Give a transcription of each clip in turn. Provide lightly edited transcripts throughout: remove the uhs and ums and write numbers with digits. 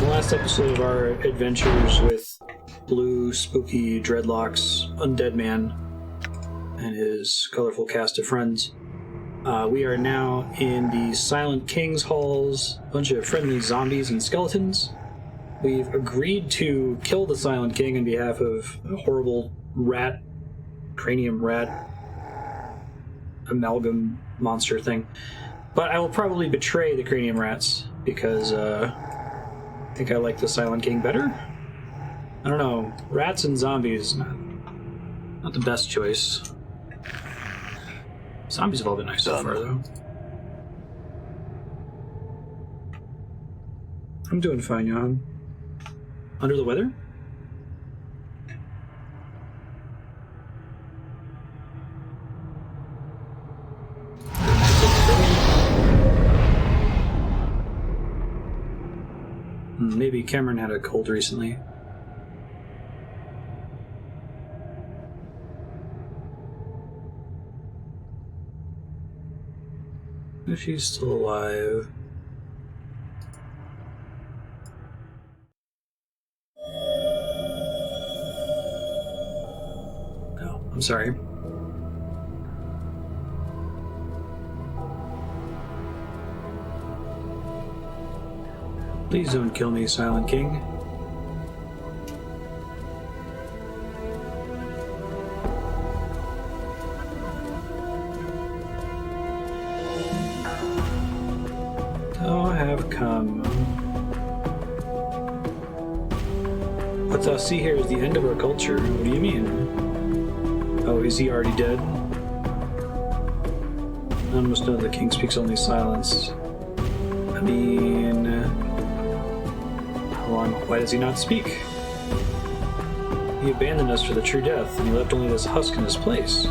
the last episode of our adventures with blue, spooky dreadlocks, undead man, and his colorful cast of friends, we are now in the Silent King's halls, a bunch of friendly zombies and skeletons. We've agreed to kill the Silent King on behalf of a horrible rat, cranium rat, amalgam monster thing. But I will probably betray the cranium rats, because I think I like the Silent King better. I don't know, rats and zombies, not the best choice. Zombies have all been nice so far, though. I'm doing fine, Johan. Under the weather? Maybe Cameron had a cold recently. If she's still alive. No, I'm sorry. Please don't kill me, Silent King. Thou have come. What thou see here is the end of our culture. What do you mean? Oh, is he already dead? None must know the king speaks only silence. I mean... why does he not speak? He abandoned us for the true death, and he left only this husk in his place.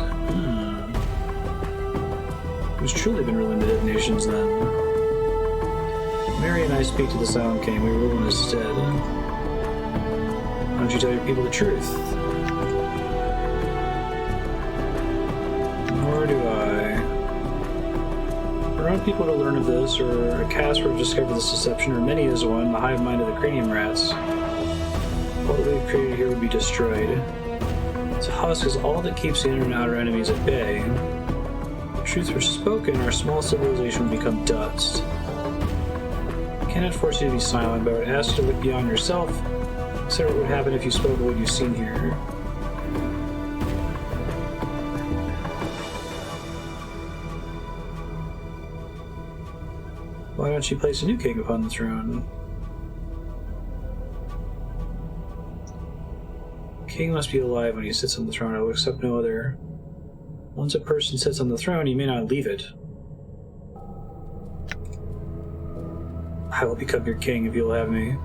He's truly been ruling the dead nations, then. Mary and I speak to the Silent King. We rule in his stead. Why don't you tell your people the truth? Nor do I. For our people to learn of this, or Acaste would have discovered this deception, or many as one, the hive mind of the cranium rats, all that we've created here would be destroyed. This husk is all that keeps the inner and outer enemies at bay. If the truth were spoken, our small civilization would become dust. I cannot force you to be silent, but I would ask you to look beyond yourself. Consider what would happen if you spoke of what you've seen here. Why don't you place a new king upon the throne? King must be alive when he sits on the throne. I will accept no other. Once a person sits on the throne, he may not leave it. I will become your king if you'll have me.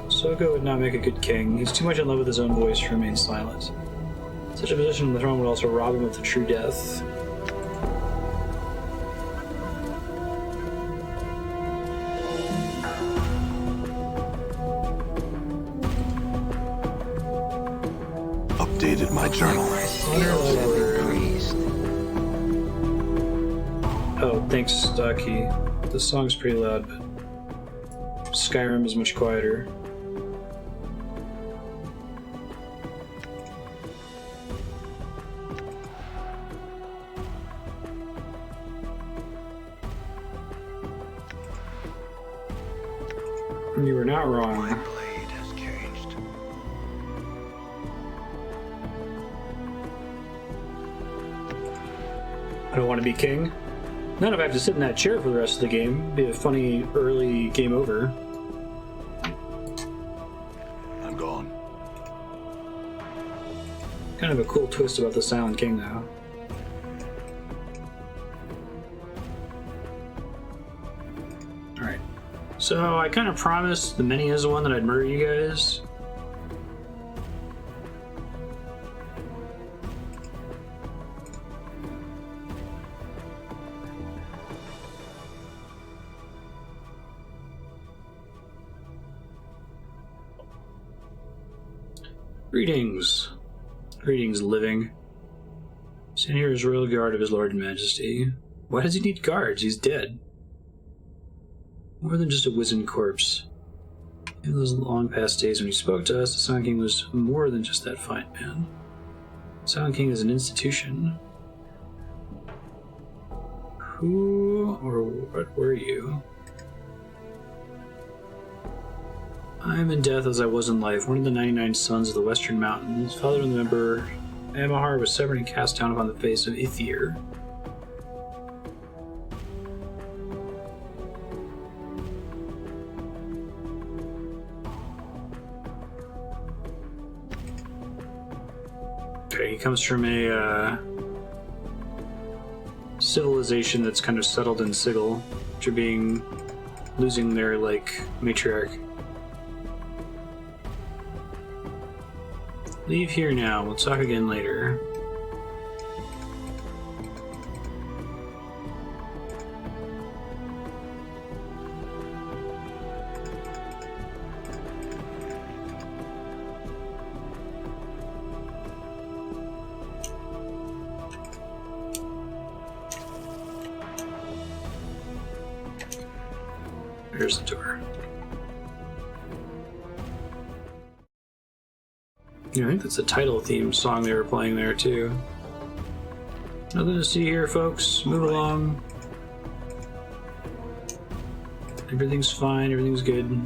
Soego would not make a good king. He's too much in love with his own voice to remain silent. Such a position on the throne would also rob him of the true death. Updated my journal. Oh, thanks, Stocky. This song's pretty loud, but Skyrim is much quieter. You were not wrong. My blade has changed. I don't want to be king. None of I have to sit in that chair for the rest of the game. It'd be a funny early game over. I'm gone. Kind of a cool twist about the Silent King, though. Alright. So, I kind of promised the many as one that I'd murder you guys. Greetings. Greetings, living. Stand here as royal guard of his Lord and Majesty. Why does he need guards? He's dead. More than just a wizened corpse. In those long past days when he spoke to us, the Silent King was more than just that fine man. The Silent King is an institution. Who or what were you? I am in death as I was in life, one of the 99 sons of the Western Mountains, father of the Emperor Amahar was severed and cast down upon the face of Uhir. Okay, he comes from a civilization that's kind of settled in Sigil, which are losing their, matriarch. Leave here now, we'll talk again later. There's the door. Yeah, I think that's the title theme song they were playing there, too. Nothing to see here, folks. Move along. Everything's fine, everything's good.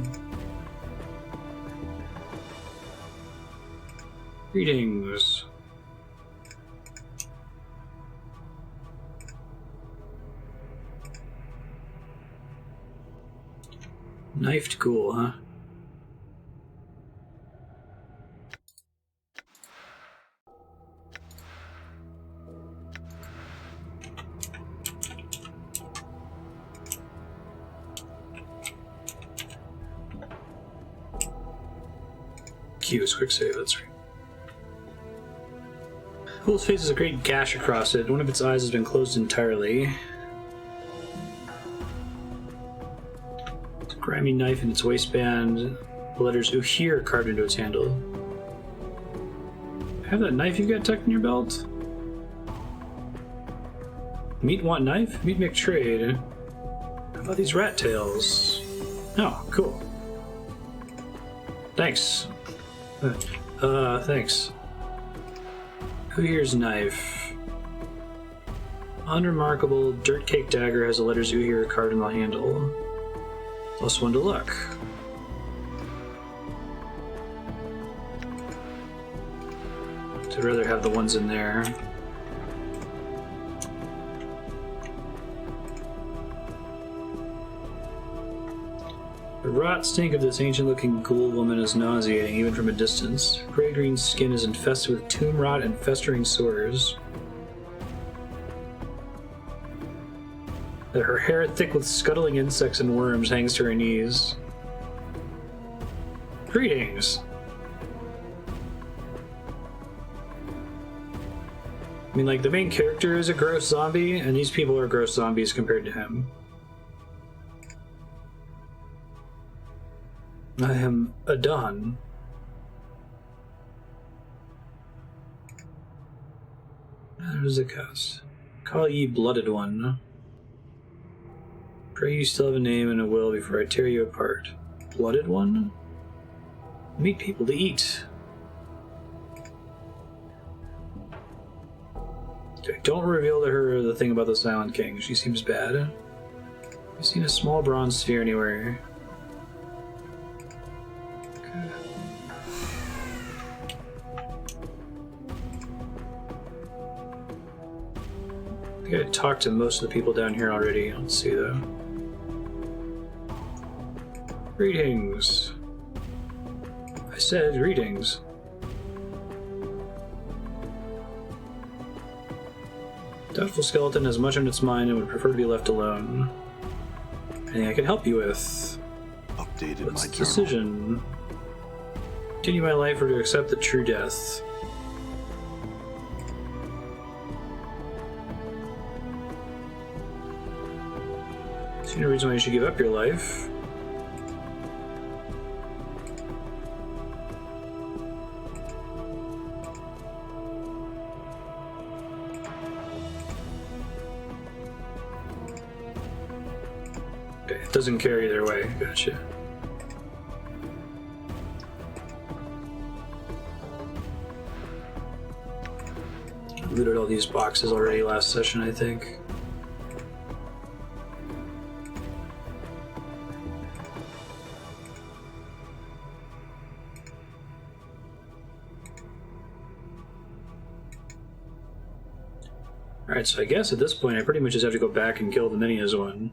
Greetings. Knifed ghoul, huh? Q is quick save, that's right. Ghoul's face has a great gash across it. One of its eyes has been closed entirely. Grimy knife in its waistband, the letters Uhir carved into its handle. Have that knife you got tucked in your belt? Meat want knife? Meat make trade. How about these rat tails? Oh, cool. Thanks. Thanks. Uhir's knife. Unremarkable dirt cake dagger has the letters Uhir carved in the handle. +1 to luck. I'd rather have the ones in there. The rot stink of this ancient-looking ghoul woman is nauseating, even from a distance. Her gray-green skin is infested with tomb rot and festering sores. Her hair, thick with scuttling insects and worms, hangs to her knees. Greetings! I mean, the main character is a gross zombie, and these people are gross zombies compared to him. I am Adon. There's Acaste. Call ye Blooded One. Pray you still have a name and a will before I tear you apart. Blooded One? Meet people to eat. Okay, don't reveal to her the thing about the Silent King. She seems bad. Have you seen a small bronze sphere anywhere? Okay. I think I talked to most of the people down here already. Let's see though. Greetings. I said greetings. Doubtful skeleton has much on its mind and would prefer to be left alone. Anything I can help you with? Updated What's my the journal. decision? Continue my life or to accept the true death? See no reason why you should give up your life. Okay, it doesn't care either way. Gotcha. Looted all these boxes already last session, I think. Alright, so I guess at this point I pretty much just have to go back and kill the Nameless One.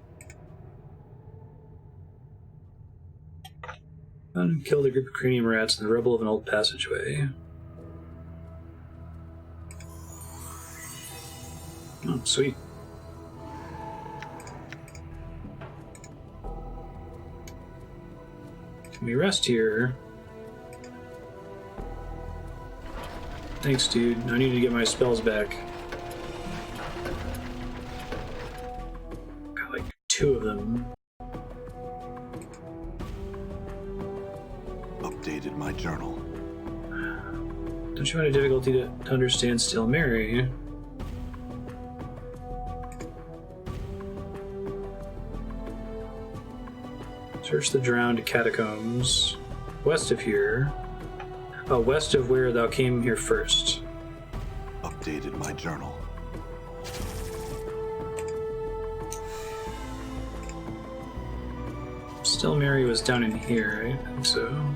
And kill the group of cranium rats in the rubble of an old passageway. Oh, sweet. Can we rest here? Thanks, dude. I need to get my spells back. Got like 2 of them. Updated my journal. Don't you find it difficulty to understand Still Mary? Search the drowned catacombs. West of here. Oh, west of where thou came here first. Updated my journal. Still Mary was down in here, right? I think so.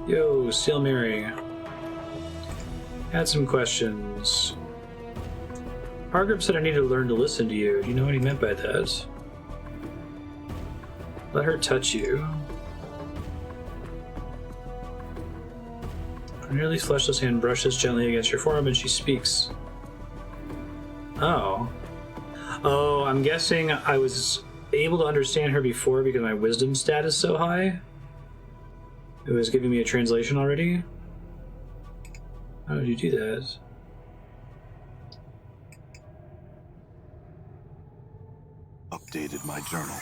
Yo, Still Mary. Had some questions. Hargrave said I needed to learn to listen to you. Do you know what he meant by that? Let her touch you. Her nearly fleshless hand brushes gently against your forearm and she speaks. Oh. Oh, I'm guessing I was able to understand her before because my wisdom stat is so high. It was giving me a translation already? How did you do that? Updated my journal.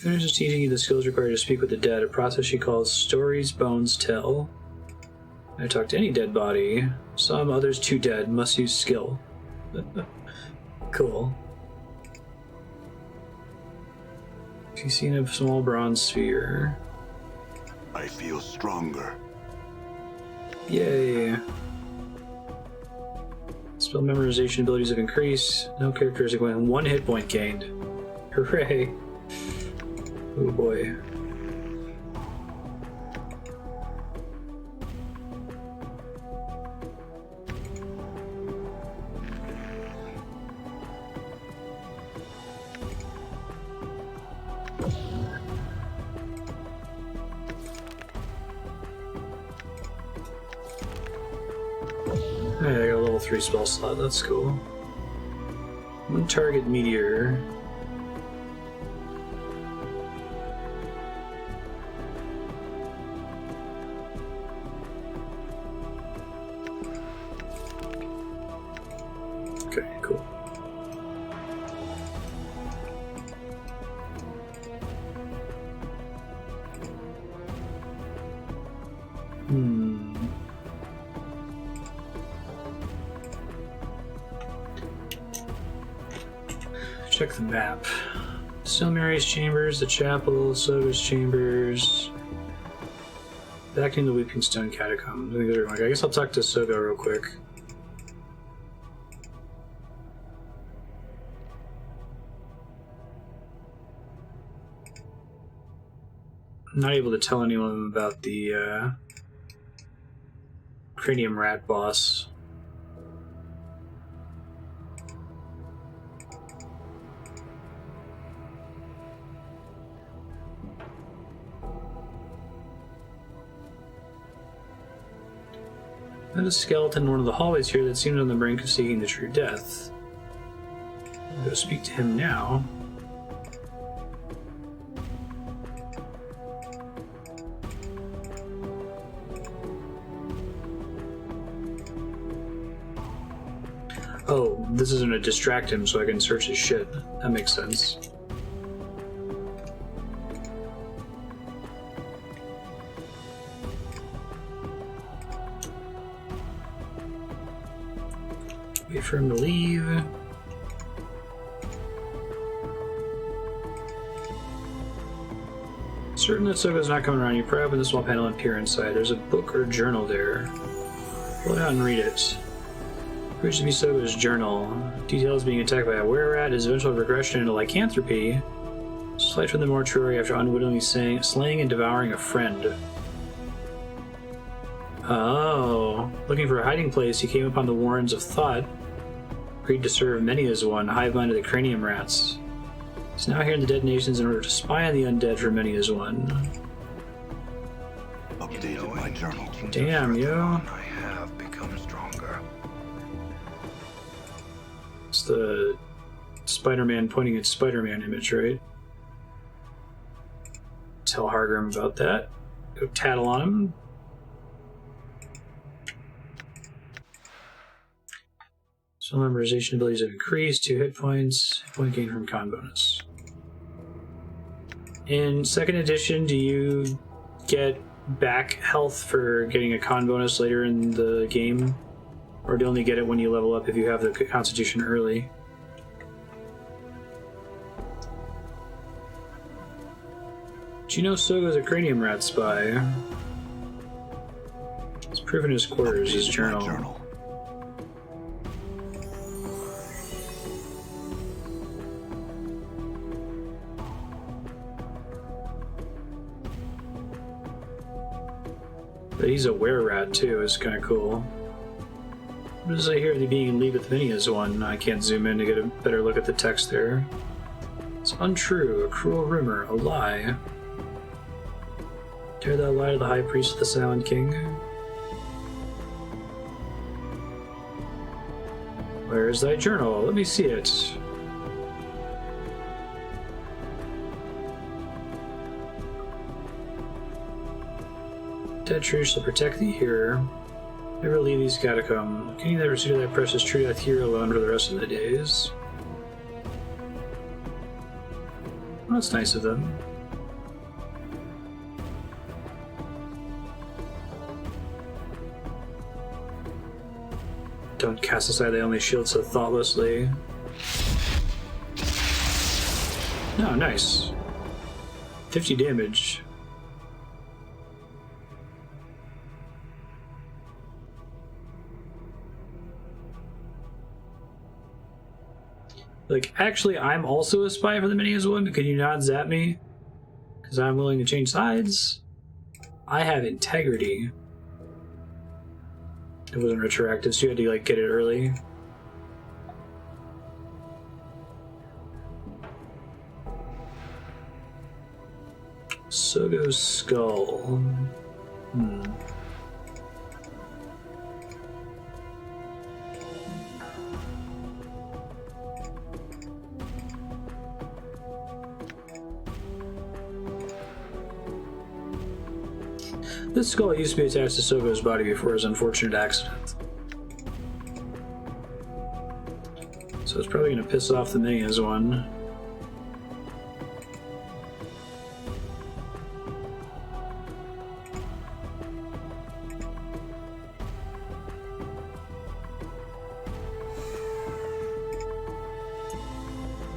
Finishes teaching you the skills required to speak with the dead, a process she calls Stories Bones Tell. I talk to any dead body. Some, others too dead, must use skill. Cool. She's seen a small bronze sphere. I feel stronger. Yay. Spell memorization abilities have increased. No characteristic when 1 hit point gained. Hooray. Oh boy. Hey, I got a level 3 spell slot, that's cool. 1 target meteor. Okay, cool. Check the map. Still Mary's chambers, the chapel, Soego's chambers. Back into the Weeping Stone catacombs. I guess I'll talk to Soego real quick. I'm not able to tell anyone about the Cranium Rat boss. There's a skeleton in one of the hallways here that seems on the brink of seeking the true death. I'll go speak to him now. Oh, this isn't to distract him so I can search his shit. That makes sense. Wait for him to leave. Certain that Soego's not coming around. You pry open the small panel and peer inside. There's a book or journal there. Pull it out and read it. Proves to be Soego's journal. Details being attacked by a were-rat, his eventual regression into lycanthropy. Flight from the mortuary after unwittingly slaying and devouring a friend. Oh. Looking for a hiding place, he came upon the Warrens of Thought. Agreed to serve many as one, hive mind of the Cranium rats. He's now here in the dead nations in order to spy on the undead for many as one. Updated my journal. Damn, yo. I have become stronger. It's the Spider-Man pointing at Spider-Man image, right? Tell Hargrim about that. Go tattle on him. So memorization abilities have increased. 2 hit points. Hit point gain from con bonus. In 2nd edition, do you get back health for getting a con bonus later in the game? Or do you only get it when you level up if you have the constitution early? Do you know Soego's a Cranium rat spy? It's proven his quarters, his journal. But he's a were-rat too, is kind of cool. What does I hear the being in league with many as one? I can't zoom in to get a better look at the text there. It's untrue, a cruel rumor, a lie. Dare thou lie to the high priest of the Silent King? Where is thy journal? Let me see it. Dead truth shall protect thee here. Never leave these Dak'kon. Can you never see thy precious true death here alone for the rest of the days? Well, that's nice of them. Don't cast aside thy only shield so thoughtlessly. No, nice. 50 damage. Like, actually, I'm also a spy for the many as one, but can you not zap me? Because I'm willing to change sides. I have integrity. It wasn't retroactive, so you had to, like, get it early. Soego's skull. This skull used to be attached to Soego's body before his unfortunate accident. So it's probably going to piss off the minions one.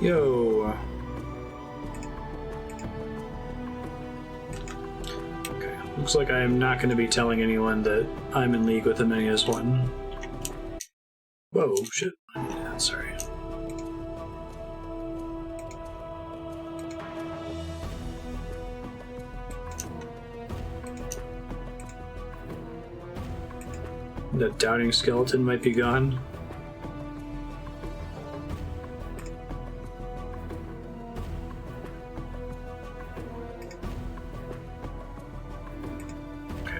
Yo. Looks like I am not going to be telling anyone that I'm in league with the Minions one. Whoa, shit. Yeah, sorry. The doubting skeleton might be gone.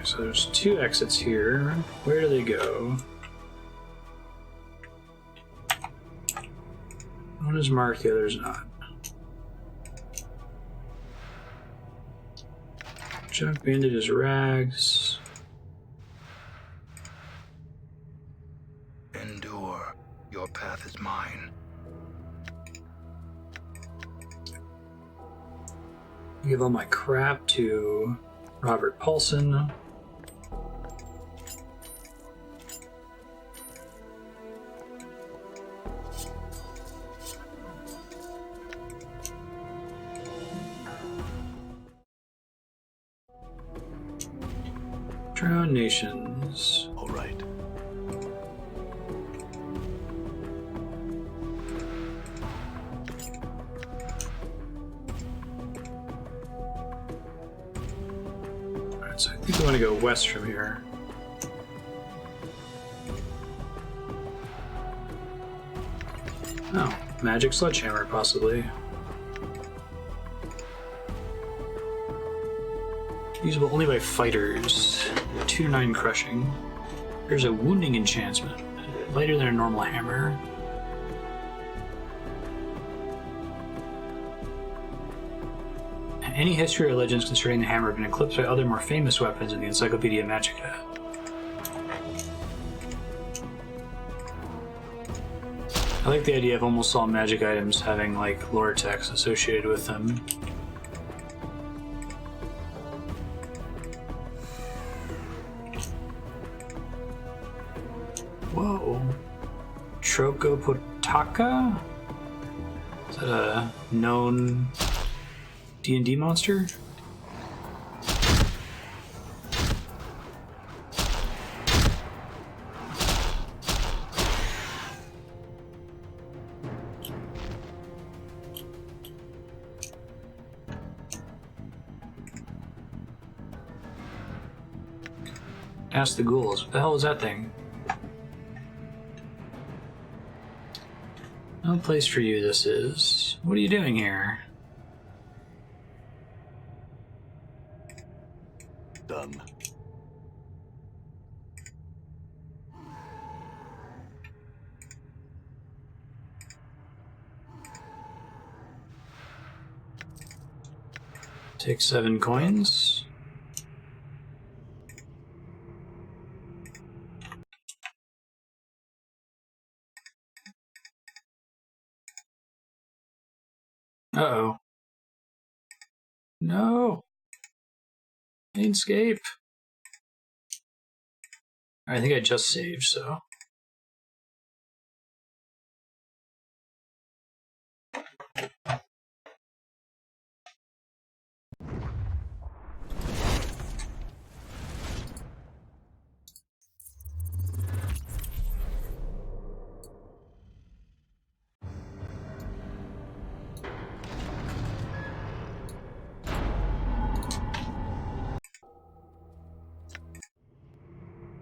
So there's 2 exits here. Where do they go? One is marked, the other is not. Junk bandit is rags. Endure. Your path is mine. Give all my crap to Robert Paulson. Drown Nations. All right. Alright, so I think we want to go west from here. Oh, magic sledgehammer, possibly. Usable only by fighters. 2-9 crushing. There's a wounding enchantment. Lighter than a normal hammer. Any history or legends concerning the hammer have been eclipsed by other more famous weapons in the Encyclopedia Magica. I like the idea of almost all magic items having, like, lore text associated with them. Whoa. Trocopotaca? Is that a known D&D monster? Ask the ghouls. What the hell is that thing? No place for you, this is. What are you doing here? Done. Take 7 coins. Uh-oh. No! Planescape! I think I just saved, so...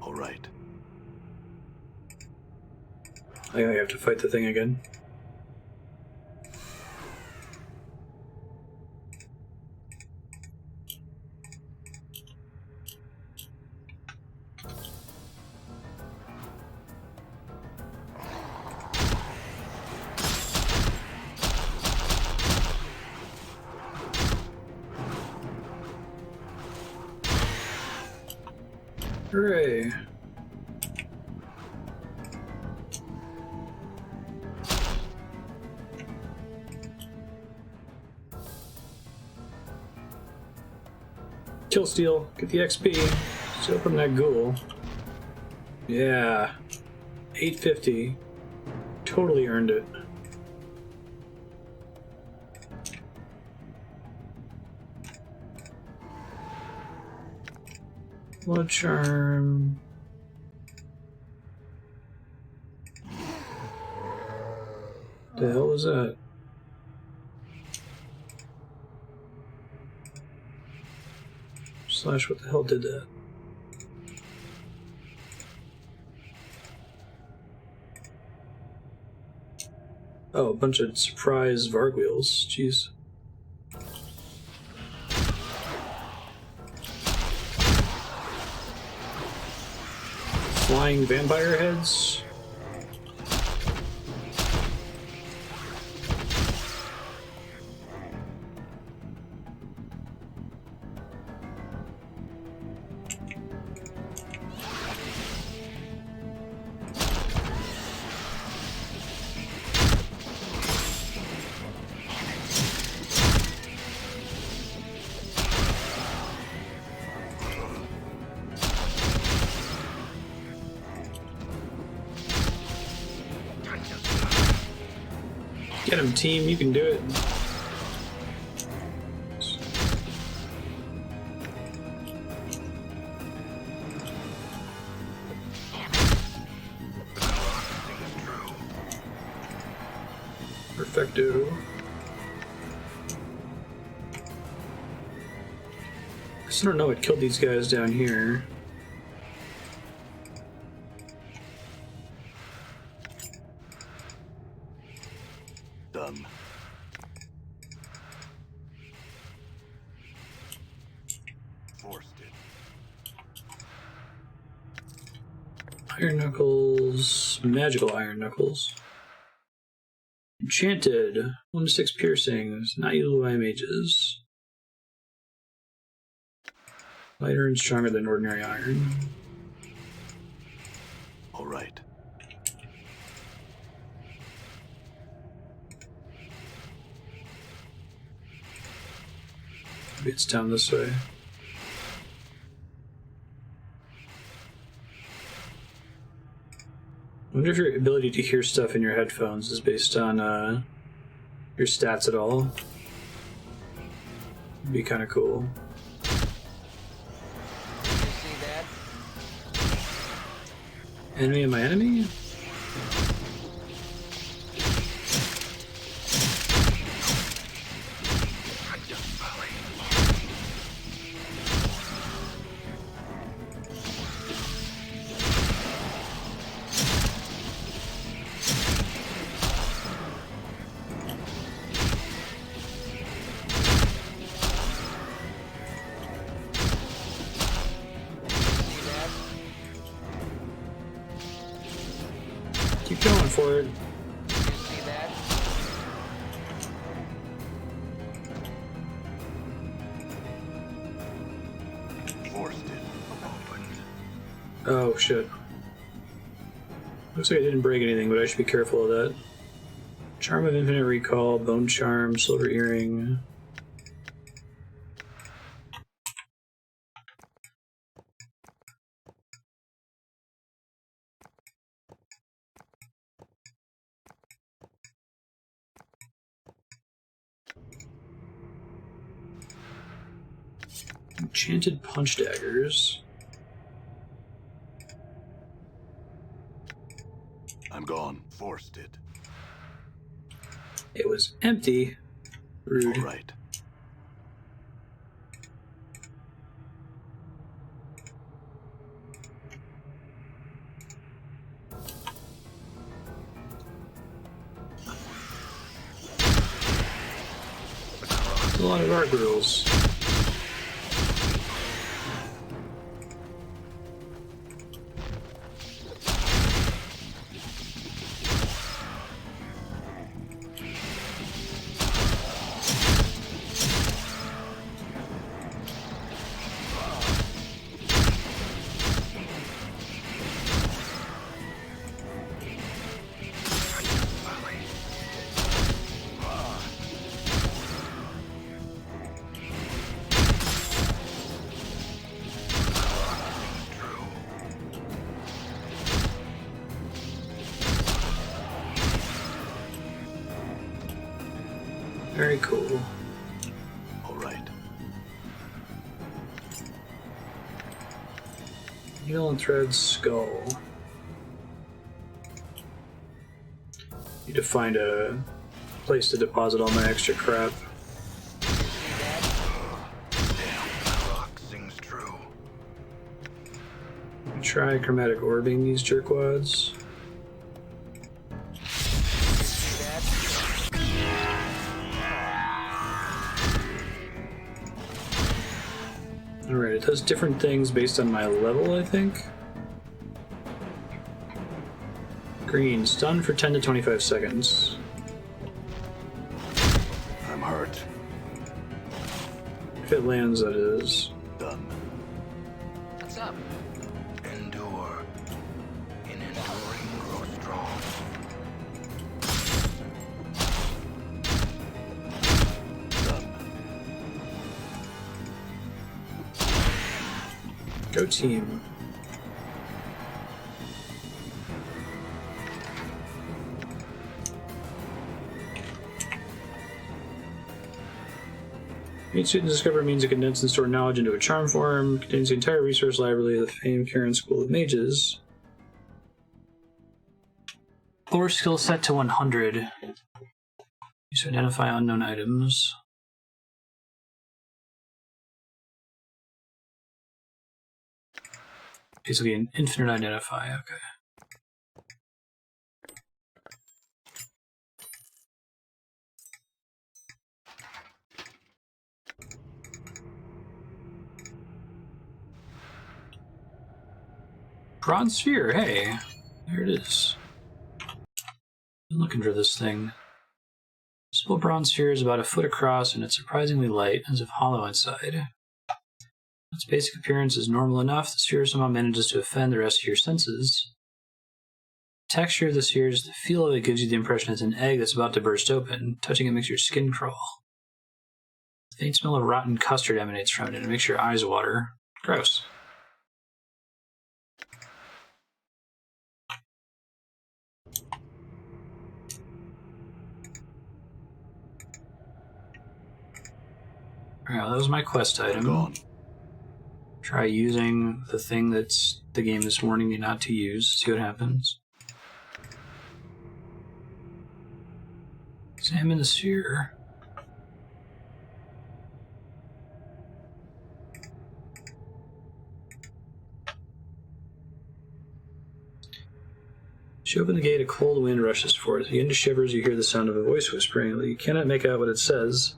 All right. I think I have to fight the thing again. Hooray! Kill steal, get the XP. Steal from that ghoul. Yeah. 850. Totally earned it. Blood charm. The hell was that? Slash, what the hell did that? Oh, a bunch of surprise Varg wheels. Jeez. Flying vampire heads. Get him, team. You can do it. Perfecto. I still don't know what killed these guys down here. Done. Forced it. Iron Knuckles, magical Iron Knuckles. Enchanted, 1 to 6 piercings, not usable by mages. Lighter and stronger than ordinary iron. All right. Maybe it's down this way. I wonder if your ability to hear stuff in your headphones is based on your stats at all. It'd be kind of cool. Enemy of my enemy? Keep going for it. See that? Forced it. Oh shit. Looks like I didn't break anything, but I should be careful of that. Charm of Infinite Recall, Bone Charm, Silver Earring. Enchanted Punch Daggers. I'm gone. Forced it. It was empty. Rude. All right. A lot of art girls. Very cool. All right. Needle and Thread Skull. Need to find a place to deposit all my extra crap. Rock sings true. Try chromatic orbing these jerkwads. Alright, it does different things based on my level, I think. Green, stun for 10 to 25 seconds. I'm hurt. If it lands, that is. Done. What's up? Endure. In enduring, grow strong. Done. Go team. Each student discover means to condense and store knowledge into a charm form. Contains the entire resource library of the famed Kilnn School of Mages. Lore skill set to 100. Use to identify unknown items. Basically an infinite identify, okay. Bronze sphere, hey, there it is. Been looking for this thing. Simple bronze sphere is about a foot across and it's surprisingly light, as if hollow inside. Its basic appearance is normal enough, the sphere somehow manages to offend the rest of your senses. The texture of the sphere is the feel of it gives you the impression it's an egg that's about to burst open. Touching it makes your skin crawl. The faint smell of rotten custard emanates from it and it makes your eyes water. Gross. Alright, well, that was my quest I'm item. gone. Try using the thing that's the game is warning you not to use. See what happens. Examine the sphere. As you open the gate, a cold wind rushes forth. You begin to shiver as you hear the sound of a voice whispering. You cannot make out what it says.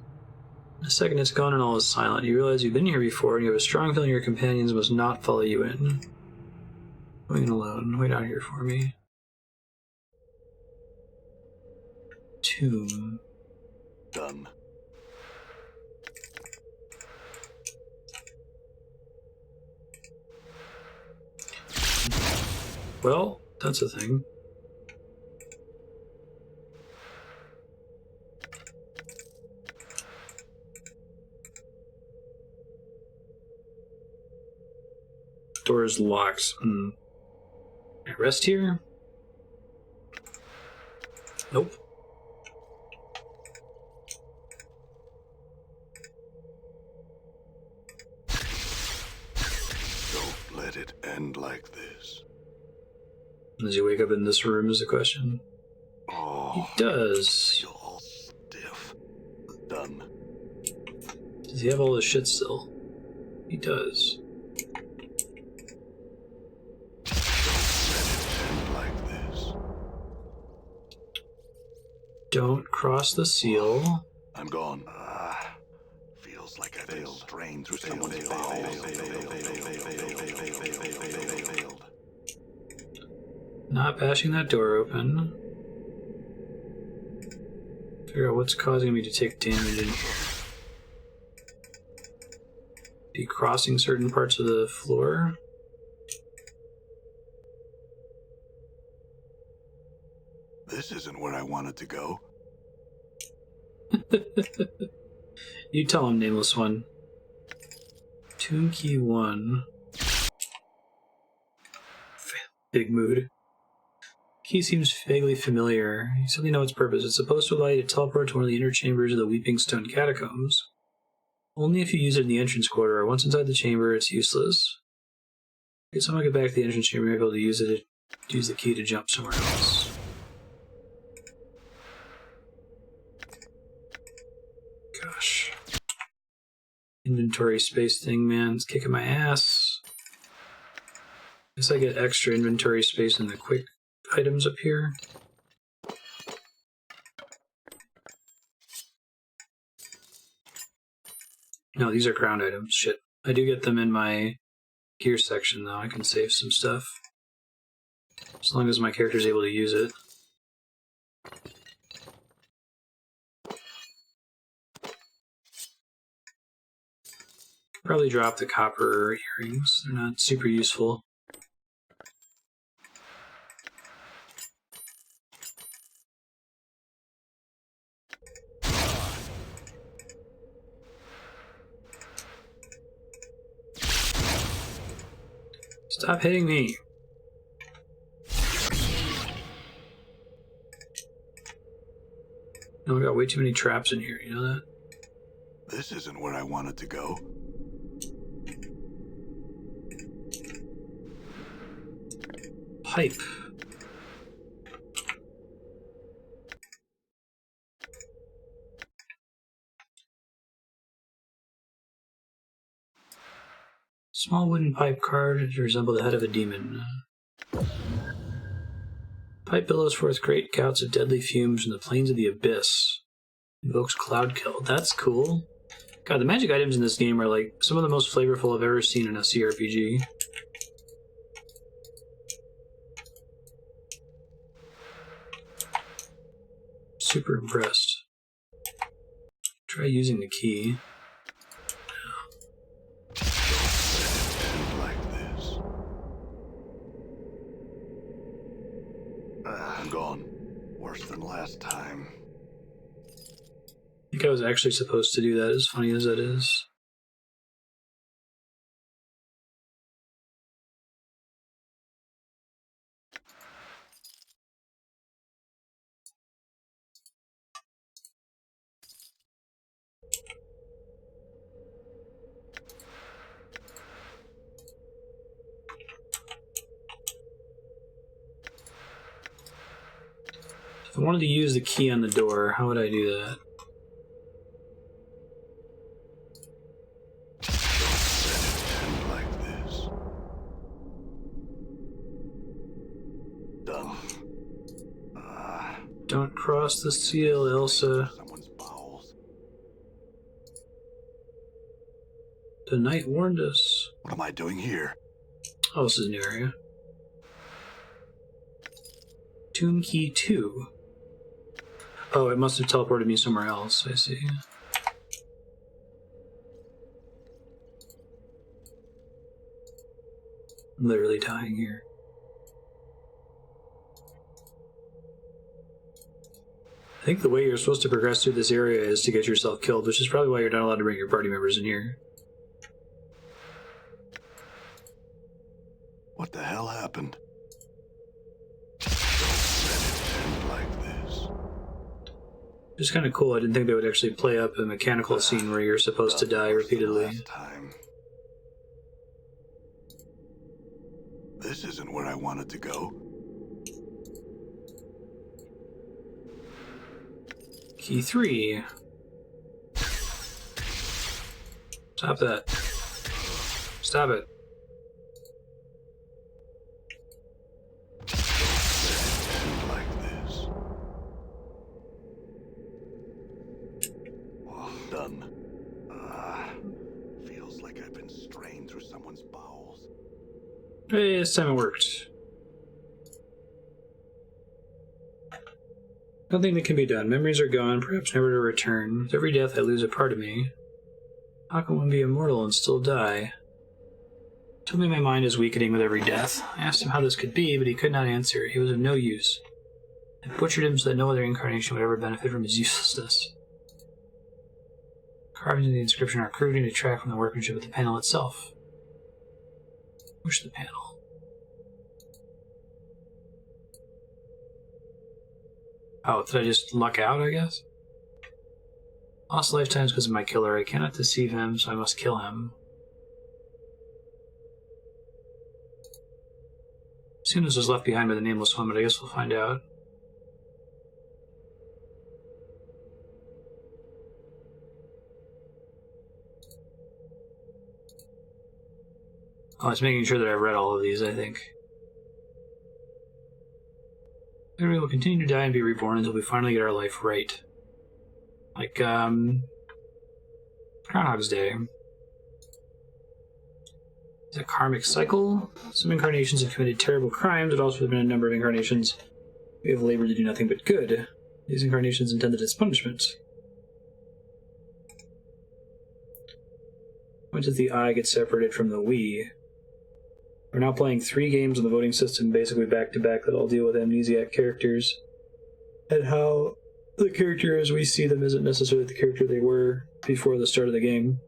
In a second, it's gone and all is silent. You realize you've been here before, and you have a strong feeling your companions must not follow you in. Going in alone. Wait out here for me. Tomb. Done. Well, that's a thing. Door is locked. Rest here? Nope. Don't let it end like this. Does he wake up in this room is the question. Oh, He does. feel all stiff. Done. Does he have all his shit still? He does. End like this. Don't cross the seal. I'm gone. Feels like I failed. Strain through someone's failed. Not bashing that door open. Figure out what's causing me to take damage and be crossing certain parts of the floor. This isn't where I wanted to go. You tell him, Nameless One. Tomb key 1. Big mood. Key seems vaguely familiar. You suddenly know its purpose. It's supposed to allow you to teleport to one of the inner chambers of the Weeping Stone Catacombs. Only if you use it in the entrance corridor. Once inside the chamber, it's useless. Get someone get back to the entrance chamber, you may be able to use it to use the key to jump somewhere else. Gosh. Inventory space thing, man. It's kicking my ass. Guess I get extra inventory space in the quick items up here. No, these are ground items. Shit. I do get them in my gear section, though. I can save some stuff. As long as my character's able to use it. Probably drop the copper earrings. They're not super useful. Stop hitting me. No, we got way too many traps in here, you know that? This isn't where I wanted to go. Pipe. Small wooden pipe carved to resemble the head of a demon. Pipe billows forth great gouts of deadly fumes from the plains of the abyss. Invokes cloud kill. That's cool. God, the magic items in this game are like some of the most flavorful I've ever seen in a CRPG. Super impressed. Try using the key. Like this. I'm gone. Worse than last time. I think I was actually supposed to do that, as funny as that is. If I wanted to use the key on the door, how would I do that? Like this. Done. Don't cross the seal, Elsa. Someone's bowels. The knight warned us. What am I doing here? Oh, this is a new area. Tomb key 2. Oh, it must have teleported me somewhere else, I see. I'm literally dying here. I think the way you're supposed to progress through this area is to get yourself killed, which is probably why you're not allowed to bring your party members in here. What the hell happened? Like this. It's kind of cool. I didn't think they would actually play up a mechanical scene where you're supposed to die repeatedly. Last time. This isn't where I wanted to go. Key 3. Stop that. Stop it. Like this. Oh, done. Feels like I've been strained through someone's bowels. Hey, this time it worked. Nothing that can be done. Memories are gone, perhaps never to return. With every death I lose a part of me. How can one be immortal and still die? He told me my mind is weakening with every death. I asked him how this could be, but he could not answer. He was of no use. I butchered him so that no other incarnation would ever benefit from his uselessness. Carvings in the inscription are crude and detract from the workmanship of the panel itself. Push the panel. Oh, did I just luck out, I guess? Lost lifetimes because of my killer. I cannot deceive him, so I must kill him. Assume this was left behind by the Nameless One, but I guess we'll find out. Oh, it's making sure that I've read all of these, I think. We will continue to die and be reborn until we finally get our life right. Like, Groundhog's Day. It's a karmic cycle. Some incarnations have committed terrible crimes, but also there have been a number of incarnations we have labored to do nothing but good. These incarnations intended as punishment. When does the I get separated from the we? We're now playing 3 games on the voting system, basically back-to-back, that all deal with amnesiac characters. And how the character as we see them isn't necessarily the character they were before the start of the game.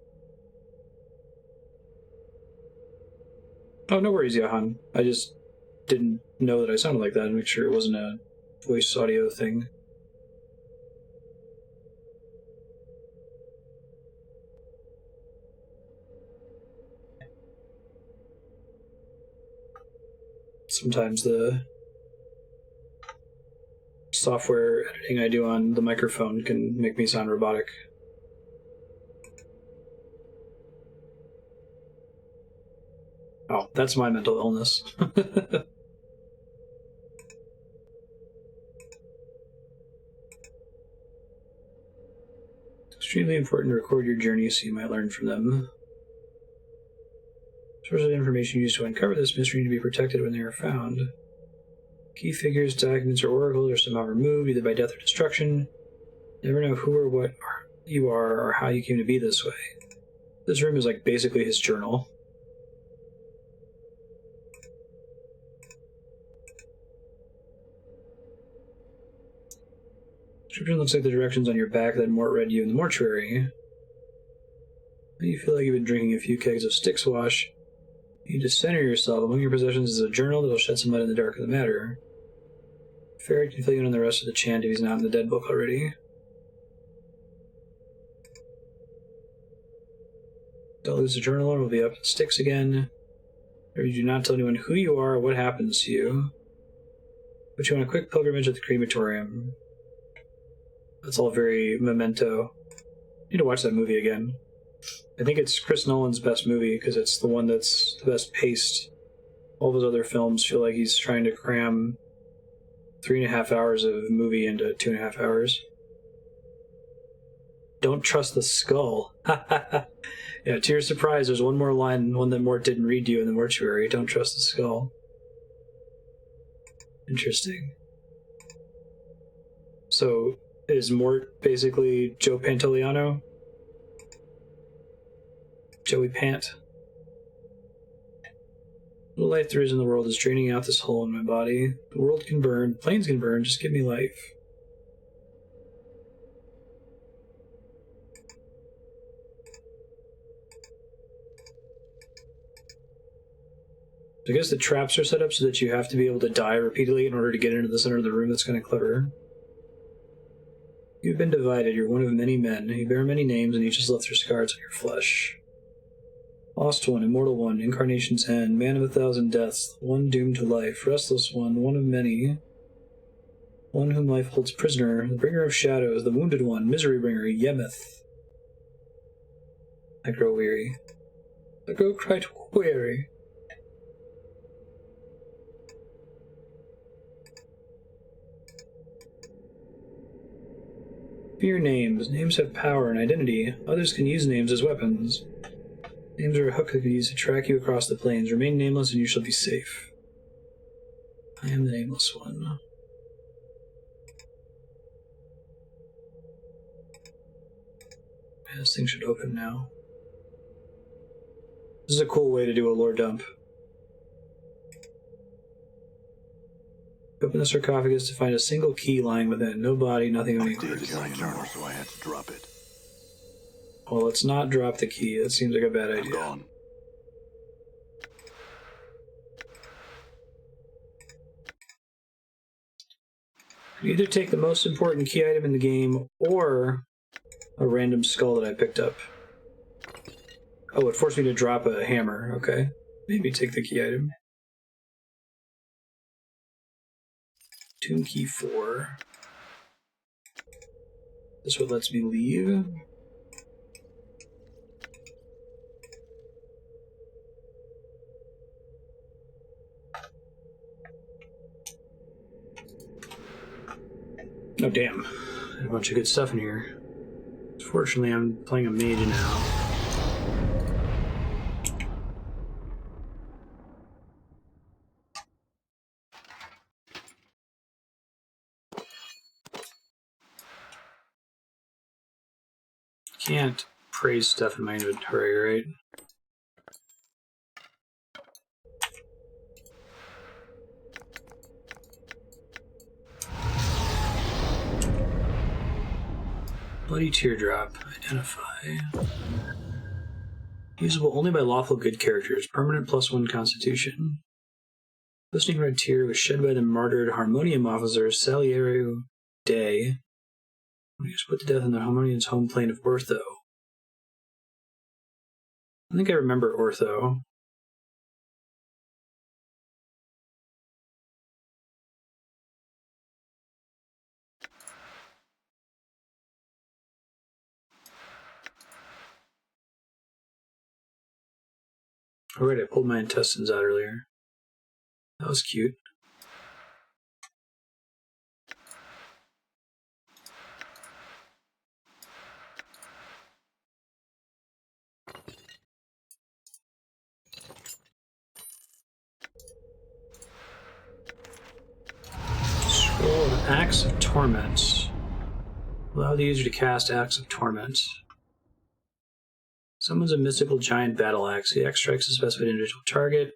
Oh, no worries, Johan. I just didn't know that I sounded like that and make sure it wasn't a voice audio thing. Sometimes the software editing I do on the microphone can make me sound robotic. Oh, that's my mental illness. It's extremely important to record your journey so you might learn from them. Sources of information used to uncover this mystery need to be protected when they are found. Key figures, documents, or oracles are somehow removed, either by death or destruction. Never know who or what you are or how you came to be this way. This room is like basically his journal. Description looks like the directions on your back that Morte read you in the mortuary. You feel like you've been drinking a few kegs of Styx wash. You need to center yourself. Among your possessions is a journal that will shed some light in the dark of the matter. Pharod can fill you in on the rest of the chant if he's not in the dead book already. Don't lose the journal or we'll be up in Styx again. Or you do not tell anyone who you are or what happens to you. Put you on a quick pilgrimage at the crematorium. That's all very Memento. I need to watch that movie again. I think it's Chris Nolan's best movie because it's the one that's the best paced. All those other films feel like he's trying to cram 3.5 hours of movie into 2.5 hours. Don't trust the skull. Yeah, to your surprise, there's one more line, one that Morte didn't read to you in the mortuary. Don't trust the skull. Interesting. So, is Morte basically Joe Pantoliano? Joey Pant? The life there is in the world is draining out this hole in my body. The world can burn, planes can burn, just give me life. I guess the traps are set up so that you have to be able to die repeatedly in order to get into the center of the room. That's kind of clever. You've been divided. You're one of many men. You bear many names, and each has left their scars on your flesh. Lost One, Immortal One, Incarnation's End, Man of 1,000 Deaths, One doomed to life, Restless One, One of many, One whom life holds prisoner, the Bringer of Shadows, the Wounded One, Misery Bringer, Yemeth. I grow weary. I grow quite weary. Fear names. Names have power and identity. Others can use names as weapons. Names are a hook that can be used to track you across the plains. Remain nameless and you shall be safe. I am the Nameless One. This thing should open now. This is a cool way to do a lore dump. Open the sarcophagus to find a single key lying within. No body, nothing of any I did my journal, so I had to drop it. Well, let's not drop the key. That seems like a bad I'm idea. gone. You either take the most important key item in the game or a random skull that I picked up. Oh, it forced me to drop a hammer. Okay. Maybe take the key item. Tomb key 4. This one lets me leave. Oh, damn. There's a bunch of good stuff in here. Fortunately, I'm playing a mage now. Can't praise stuff in my inventory, right? Bloody Teardrop. Identify. Usable only by lawful good characters. Permanent +1 constitution. Glistening red tear was shed by the martyred Harmonium officer Saliero Day when he was put to death in the Harmonium's home plane of Ortho. I think I remember Ortho. Alright, I pulled my intestines out earlier. That was cute. Scroll of Axe of Torment. Allow the user to cast Axe of Torment. Summons a mystical giant battle axe. The axe strikes a specified individual target.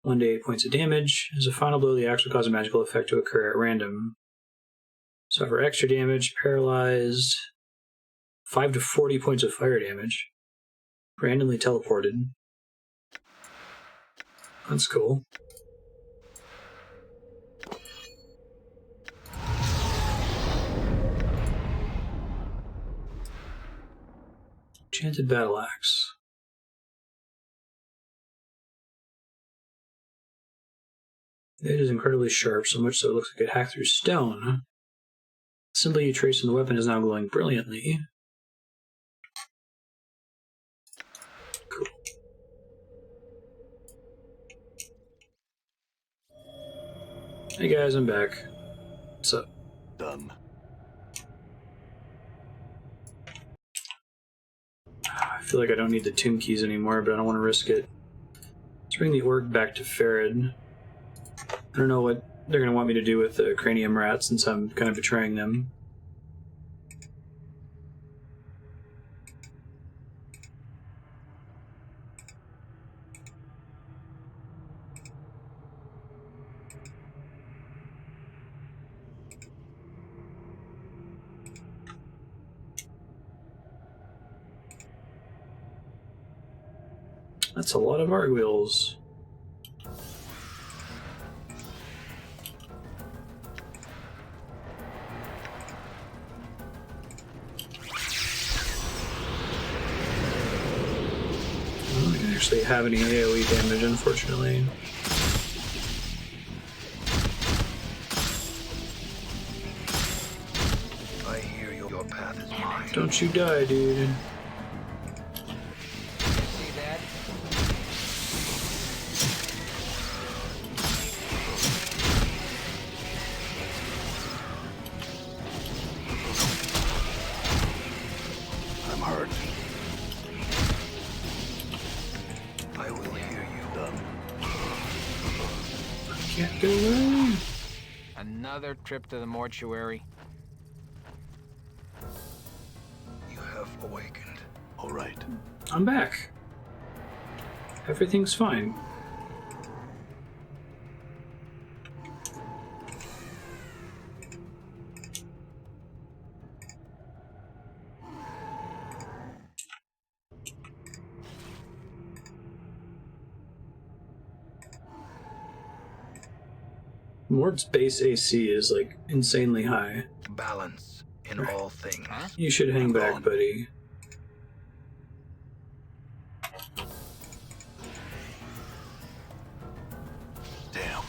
1 to 8 points of damage. As a final blow, the axe will cause a magical effect to occur at random. Suffer extra damage, paralyzed. 5 to 40 points of fire damage. Randomly teleported. That's cool. Enchanted Battle Axe. The edge is incredibly sharp, so much so it looks like it hacked through stone. The symbol you traced on the weapon is now glowing brilliantly. Cool. Hey guys, I'm back. What's up? Done. I feel like I don't need the tomb keys anymore, but I don't want to risk it. Let's bring the orc back to Pharod. I don't know what they're going to want me to do with the Cranium rat since I'm kind of betraying them. That's a lot of Arguils. I don't actually have any AoE damage, unfortunately. I hear your path is mine. Don't you die, dude. See that? I'm hurt. I will hear you. Done. Can't get away. Another trip to the mortuary. You have awakened. All right. I'm back. Everything's fine. Morte's base AC is like insanely high. Balance in all things. Huh? You should hang I'm back, gone. buddy. Damn.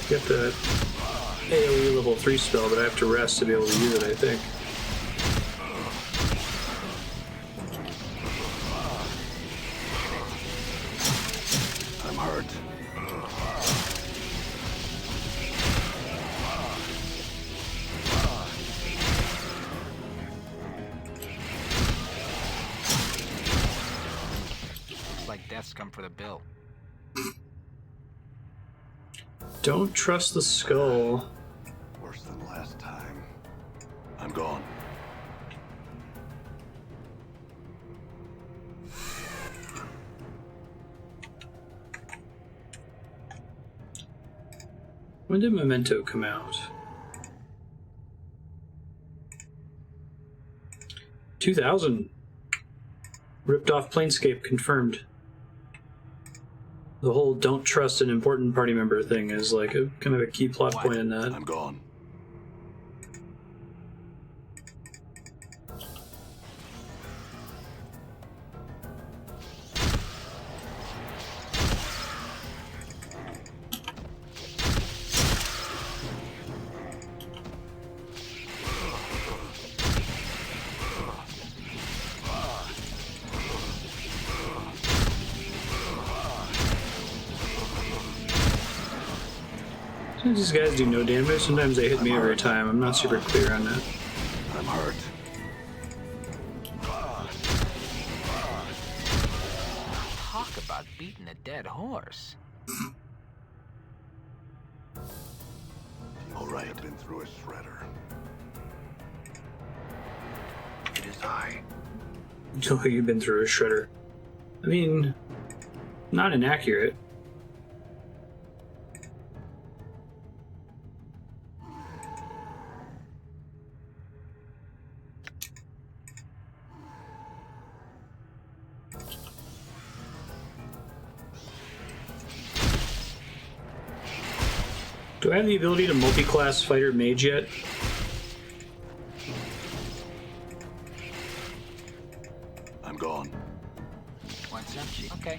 Get the AoE level 3 spell, but I have to rest to be able to use it, I think. I'm hurt. Looks like death's come for the bill. Don't trust the skull. Worse than last time. I'm gone. When did Memento come out? 2000. Ripped off Planescape confirmed. The whole don't trust an important party member thing is like a kind of a key plot point in that. I'm gone. Sometimes these guys do no damage, sometimes they hit me every time. I'm not super clear on that. I'm hurt. Talk about beating a dead horse. All right. I've been through a shredder. It is I. Oh, you've been through a shredder. I mean, not inaccurate. Do I have the ability to multi-class fighter mage yet? I'm gone. What's up? Okay.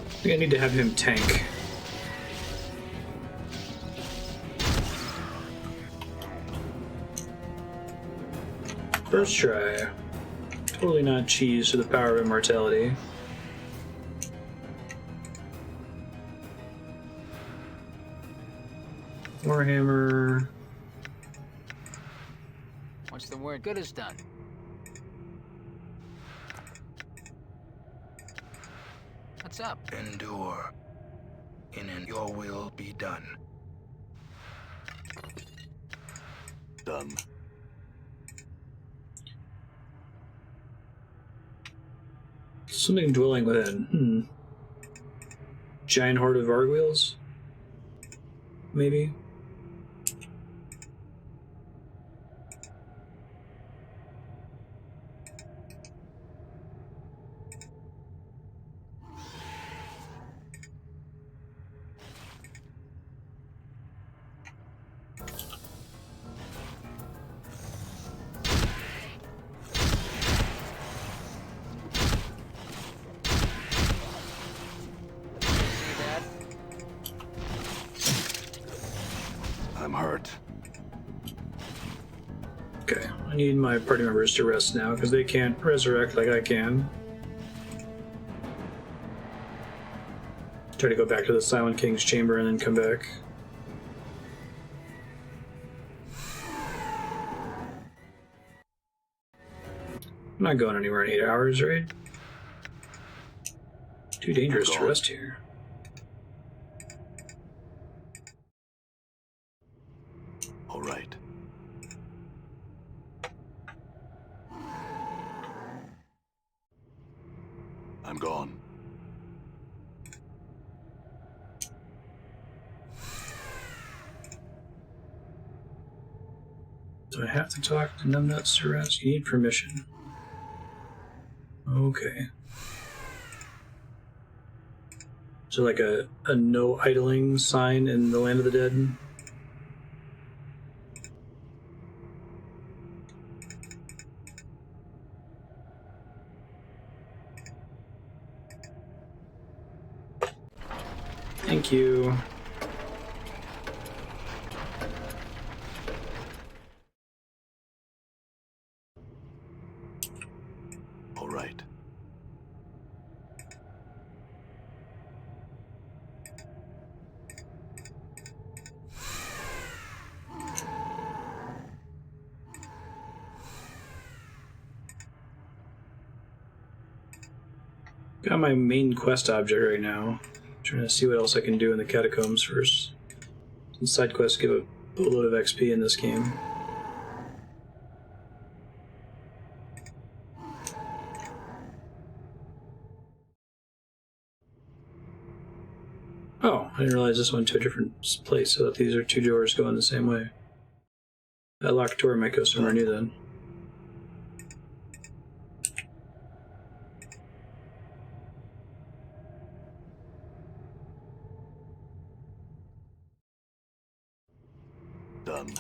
I think I need to have him tank. First try. Totally not cheese to the power of immortality. Warhammer. What's the word? Good is done. What's up? Endure. In your will be done. Done. Something dwelling within. Giant horde of Vargwheels? Maybe? I'm hurt. Okay, I need my party members to rest now because they can't resurrect like I can. Try to go back to the Silent King's chamber and then come back. I'm not going anywhere in 8 hours, right? Too dangerous to rest here. All right. I'm gone. Do I have to talk to Numbnuts to rest? You need permission. Okay. Is there like a no idling sign in the Land of the Dead? Thank you. All right. Got my main quest object right now. Trying to see what else I can do in the catacombs first. Some side quests give a boatload of XP in this game. Oh, I didn't realize this went to a different place, so that these are two doors going the same way. That locked door might go somewhere new then. Done.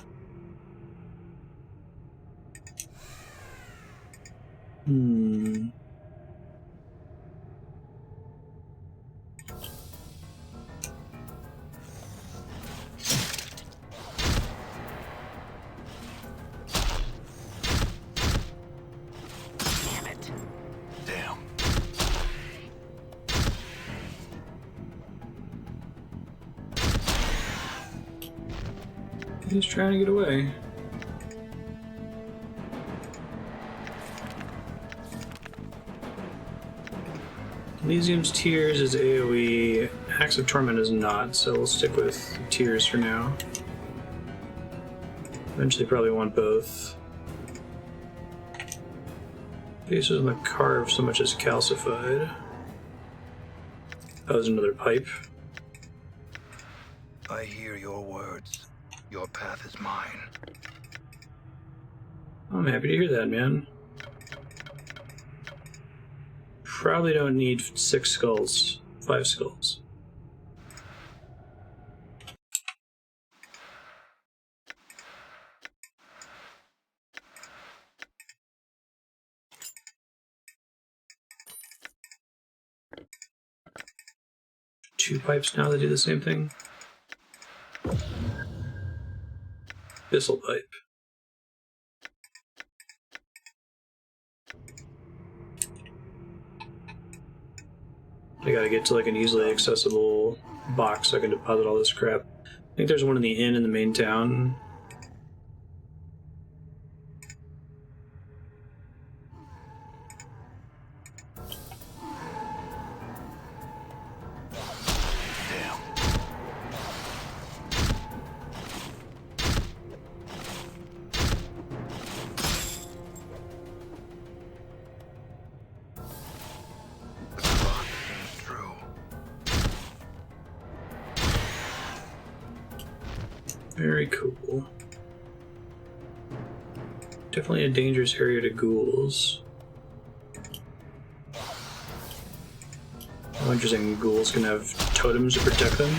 He's trying to get away. Elysium's Tears is AoE, Axe of Torment is not, so we'll stick with Tears for now. Eventually probably want both. Face doesn't look carved so much as calcified. That was another pipe. I hear your words. Your path is mine. I'm happy to hear that, man. Probably don't need 6 skulls. 5 skulls. Two pipes now that do the same thing. Pestle pipe. I gotta get to like an easily accessible box so I can deposit all this crap. I think there's one in the inn in the main town. Very cool. Definitely a dangerous area to ghouls. Oh, interesting. Ghouls can have totems to protect them.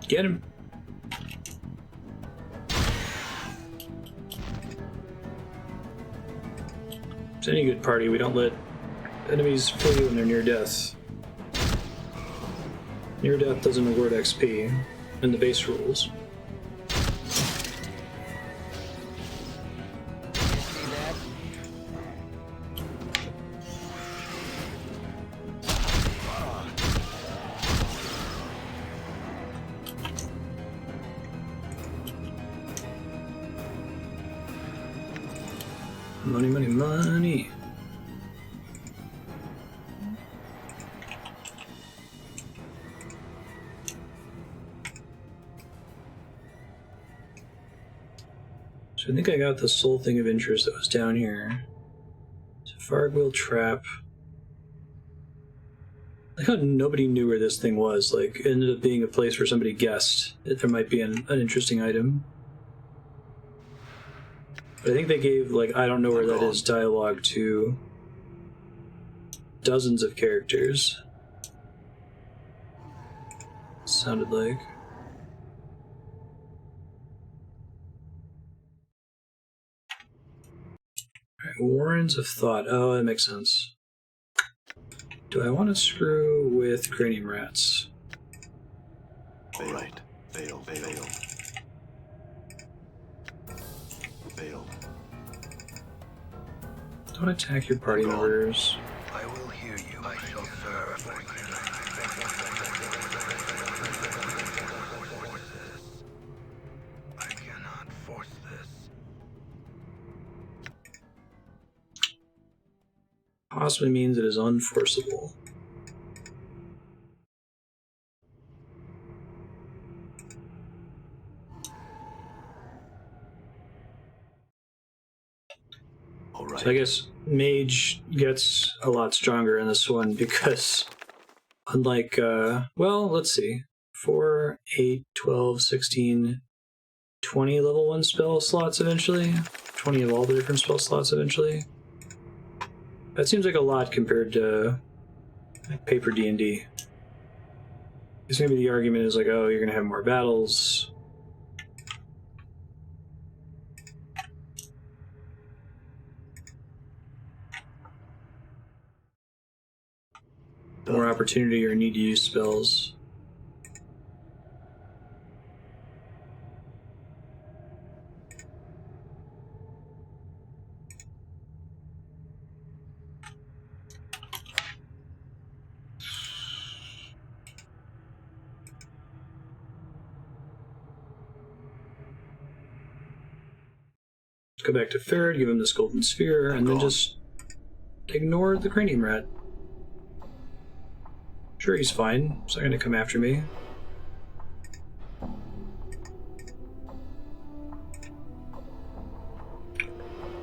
Get him. It's any good party, we don't let enemies flee when they're near death. Near death doesn't award XP in the base rules. Money, money, money. So I think I got the sole thing of interest that was down here. So Fargwheel Trap. Like how nobody knew where this thing was. Like, it ended up being a place where somebody guessed that there might be an interesting item. But I think they gave, like, I don't know where that is dialogue to dozens of characters. Sounded like. Alright, Warrens of Thought. Oh, that makes sense. Do I want to screw with Cranium Rats? Alright. Failed. Don't attack your party members. I will hear you. I shall serve. I cannot force this. Possibly means it is unforceable. So I guess Mage gets a lot stronger in this one because unlike, well, let's see, 4, 8, 12, 16, 20 level 1 spell slots eventually. 20 of all the different spell slots eventually. That seems like a lot compared to like paper D&D. Because maybe the argument is like, oh, you're going to have more battles. More opportunity or need to use spells. Go back to Pharod, give him this golden sphere, and then just ignore the cranium rat. Sure, he's fine. He's not gonna come after me.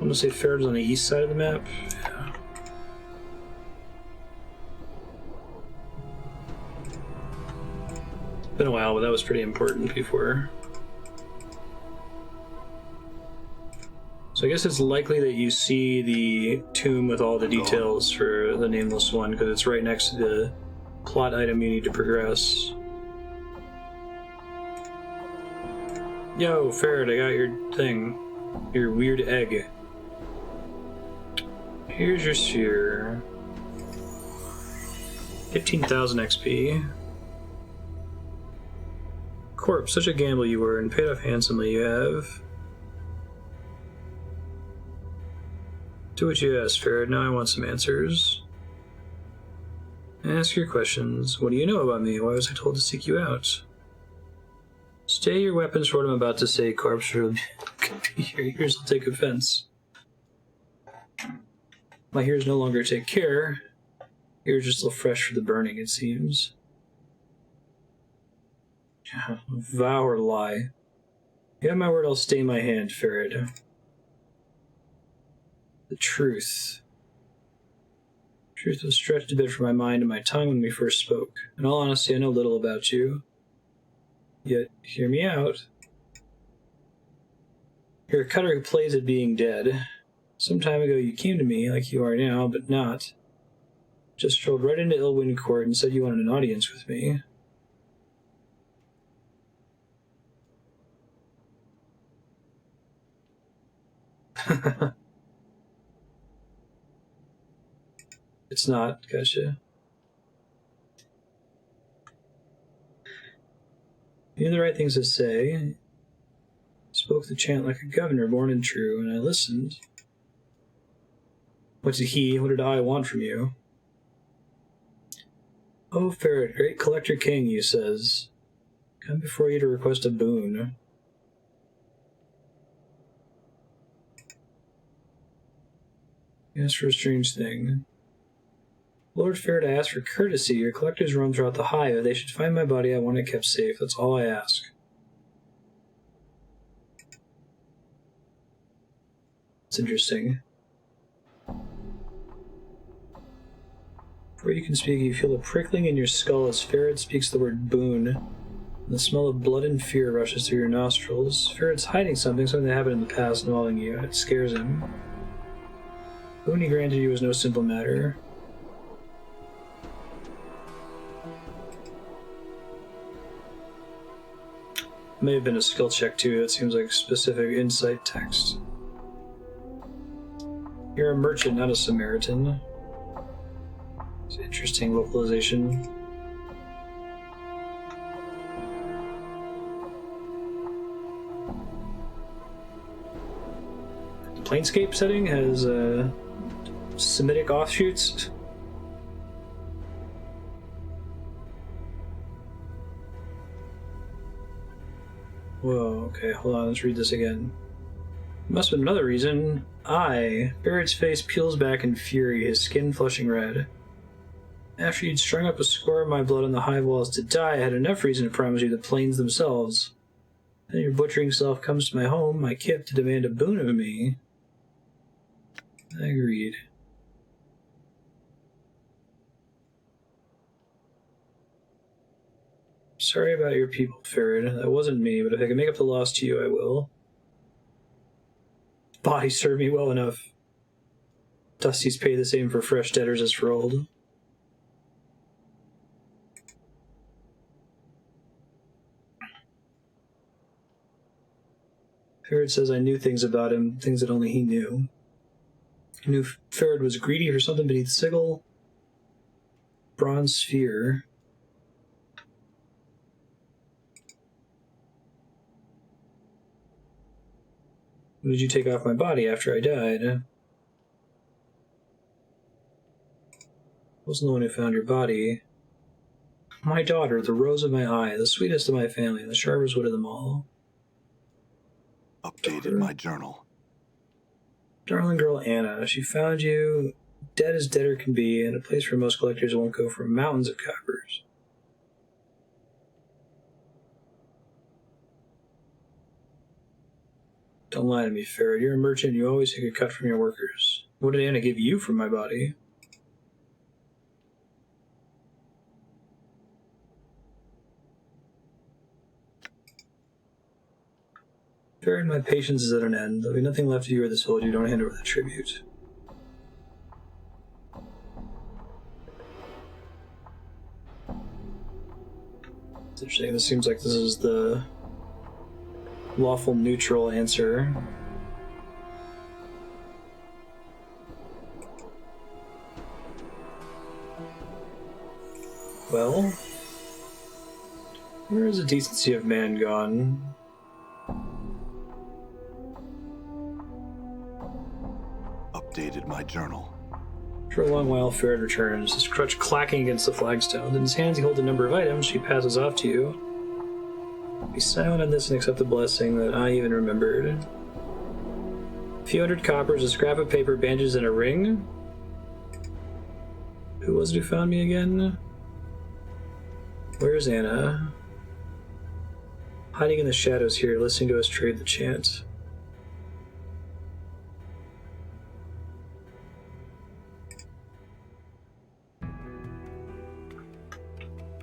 I'm gonna say Pharod's on the east side of the map. Yeah. Been a while, but that was pretty important before. So I guess it's likely that you see the tomb with all the details for the Nameless One, because it's right next to the plot item you need to progress. Yo, Pharod, I got your thing. Your weird egg. Here's your sphere. 15,000 XP. Corpse, such a gamble you were, and paid off handsomely you have. Do what you asked, Pharod. Now I want some answers. Ask your questions. What do you know about me? Why was I told to seek you out? Stay your weapons for what I'm about to say, Corpse, or your ears will take offense. My ears no longer take care. Ears are still fresh for the burning, it seems. Vow or lie? You have my word, I'll stay my hand, Pharod. The truth. Truth was stretched a bit from my mind and my tongue when we first spoke. In all honesty, I know little about you. Yet, hear me out. You're a cutter who plays at being dead. Some time ago you came to me, like you are now, but not. Just strolled right into Illwind Court and said you wanted an audience with me. It's not, gotcha. You knew the right things to say. Spoke the chant like a governor, born and true, and I listened. What did he, what did I want from you? Oh, Pharod, great collector king, he says. Come before you to request a boon. You asked for a strange thing. Lord Pharod, I ask for courtesy. Your collectors roam throughout the hive. They should find my body. I want it kept safe. That's all I ask. It's interesting. Before you can speak, you feel a prickling in your skull as Pharod speaks the word boon. And the smell of blood and fear rushes through your nostrils. Pharod's hiding something that happened in the past involving you. It scares him. The boon he granted you was no simple matter. May have been a skill check too. It seems like specific insight text. You're a merchant, not a Samaritan. It's an interesting localization. The Planescape setting has Semitic offshoots. Whoa, okay, hold on, let's read this again. Must have been another reason. Pharod's face peels back in fury, his skin flushing red. After you'd strung up a score of my blood on the hive walls to die, I had enough reason to promise you the plains themselves. Then your butchering self comes to my home, my kip, to demand a boon of me. I agreed. Sorry about your people, Pharod. That wasn't me, but if I can make up the loss to you, I will. Body served me well enough. Dusties pay the same for fresh debtors as for old. Pharod says I knew things about him, things that only he knew. I knew Pharod was greedy for something beneath Sigil. Bronze sphere. What did you take off my body after I died? I wasn't the one who found your body. My daughter, the rose of my eye, the sweetest of my family, the sharpest wit of them all. Updated my journal. Darling girl Annah, she found you dead as deader can be, in a place where most collectors won't go for mountains of coppers. Don't lie to me, Pharod. You're a merchant, you always take a cut from your workers. What did Annah give you for my body? Pharod, my patience is at an end. There'll be nothing left of you or this village you don't hand over the tribute. It's interesting. This seems like this is the lawful neutral answer. Well, where is the decency of man gone? Updated my journal. For a long while, Pharod returns, his crutch clacking against the flagstones. In his hands, he holds a number of items she passes off to you. Be silent on this and accept the blessing that I even remembered. A few hundred coppers, a scrap of paper, bandages, and a ring. Who was it who found me again? Where's Annah? Hiding in the shadows here, listening to us trade the chant.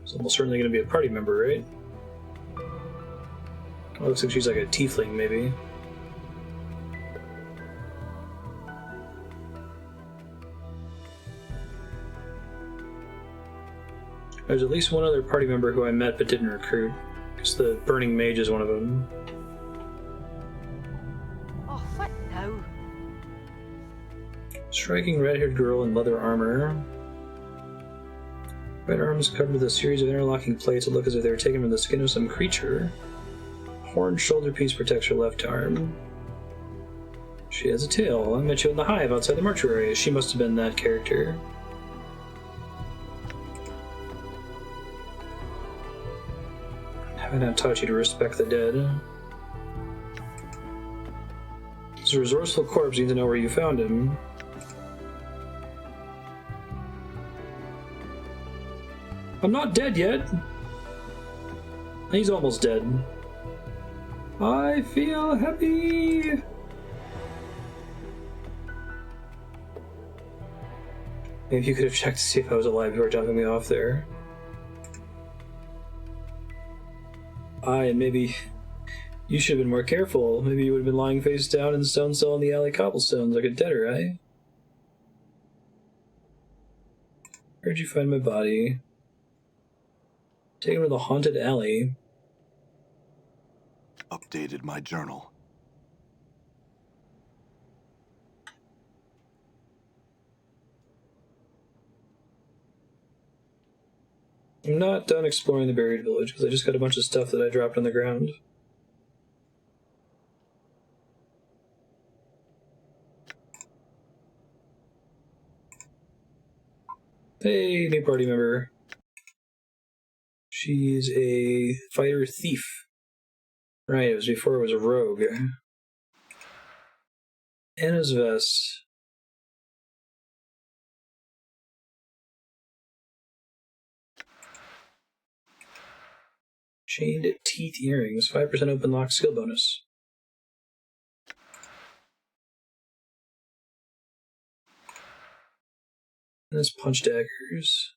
It's almost certainly going to be a party member, right? It looks like she's like a tiefling, maybe. There's at least one other party member who I met but didn't recruit. I guess the Burning Mage is one of them. Oh, what now? Striking red-haired girl in leather armor. Red arms covered with a series of interlocking plates that look as if they were taken from the skin of some creature. Horned shoulder piece protects her left arm. She has a tail. I met you in the hive outside the mortuary. She must have been that character. Have I not taught you to respect the dead? This resourceful corpse needs to know where you found him. I'm not dead yet. He's almost dead. I feel happy. Maybe you could have checked to see if I was alive before dumping me off there. And maybe you should have been more careful. Maybe you would have been lying face down in the stone cell in the alley cobblestones like a deader, eh? Where'd you find my body? Taken to the haunted alley. Updated my journal. I'm not done exploring the buried village because I just got a bunch of stuff that I dropped on the ground. Hey, new party member. She's a fighter thief. Right, it was before it was a rogue. Annah's vest. Chained teeth earrings, 5% open lock skill bonus. And this punch daggers.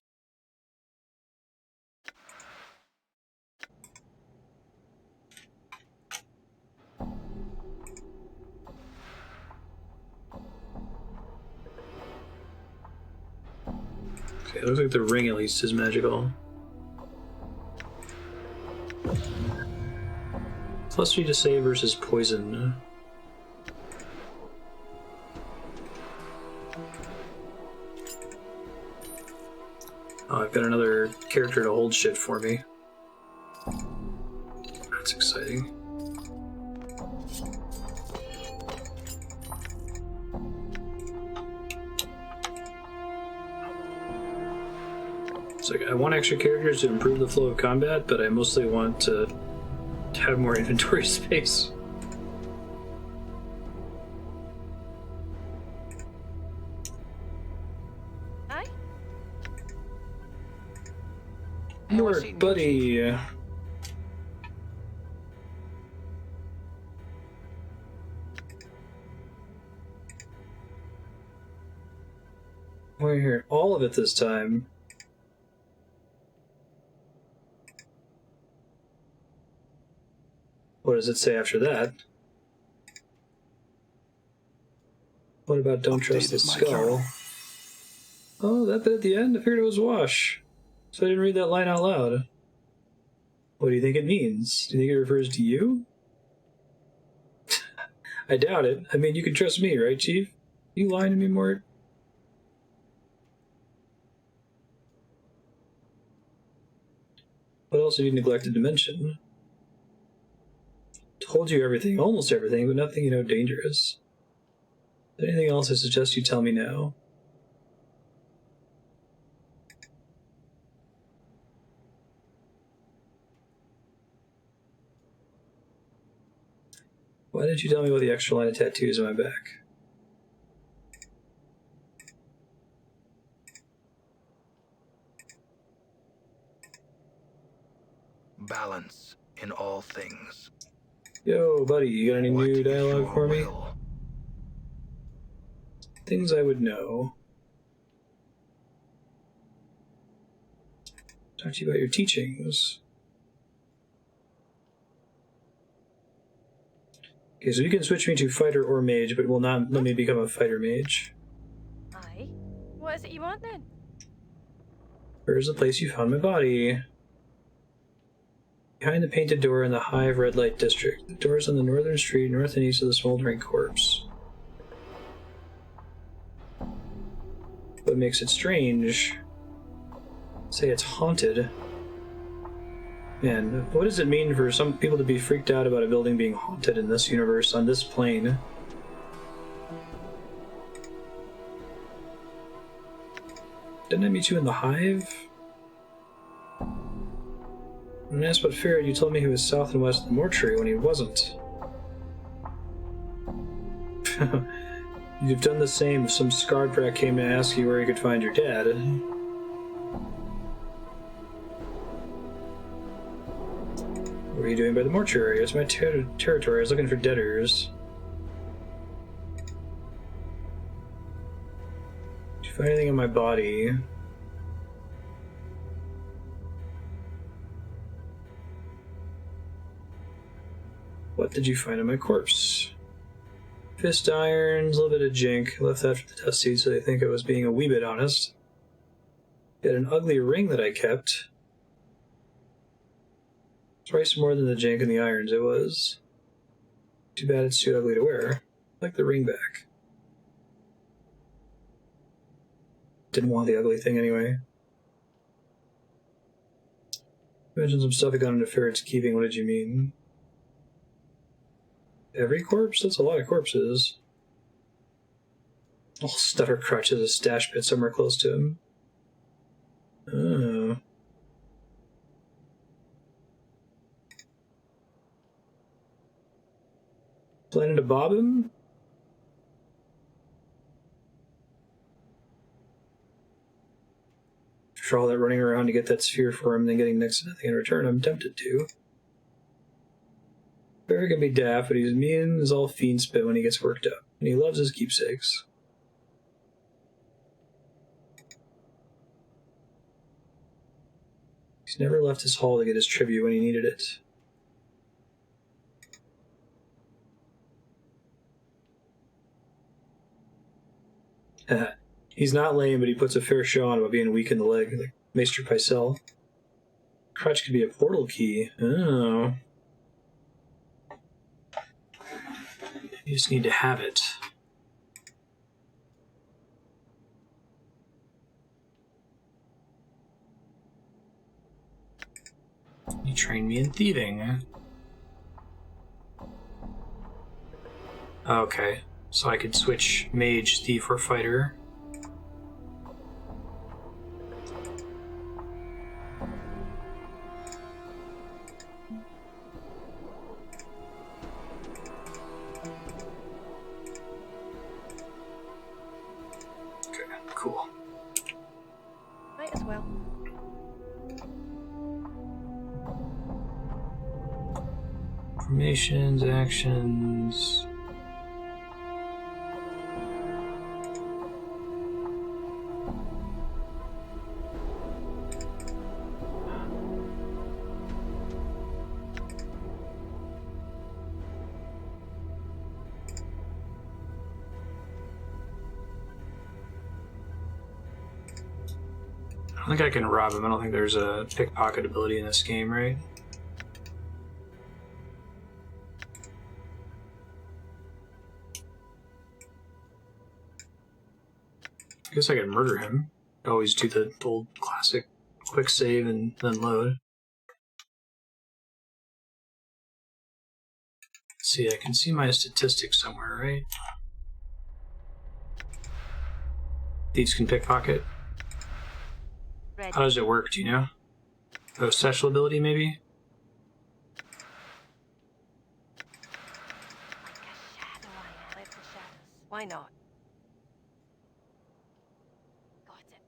Okay, it looks like the ring at least is magical. +3 to save versus poison. Oh, I've got another character to hold shit for me. That's exciting. It's like I want extra characters to improve the flow of combat, but I mostly want to have more inventory space. Mort, buddy. We're hearing all of it this time. What does it say after that? What about don't trust the Updated my skull? journal. Oh, that bit at the end? I figured it was wash. So I didn't read that line out loud. What do you think it means? Do you think it refers to you? I doubt it. I mean, you can trust me, right, Chief? You lying to me, Mort? What else have you neglected to mention? Told you everything, almost everything, but nothing you know dangerous. Is there anything else I suggest you tell me now? Why didn't you tell me about the extra line of tattoos on my back? Balance in all things. Yo, buddy, you got any What new is dialogue your for me? will? Things I would know. Talk to you about your teachings. Okay, so you can switch me to fighter or mage, but will not let me become a fighter mage. Aye. What is it you want then? Where's the place you found my body? Behind the painted door in the Hive Red Light District. The door's on the northern street, north and east of the smoldering corpse. What makes it strange? Say it's haunted. Man, what does it mean for some people to be freaked out about a building being haunted in this universe, on this plane? Didn't I meet you in the Hive? When I asked about Pharod, you told me he was south and west of the mortuary when he wasn't. You've done the same if some scarred brat came to ask you where he could find your dad. What are you doing by the mortuary? It's my territory. I was looking for debtors. Did you find anything in my body? What did you find in my corpse? Fist irons, a little bit of jink. Left that for the dust seed, so they think I was being a wee bit honest. Got an ugly ring that I kept. Twice more than the jink and the irons it was. Too bad it's too ugly to wear. I like the ring back. Didn't want the ugly thing anyway. You mentioned some stuff I got into Pharod's keeping. What did you mean? Every corpse? That's a lot of corpses. Oh, Stutter Crutch has a stash pit somewhere close to him. Oh. Planning to bob him? For all that running around to get that sphere for him and then getting next to nothing in return, I'm tempted to. Pharod can be daft, but he's mean as all fiend spit when he gets worked up. And he loves his keepsakes. He's never left his hall to get his tribute when he needed it. He's not lame, but he puts a fair show on about being weak in the leg, like Maester Pestle. Crutch could be a portal key. Oh. You just need to have it. You trained me in thieving. Okay, so I could switch mage, thief, or fighter. Might as well. Formations, actions. I think I can rob him. I don't think there's a pickpocket ability in this game, right? I guess I could murder him. I always do the old classic quick save and then load. Let's see, I can see my statistics somewhere, right? Thieves can pickpocket. Ready. How does it work, do you know? Oh, special ability, maybe? Like a shadow I am. Like the shadows. Why not? Got it.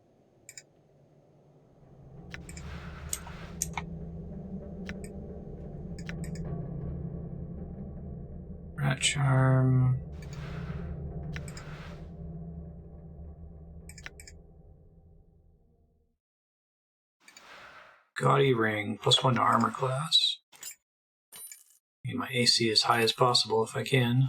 Rat charm. Gaudy ring, +1 to armor class. Need my AC as high as possible if I can.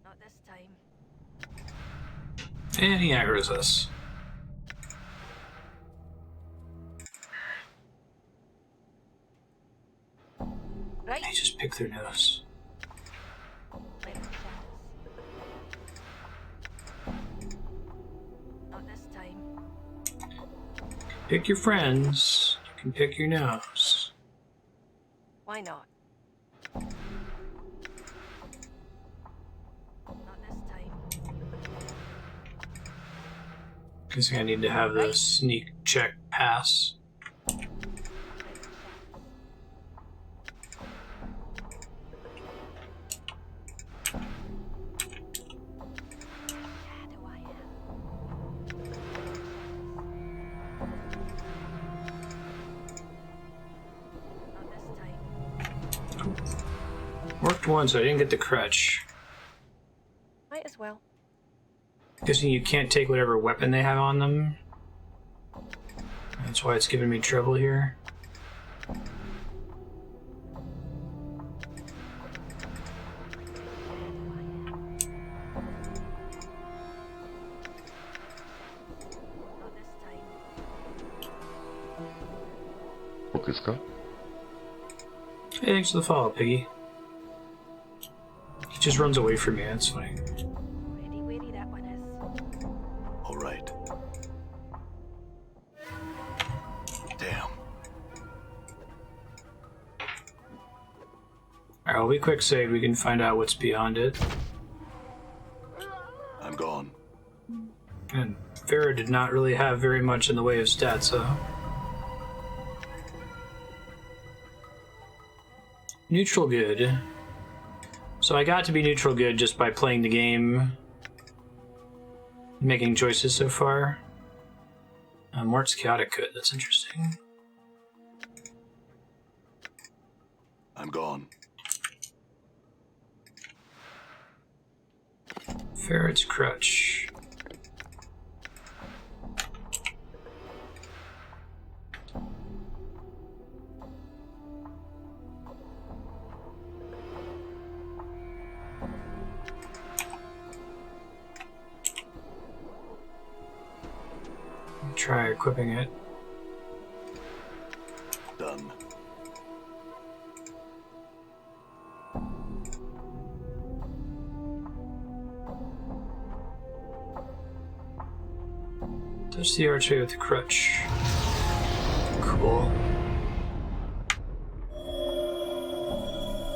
Not this time. And he aggroes us. Right. They just pick their nose. Like the shadows. Not this time. Pick your friends. You can pick your nose. Why not? Not this time. Guessing I need to have the sneak check pass. Like the shadows. Shadow I am. Not this time. Worked one, so I didn't get the crutch. Might as well. Guessing you can't take whatever weapon they have on them. That's why it's giving me trouble here. Not this time. Pokiska? Hey, thanks for the follow, Piggy. He just runs away from me, that's funny. Already wary that one is. All right. Damn. Alright, I'll be quick save, we can find out what's beyond it. I'm gone. And Pharod did not really have very much in the way of stats, though. Neutral good. So I got to be neutral good just by playing the game, making choices so far. Morte's chaotic good, that's interesting. I'm gone. Pharod's crutch. Try equipping it. Done. Touch the archer with the crutch. Cool.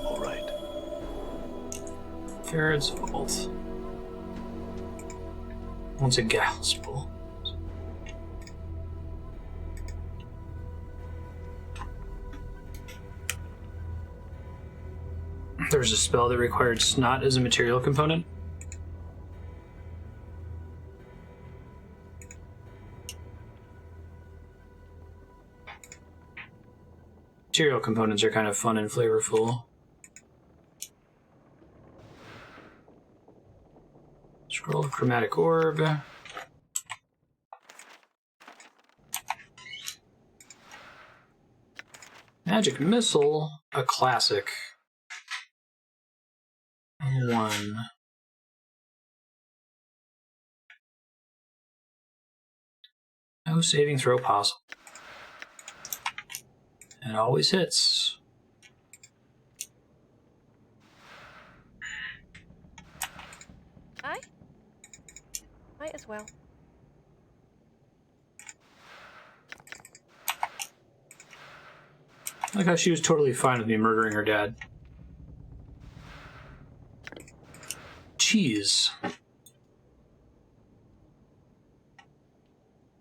All right. Pharod's vault. Once a gospel. There's a spell that required snot as a material component. Material components are kind of fun and flavorful. Scroll of Chromatic Orb. Magic Missile, a classic. 1. No saving throw possible. It always hits. Aye? Might as well. I like how she was totally fine with me murdering her dad. Cheese.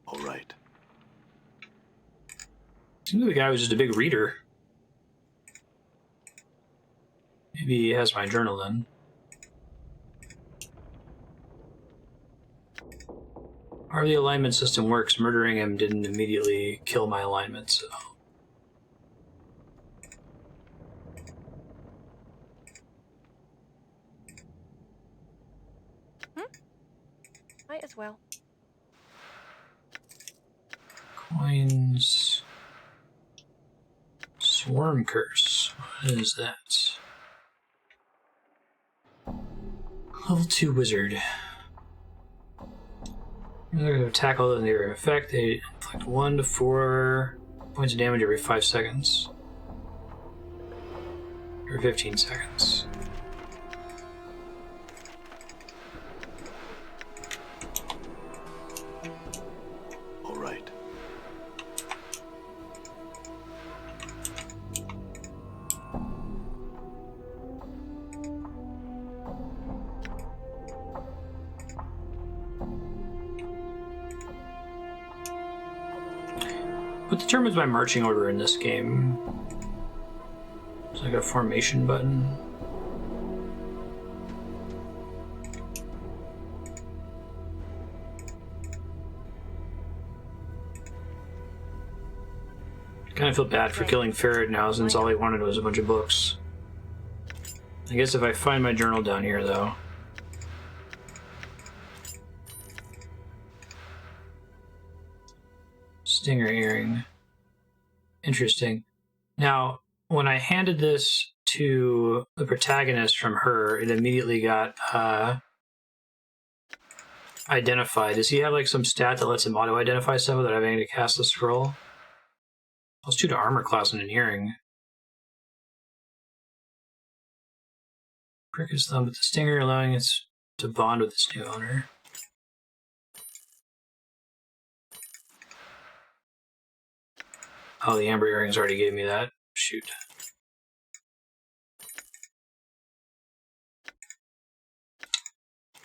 All right. Seems like the guy was just a big reader. Maybe he has my journal then. How the alignment system works, murdering him didn't immediately kill my alignment, so... Might as well. Coins... Swarm Curse. What is that? Level 2 Wizard. They're going to attack all in their effect. They inflict 1 to 4 points of damage every 5 seconds. Or 15 seconds. All right. What determines my marching order in this game? It's like a formation button. Kind of feel bad for killing Pharod now, since all he wanted was a bunch of books. I guess if I find my journal down here, though. Stinger earring. Interesting. Now, when I handed this to the protagonist from her, it immediately got identified. Does he have like some stat that lets him auto-identify stuff without having to cast the scroll? +2 to armor class and an earring. Prick his thumb with the stinger, allowing it to bond with its new owner. Oh, the amber earrings already gave me that. Shoot.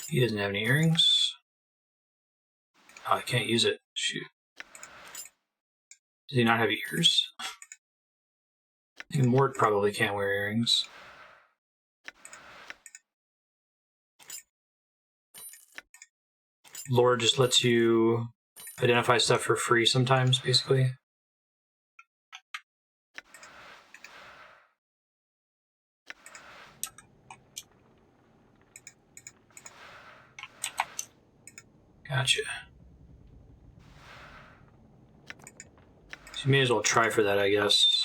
He doesn't have any earrings. Oh, I can't use it. Shoot. Does he not have ears? I think Morte probably can't wear earrings. Lore just lets you identify stuff for free sometimes, basically. Gotcha. So you may as well try for that, I guess.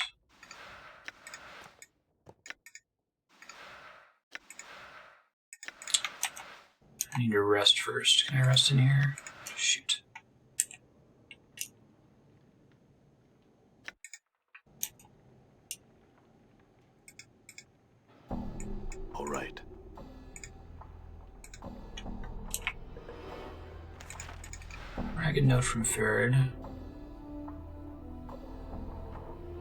I need to rest first. Can I rest in here? Shoot. All right. Ragged note from Pharod.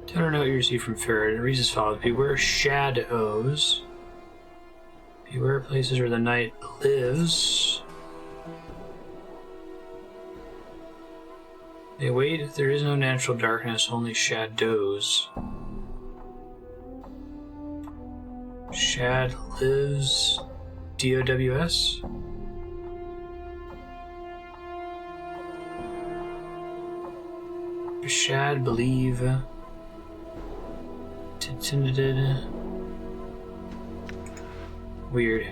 Tell her note you received from Pharod. It reads as follows: beware shadows. Beware places where the night lives. They wait, there is no natural darkness, only shadows. Shad lives DOWS? Shad believe. Tinted. Weird.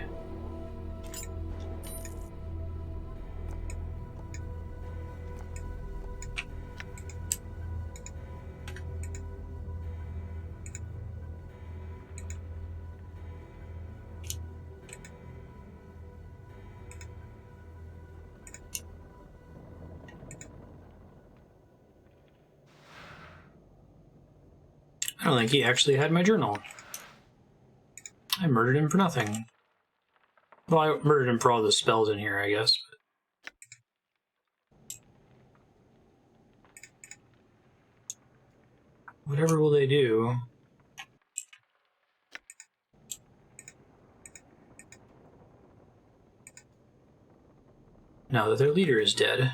I don't think he actually had my journal. I murdered him for nothing. Well, I murdered him for all the spells in here, I guess. Whatever will they do? Now that their leader is dead.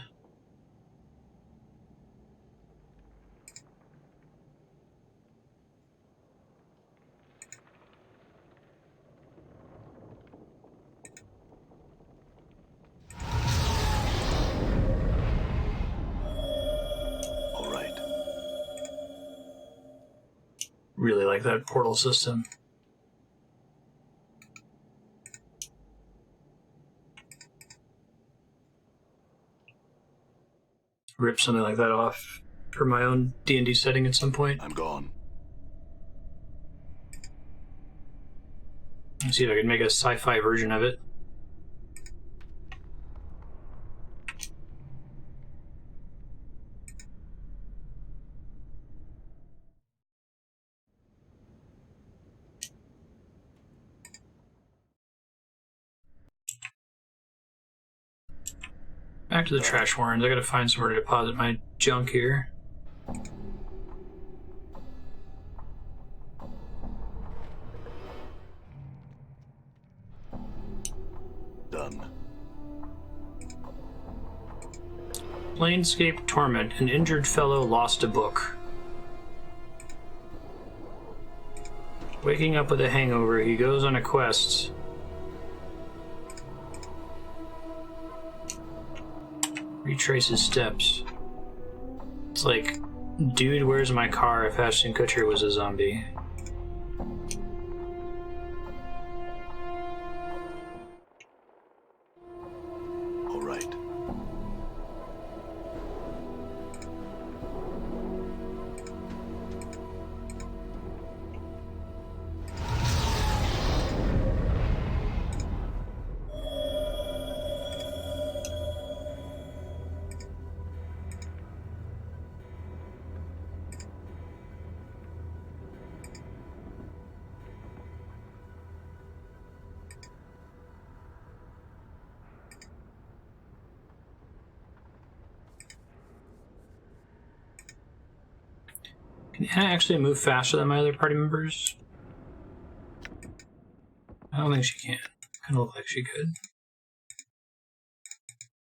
Really like that portal system. Rip something like that off for my own D&D setting at some point. I'm gone. Let's see if I can make a sci-fi version of it. Back to the trash warrens. I gotta find somewhere to deposit my junk here. Done. Planescape Torment. An injured fellow lost a book. Waking up with a hangover, he goes on a quest. Retrace his steps. It's like, dude, where's my car if Ashton Kutcher was a zombie? All right. Can Annah actually move faster than my other party members? I don't think she can. Kinda look like she could.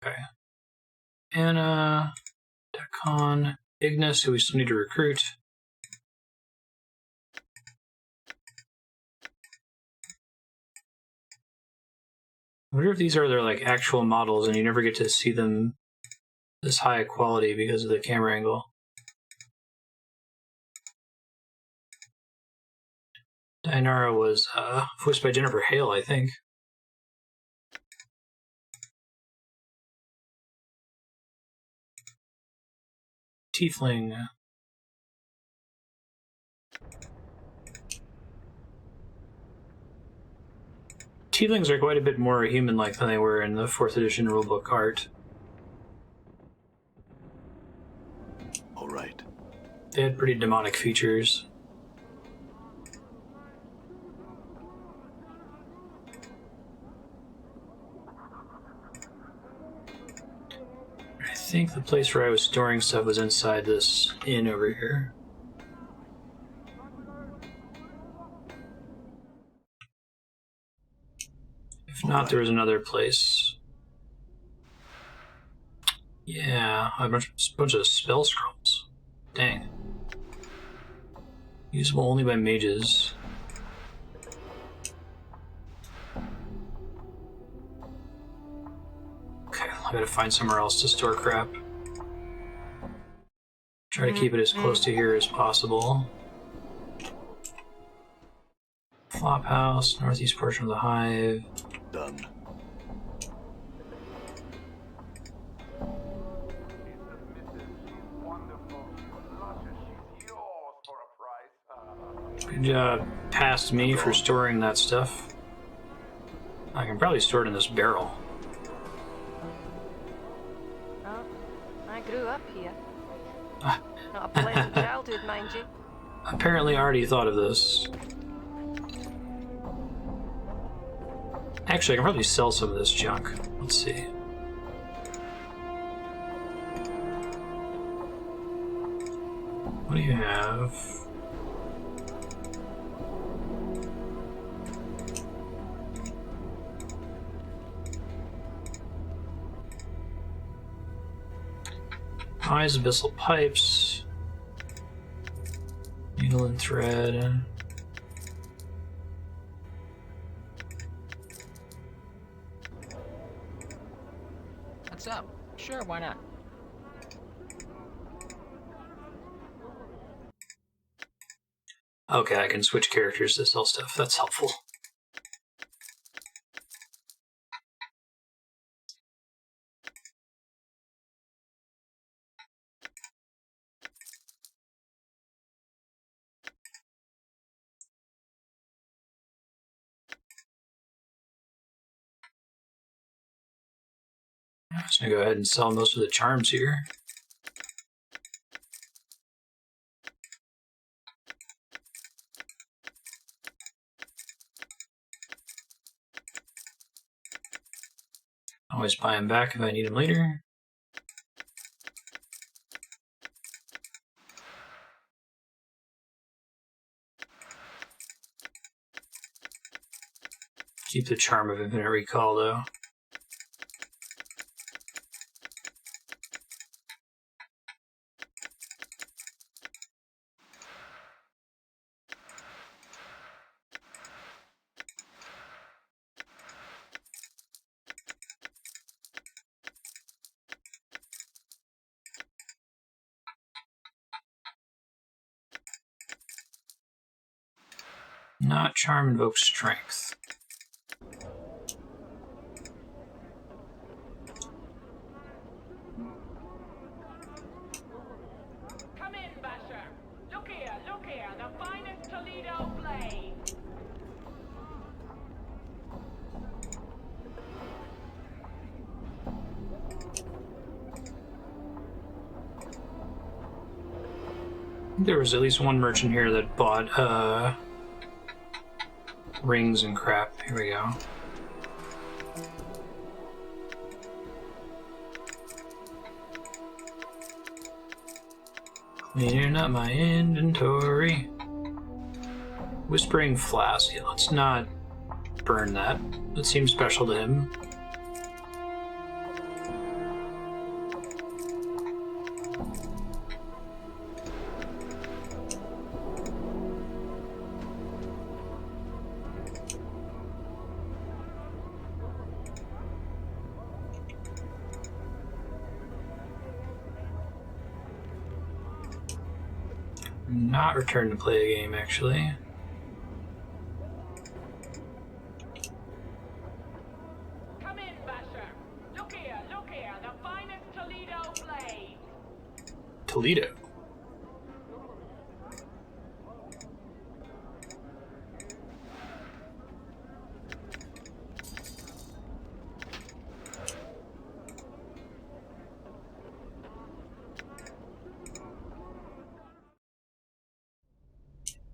Okay. Annah, Dak'kon, Ignis, who we still need to recruit. I wonder if these are their like actual models and you never get to see them this high quality because of the camera angle. Dinara was voiced by Jennifer Hale, I think. Tiefling. Tieflings are quite a bit more human-like than they were in the 4th edition rulebook art. All right. They had pretty demonic features. I think the place where I was storing stuff was inside this inn over here. If not, there was another place. Yeah, a bunch of spell scrolls. Dang. Usable only by mages. Okay, I gotta find somewhere else to store crap. Try to keep it as close to here as possible. Flophouse, northeast portion of the hive. Done. Good job, past me, for storing that stuff. I can probably store it in this barrel. Oh, I grew up here. Not a pleasant childhood, mind you. Apparently, I already thought of this. Actually, I can probably sell some of this junk. Let's see. What do you have? Eyes, abyssal pipes, needle and thread. What's up? Sure, why not? Okay, I can switch characters to sell stuff. That's helpful. I'm just gonna go ahead and sell most of the charms here. Always buy them back if I need them later. Keep the charm of infinite recall though. Not charm invokes strength. Come in, Basher. Look here, the finest Toledo blade. There was at least one merchant here that bought rings and crap. Here we go. Cleaning up my inventory. Whispering Flask. Yeah, let's not burn that. That seems special to him. Not return to play a game, actually. Come in, Basher. Look here, the finest Toledo blade. Toledo.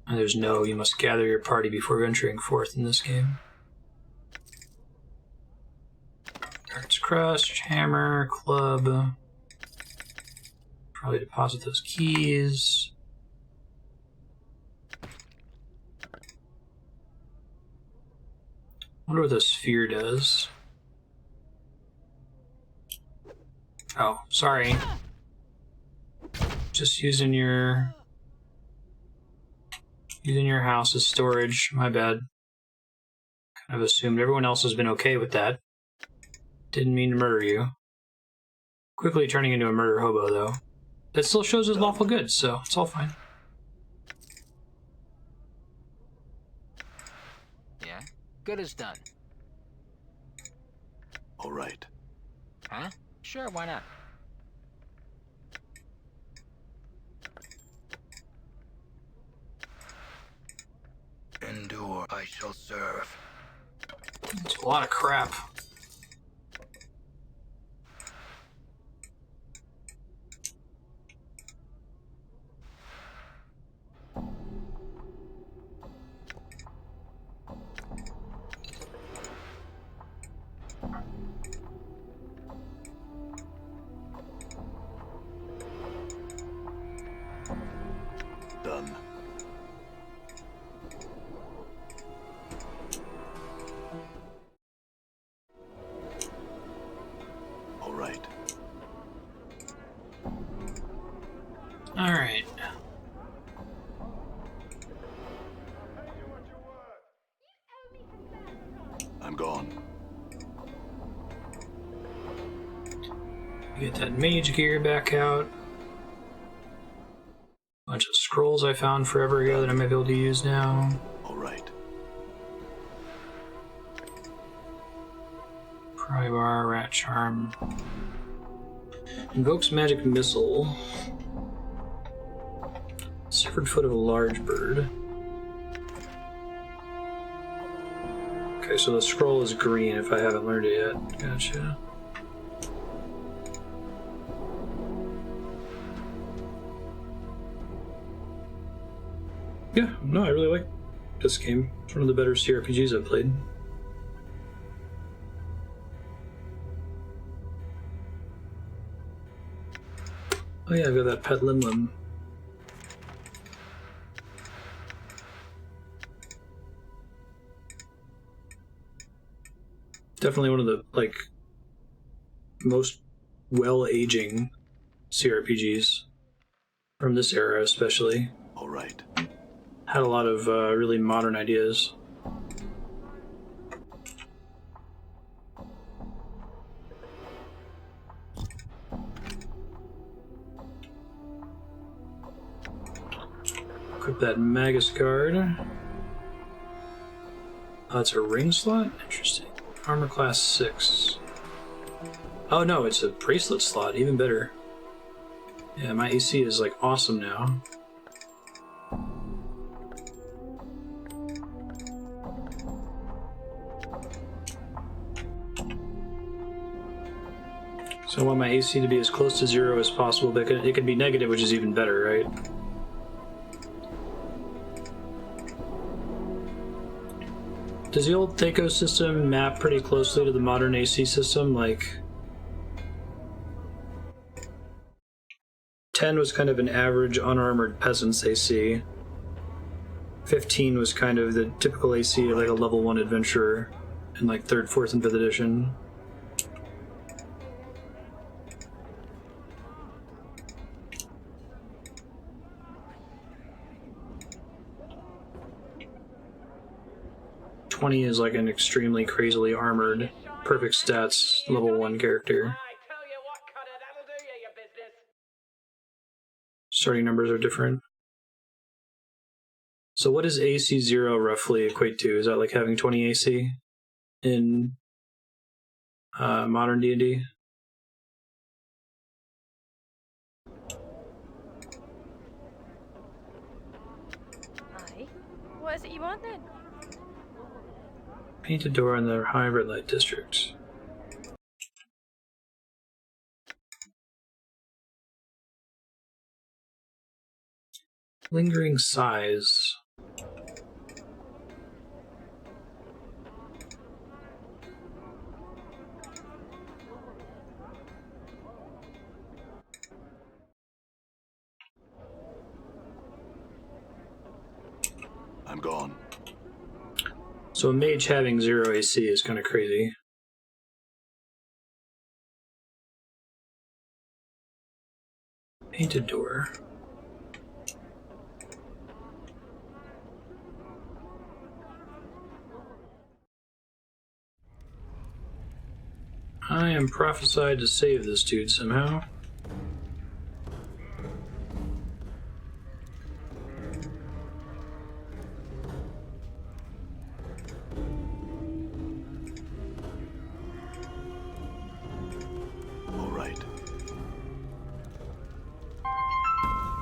And there's no, you must gather your party before venturing forth in this game. Darts Crust, Hammer, Club. Probably deposit those keys. Wonder what the sphere does. Oh, sorry. Just using your house as storage. My bad. Kind of assumed everyone else has been okay with that. Didn't mean to murder you. Quickly turning into a murder hobo, though. That still shows his lawful good, so it's all fine. Yeah? Good as done. All right. Huh? Sure, why not? Endure, I shall serve. It's a lot of crap. Done. All right. All right. I'm gone. Get that mage gear back out. Bunch of scrolls I found forever ago that I might be able to use now. All right. Prybar, Rat Charm. Invokes Magic Missile. Severed Foot of a Large Bird. Okay, so the scroll is green if I haven't learned it yet. Gotcha. Yeah, no, I really like this game. It's one of the better CRPGs I've played. Oh yeah, I've got that pet Limlim. Definitely one of the, like, most well-aging CRPGs from this era, especially. All right. Had a lot of really modern ideas. Equip that Magus Guard. Oh, it's a ring slot? Interesting. Armor class 6. Oh no, it's a bracelet slot, even better. Yeah, my AC is like awesome now. So I want my AC to be as close to 0 as possible, but it can be negative, which is even better, right? Does the old Thaco system map pretty closely to the modern AC system? Like, 10 was kind of an average unarmored peasant's AC. 15 was kind of the typical AC of like a level 1 adventurer in like 3rd, 4th, and 5th edition. '20 is like an extremely crazily armored, perfect stats, level 1 character. I tell you what, Cutter, that'll do you your business. Starting numbers are different. So what does AC 0 roughly equate to? Is that like having 20 AC in modern D&D? Aye. What is it you want then? Painted door in the high red light district. Lingering size. I'm gone. So a mage having 0 AC is kind of crazy. Painted door. I am prophesied to save this dude somehow. All right.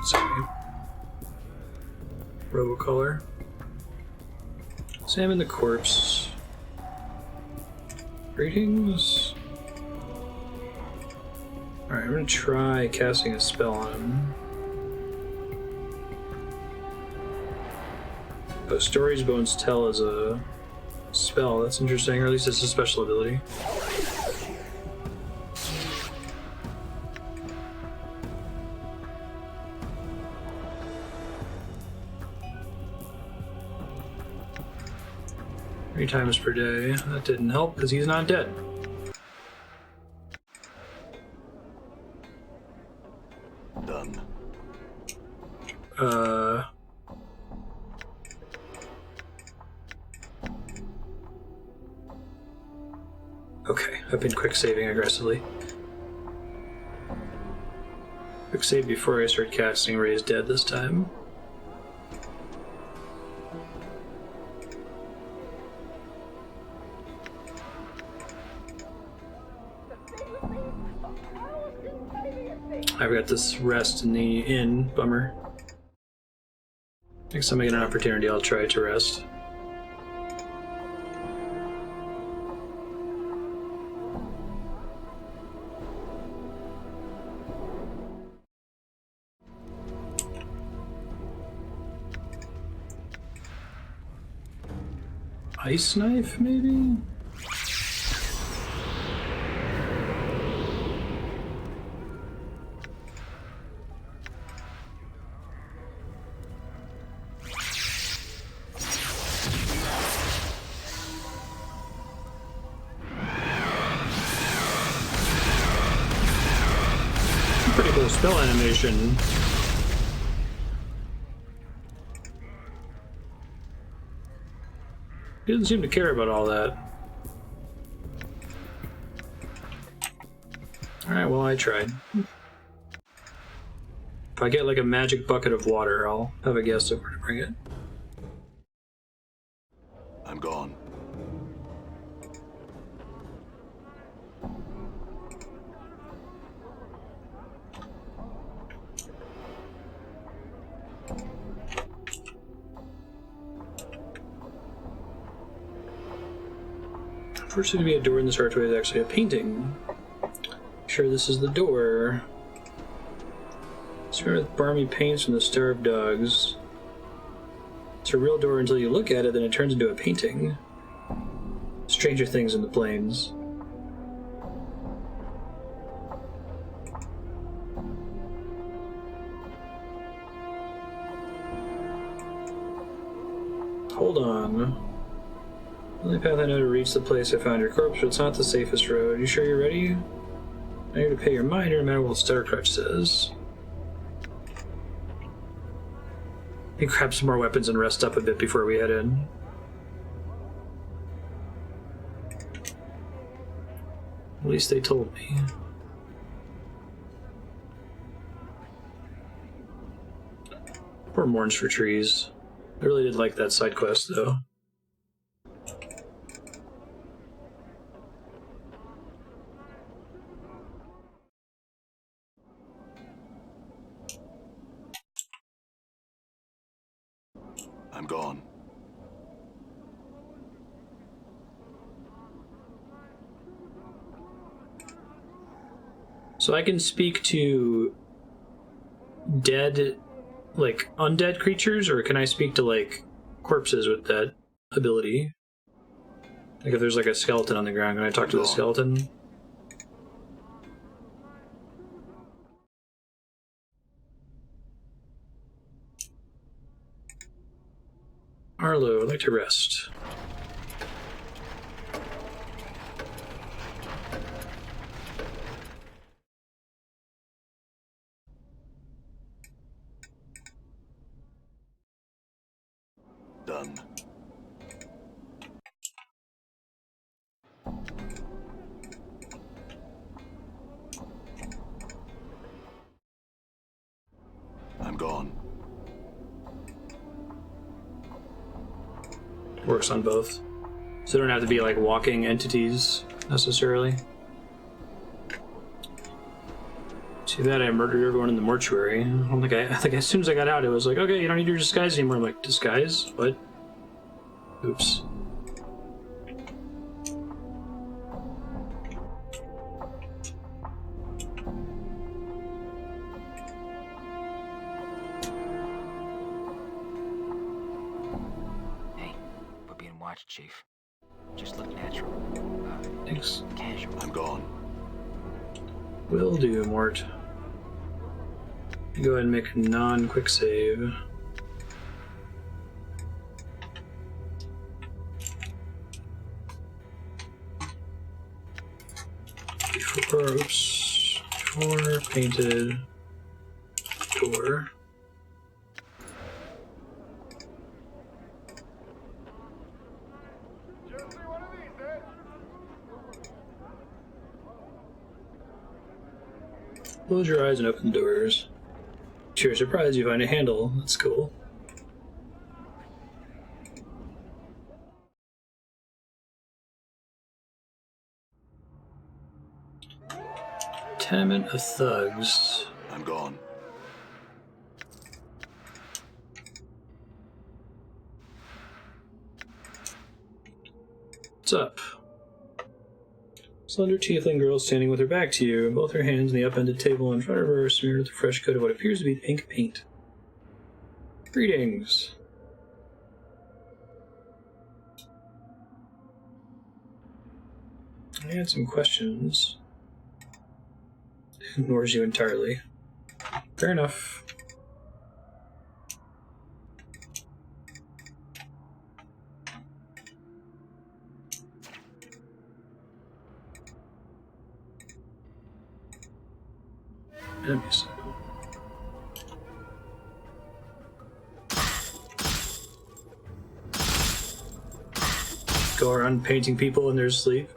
Sorry. Robocolor. Examine the corpse. Greetings. Alright, I'm gonna try casting a spell on him. Oh, Stories Bones Tell is a spell. That's interesting, or at least it's a special ability. Three times per day. That didn't help because he's not dead. Done. Okay, I've been quick saving aggressively. Quick save before I start casting Raise Dead this time. I've got this rest in the inn, bummer. Next time I get an opportunity, I'll try to rest. Ice knife, maybe? Pretty cool spell animation. He doesn't seem to care about all that. Alright, well, I tried. If I get like a magic bucket of water, I'll have a guess of where to bring it. I'm gone. First, to be a door in this archway is actually a painting. Sure, this is the door. Smeared with barmy paints from the starved dogs. It's a real door until you look at it, then it turns into a painting. Stranger things in the plains. Hold on. The only path I know to reach the place I found your corpse, but it's not the safest road. You sure you're ready? I'm here to pay your mind, no matter what Starcrutch says. You grab some more weapons and rest up a bit before we head in. At least they told me. Poor Mourns for Trees. I really did like that side quest, though. I'm gone. So I can speak to dead, like, undead creatures, or can I speak to, like, corpses with that ability? Like, if there's, like, a skeleton on the ground, can I talk to the skeleton? Arlo, I'd like to rest. done. I'm gone. Works on both. So they don't have to be like walking entities necessarily. Too bad I murdered everyone in the mortuary. I think as soon as I got out, it was like, okay, you don't need your disguise anymore. I'm like, disguise? What? Oops. Hey, we're being watched, Chief. Just look natural. Thanks. Casual. I'm gone. Will do, Mort. Go ahead and make a non-quick save. Before painted door. Close your eyes and open the doors. To your surprise, you find a handle. That's cool. Tenement of Thugs. I'm gone. What's up? Slender tiefling girl standing with her back to you, both her hands on the upended table in front of her, smeared with a fresh coat of what appears to be pink paint. Greetings. I had some questions. Ignores you entirely. Fair enough. Enemies. Go around painting people in their sleep.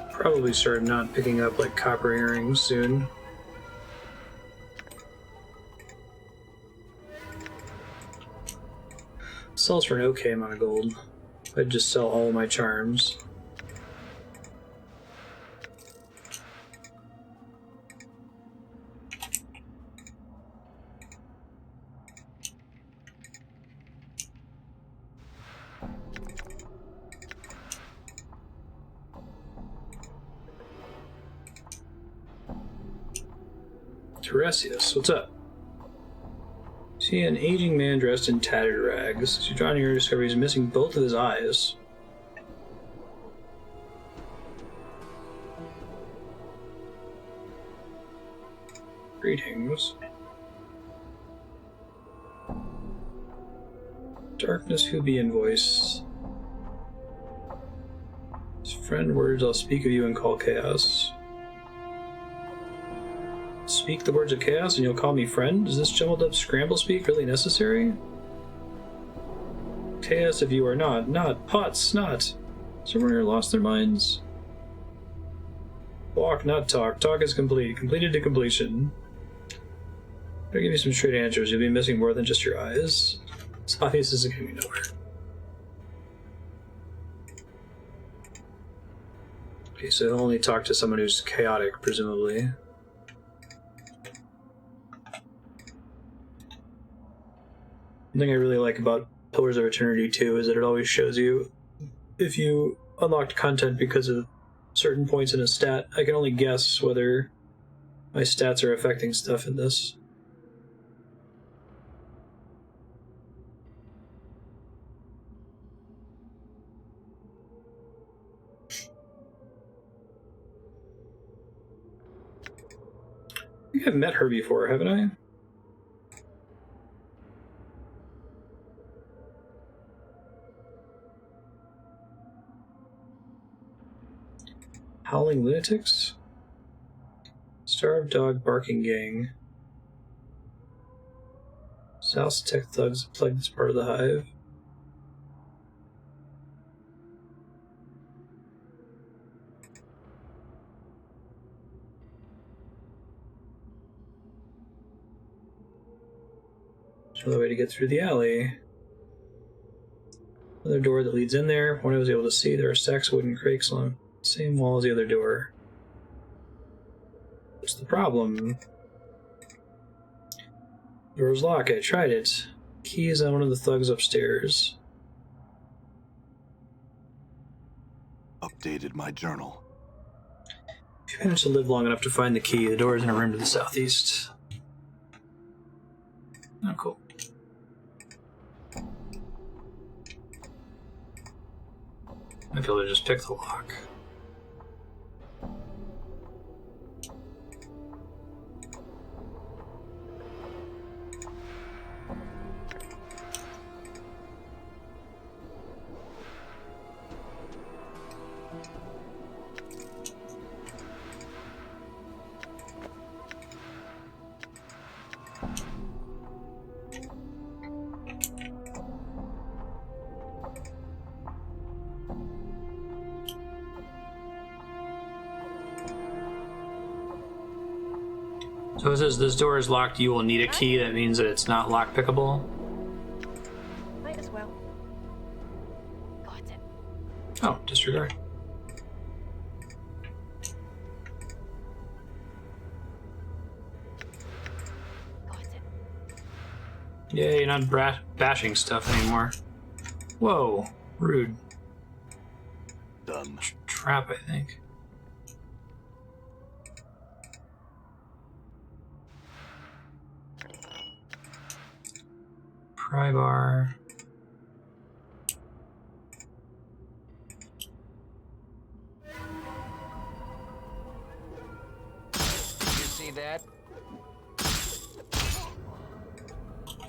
Probably start not picking up like copper earrings soon. Sells for an okay amount of gold. I'd just sell all my charms. Teresius, what's up? See an aging man dressed in tattered rags. As you draw near, discover he's missing both of his eyes. Greetings. Darkness Hubian voice. His friend words, I'll speak of you and call chaos. Speak the words of chaos and you'll call me friend? Is this jumbled up scramble speak really necessary? Chaos if you are not. Not. Pot. Snot. Has everyone here lost their minds? Walk, not talk. Talk is complete. Completed to completion. I'll give you some straight answers. You'll be missing more than just your eyes. It's obvious this isn't going to be nowhere. Okay, so I'll only talk to someone who's chaotic, presumably. One thing I really like about Pillars of Eternity 2 is that it always shows you if you unlocked content because of certain points in a stat. I can only guess whether my stats are affecting stuff in this. think I've met her before, haven't I? Howling Lunatics? Starved Dog Barking Gang. Xaositects thugs plague this part of the hive. There's another way to get through the alley. Another door that leads in there. When I was able to see, there are stacks of wooden crates along the same wall as the other door. What's the problem? Door's locked. I tried it. Key is on one of the thugs upstairs. Updated my journal. If you manage to live long enough to find the key, the door is in a room to the southeast. Oh, cool. Might be able to just pick the lock. So it says this door is locked, you will need a key. That means that it's not lock pickable. Might as well. Got it. Oh, disregard. Got it. Yay, not bashing stuff anymore. Whoa, rude. Done. Trap, I think. Pry bar. Did you see that?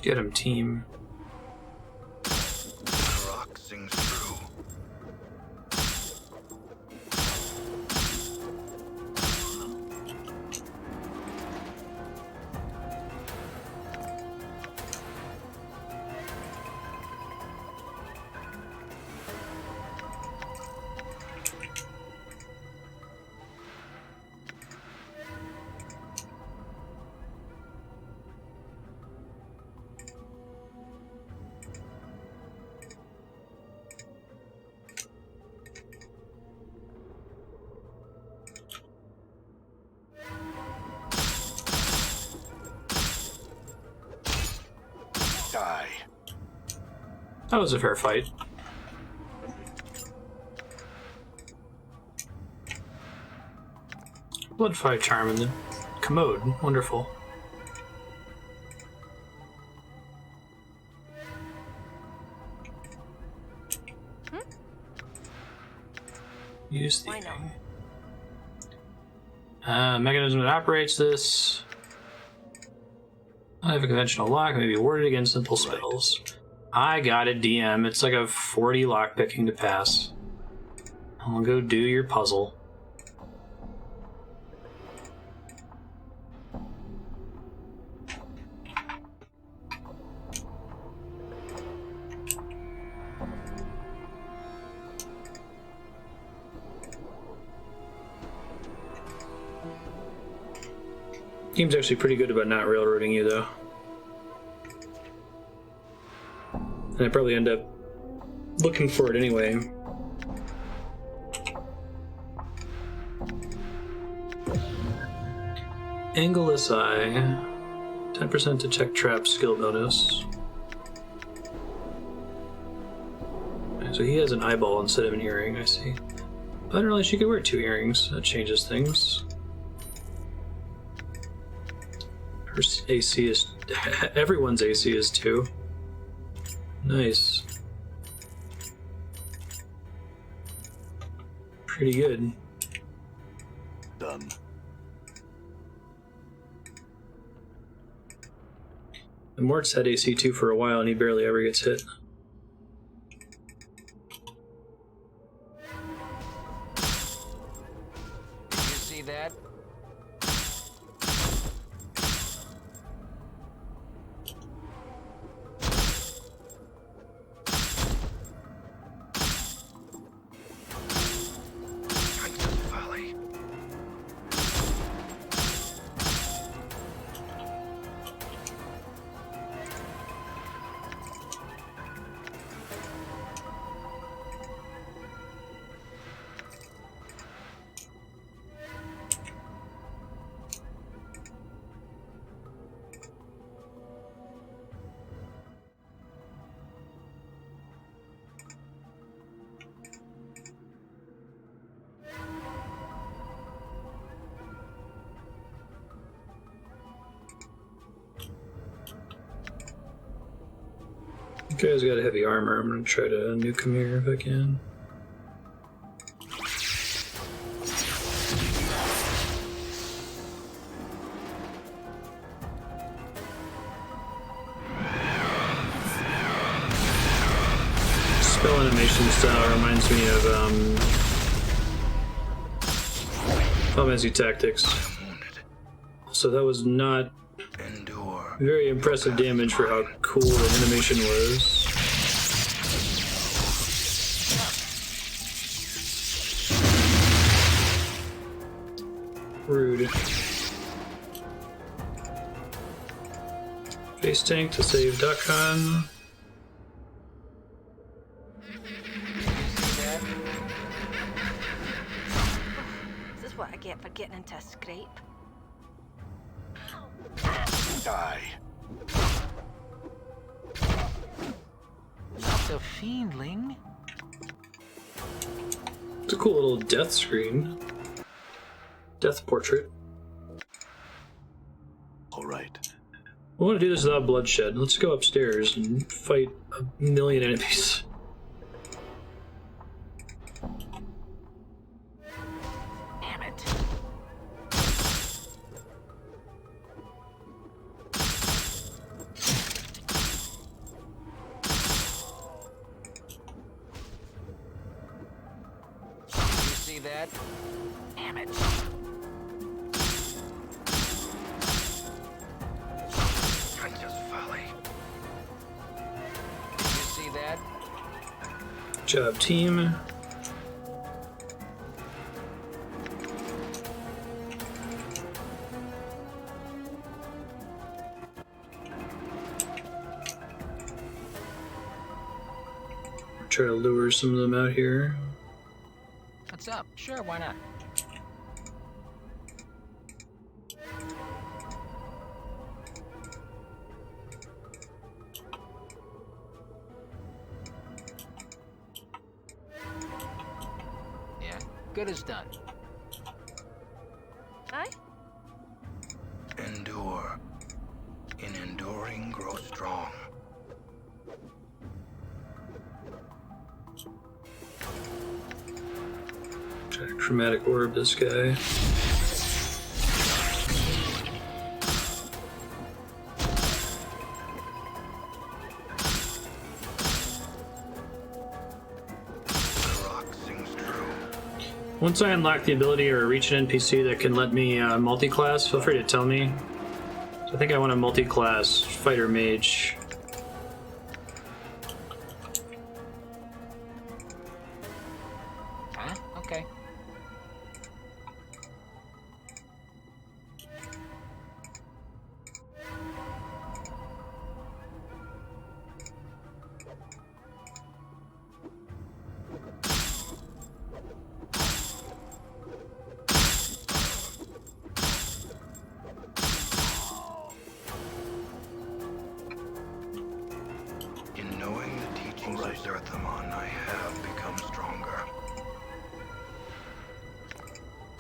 Get him, team. The rock sings true. Die. That was a fair fight. Bloodfire charm in the commode. Wonderful. Use the Why not? mechanism that operates this. I have a conventional lock, may be warded against simple spells. I got it, DM. It's like a 40 lockpicking to pass. I'll go do your puzzle. Game's actually pretty good about not railroading you, though. And I probably end up looking for it anyway. Angleless Eye. 10% to check trap skill bonus. So he has an eyeball instead of an earring, I see. But I didn't realize she could wear 2 earrings. That changes things. Her AC is... everyone's AC is 2. Nice. Pretty good. Done. And Morte's had AC2 for a while and he barely ever gets hit. Did you see that? You guys got heavy armor. I'm gonna try to nuke him here if I can. Spell animation style reminds me of Final Fantasy Tactics. So that was not very impressive damage for how cool the animation was. Rude. Face tank to save Dak'kon. Is this what I get for getting into a scrape? Die. Not a fiendling. It's a cool little death screen. Death portrait. All right. I want to do this without bloodshed. Let's go upstairs and fight a million enemies. Damn it. Did you see that? Damn it. Good job, team. Try to lure some of them out here. What's up? Sure, why not? Good as done. Aye? Endure. In enduring, grow strong. Try to chromatic orb this guy. Once I unlock the ability or reach an NPC that can let me multi-class, feel free to tell me. So I think I want a multi-class fighter mage. Huh? Okay.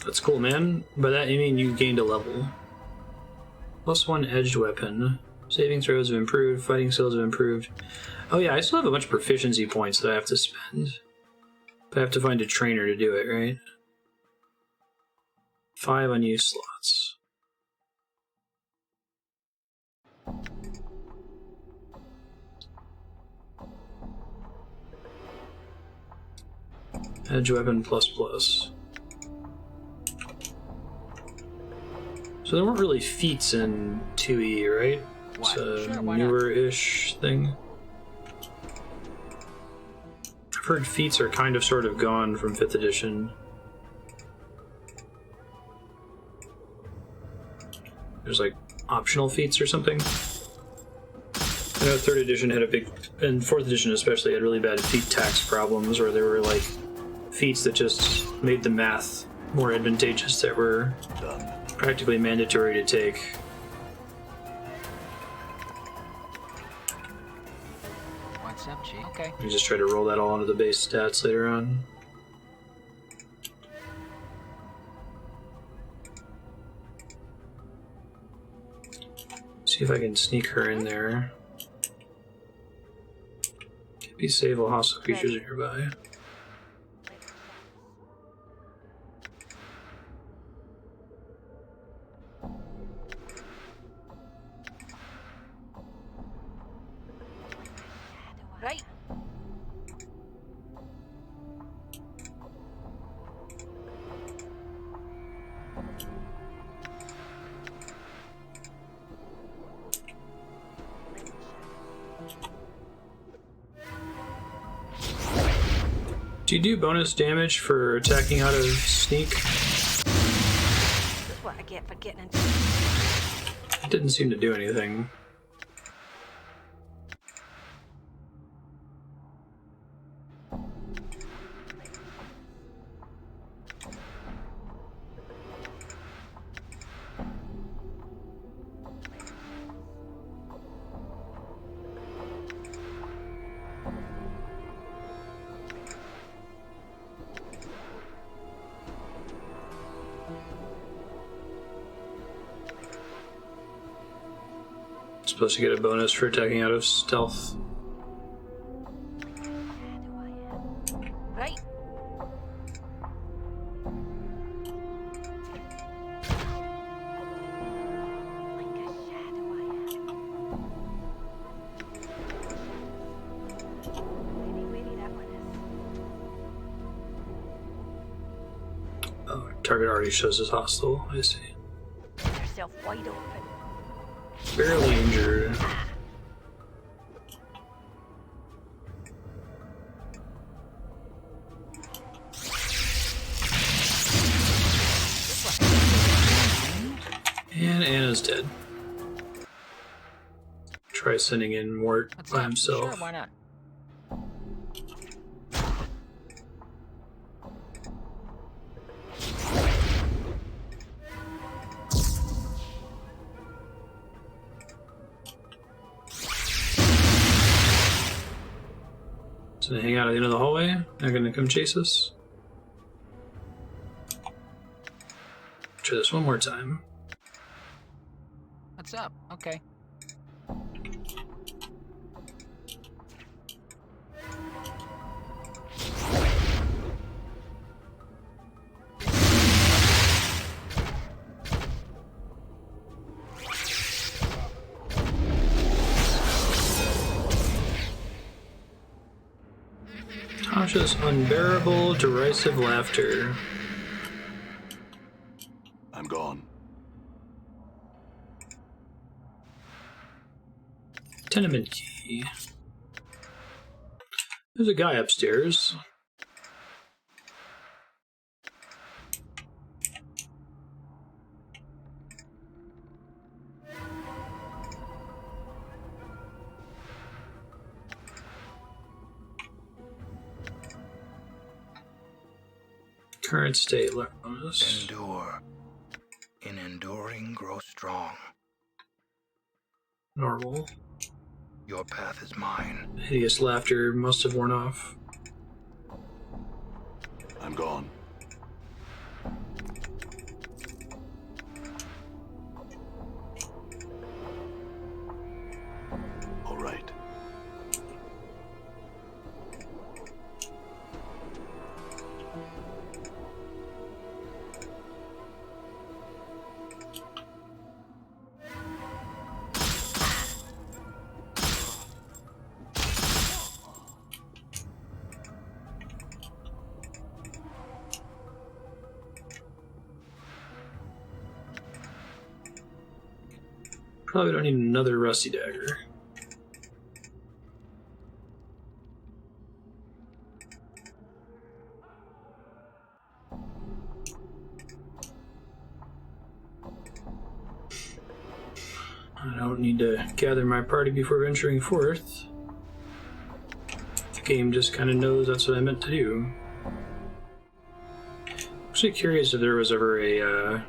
That's cool, man. By that you mean you gained a level. +1 edged weapon. Saving throws have improved. Fighting skills have improved. Oh yeah, I still have a bunch of proficiency points that I have to spend. But I have to find a trainer to do it, right? 5 unused slots. Edge weapon ++. So there weren't really feats in 2E, right? It's a Sure, why not? newer-ish thing. I've heard feats are kind of sort of gone from 5th edition. There's like optional feats or something. I know 3rd edition had a big, and 4th edition especially, had really bad feat tax problems where there were like feats that just made the math more advantageous that were practically mandatory to take. What's up, G? Okay. You just try to roll that all onto the base stats later on. See if I can sneak her in there. Can't be save while hostile creatures are nearby. Right. Do you do bonus damage for attacking out of sneak? That's what I get for getting into. It didn't seem to do anything. Supposed to get a bonus for attacking out of stealth. Right. Like a shadow I am. Weedy, that one is. Oh, target already shows as hostile. I see. Get yourself wide open. Barely injured. And Annah's dead. Try sending in Morte What's by up? himself. Sure, why not? So they hang out at the end of the hallway. They're gonna come chase us. Try this one more time. What's up? Okay. Tasha's unbearable, derisive laughter. I'm gone. Tenement key. There's a guy upstairs. Current state bonus. Endure. In enduring, grow strong. Normal. Your path is mine. Hideous laughter must have worn off. I'm gone. All right. Probably don't need another rusty dagger. I don't need to gather my party before venturing forth. The game just kind of knows that's what I meant to do. I'm actually curious if there was ever a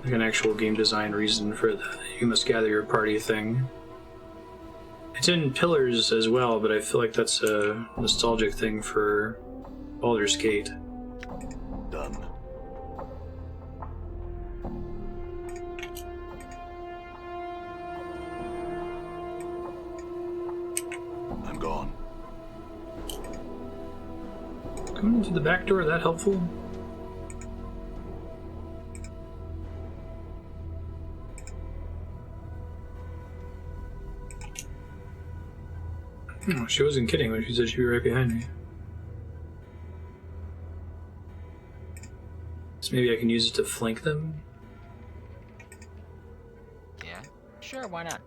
like an actual game design reason for the you must gather your party thing. It's in Pillars as well, but I feel like that's a nostalgic thing for Baldur's Gate. Done. I'm gone. Coming into the back door, that helpful? Oh, she wasn't kidding when she said she'd be right behind me. So maybe I can use it to flank them? Yeah? Sure, why not?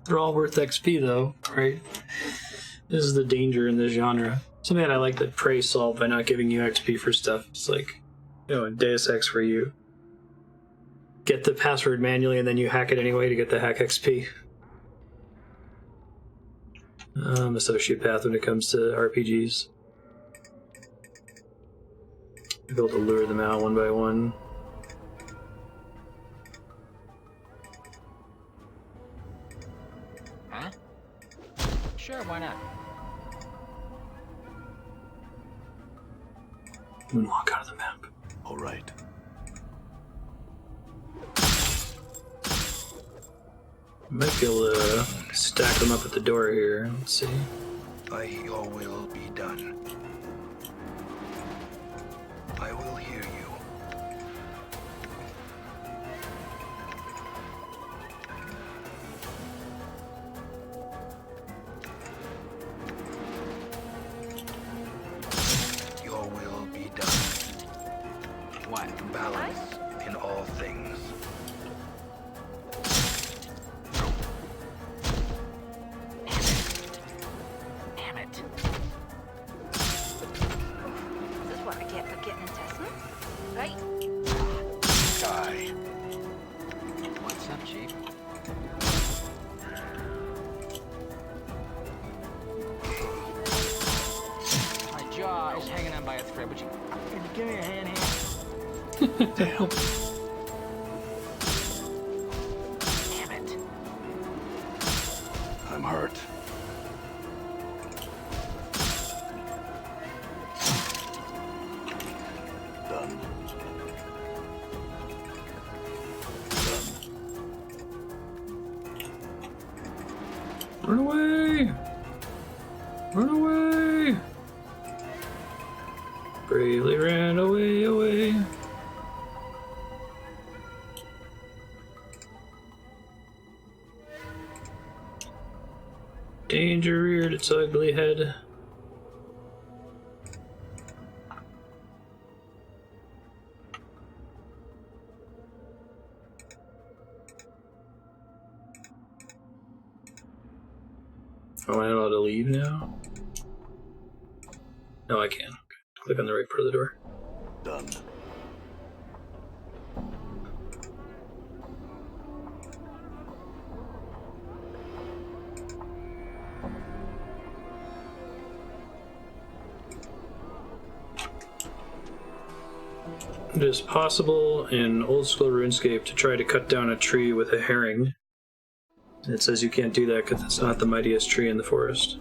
They're all worth XP though, right? This is the danger in this genre. Something that I like that Prey solved by not giving you XP for stuff. It's like, you know, in Deus Ex where you get the password manually and then you hack it anyway to get the hack XP. I'm a sociopath when it comes to RPGs. Be able to lure them out one by one. Huh? Sure, why not? Moonwalk out of the map. All right. Might be able to stack them up at the door here. Let's see. Your will be done. I will hear you. Your will be done. What? Balance in all things. Damn it. This is what I get for getting intestines. Right? Die. What's up, Chief? My jaw is hanging on by a thread. Would you give me a hand here? Damn. Damn it. I'm hurt. Done. Run away! Run away! Bravely ran away, away. Danger reared its ugly head. Oh, am I allowed to leave now? No, I can. Click on the right part of the door. Done. It is possible in old school RuneScape to try to cut down a tree with a herring. It says you can't do that because it's not the mightiest tree in the forest.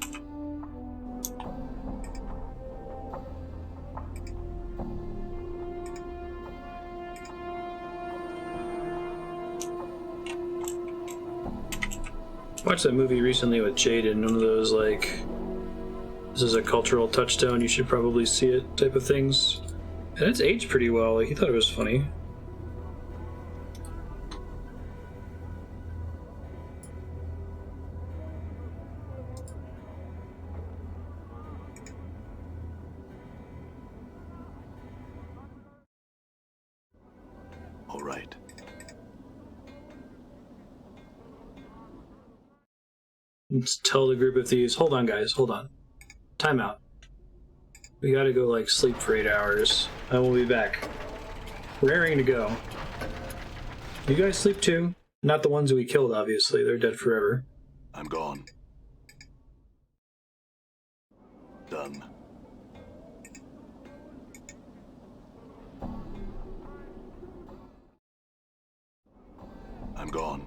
Watched that movie recently with Jaden, one of those like, this is a cultural touchstone, you should probably see it type of things. And it's aged pretty well, like, he thought it was funny. right. Let's tell the group of thieves, hold on guys, hold on. Time out. We gotta go like sleep for 8 hours. And we'll be back. We're raring to go. You guys sleep too? Not the ones we killed, obviously. They're dead forever. I'm gone. Done. I'm gone.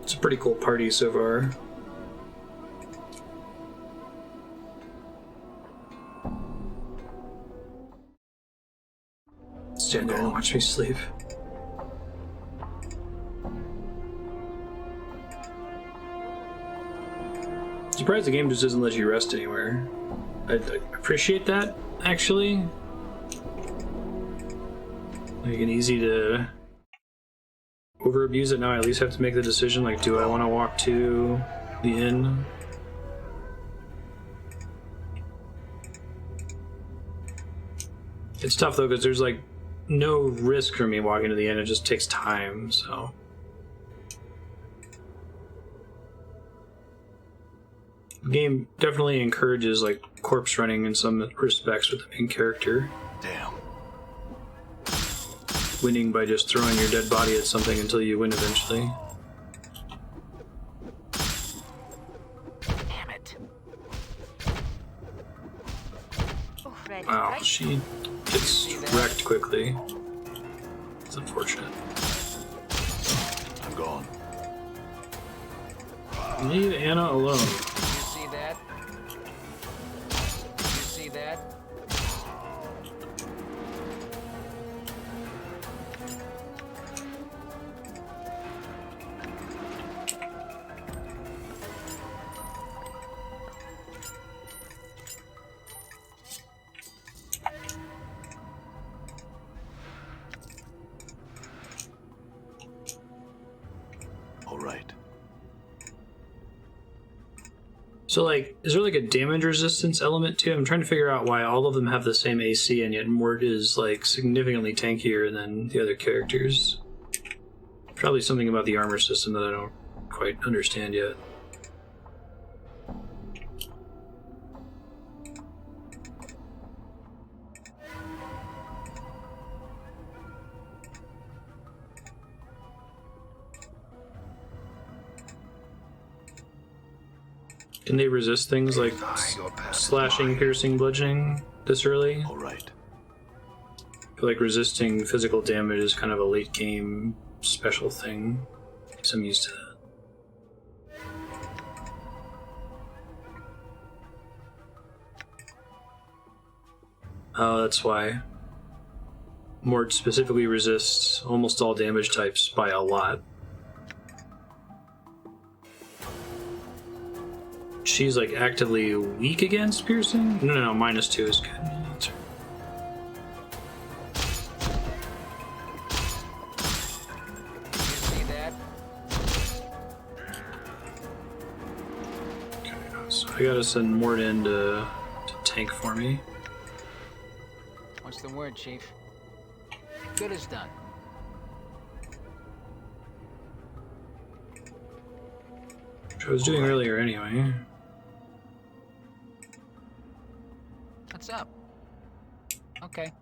It's a pretty cool party so far. Stand there and watch me sleep. Surprised the game just doesn't let you rest anywhere. I appreciate that, actually. Like, it's easy to over abuse it now. I at least have to make the decision, like, do I want to walk to the inn? It's tough though, because there's like no risk for me walking to the inn. It just takes time, so. The game definitely encourages like corpse running in some respects with the main character. Damn. Winning by just throwing your dead body at something until you win eventually. Damn it. Oh, ready. Wow, Right. she gets wrecked quickly. It's unfortunate. I'm gone. Leave Annah alone. You see that? You see that? All right. So, like, is there like a damage resistance element too? I'm trying to figure out why all of them have the same AC and yet Morte is like significantly tankier than the other characters. Probably something about the armor system that I don't quite understand yet. Can they resist things like slashing, piercing, bludgeoning this early? All right. I feel like resisting physical damage is kind of a late game special thing, so I'm used to that. Oh, that's why. Morte specifically resists almost all damage types by a lot. She's like actively weak against piercing? No, -2 is good. That's right. You see that? Okay, so I gotta send Morte in to tank for me. What's the word, Chief? Good as done. Which I was doing earlier anyway. What's up? Okay.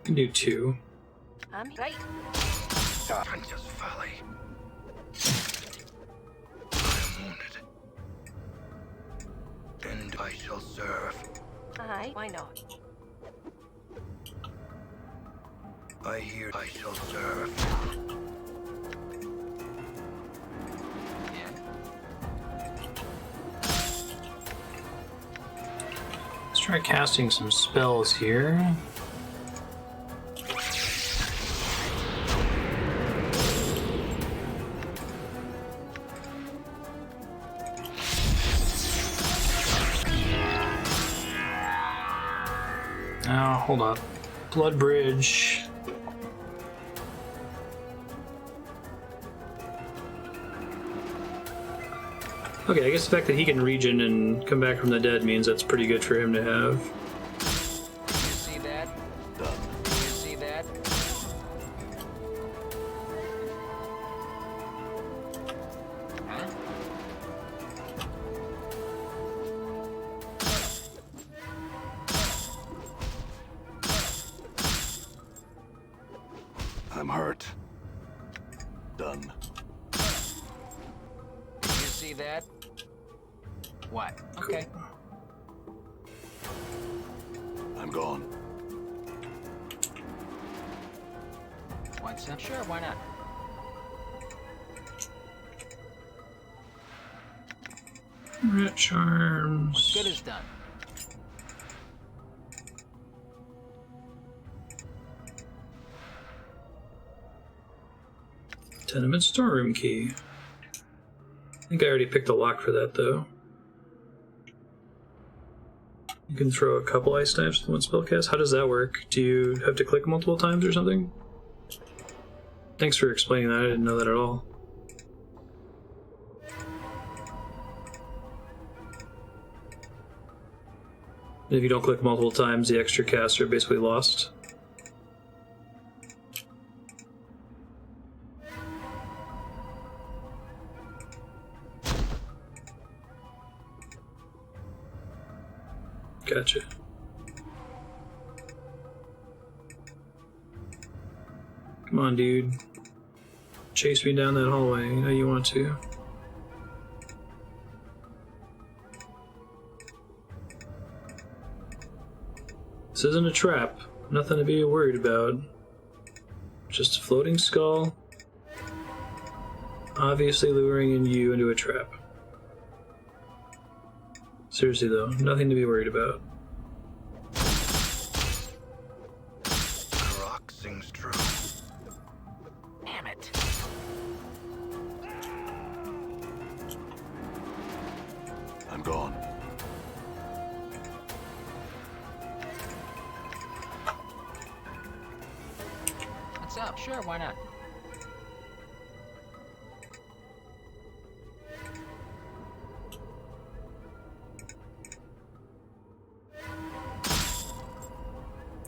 Can do 2. I'm right. Adventure's folly. I am wounded. And I shall serve. Aye, why not? I hear I shall serve. Yeah. Let's try casting some spells here. hold on. Blood Bridge. Okay, I guess the fact that he can regen and come back from the dead means that's pretty good for him to have. You see that? Done. You see that? Huh? I'm hurt. Done. You see that? What? Okay. I'm gone. Want some? Sure, why not? Rat Charms. Good is done. Tenement Storeroom Key. I think I already picked a lock for that, though. You can throw a couple ice knives with one spellcast. How does that work? Do you have to click multiple times or something? Thanks for explaining that. I didn't know that at all. If you don't click multiple times, the extra casts are basically lost. Gotcha. Come on, dude. Chase me down that hallway. You know you want to. This isn't a trap. Nothing to be worried about. Just a floating skull. Obviously luring you into a trap. Seriously though, nothing to be worried about. Rock sings true. Damn it. I'm gone. What's up? Sure, why not?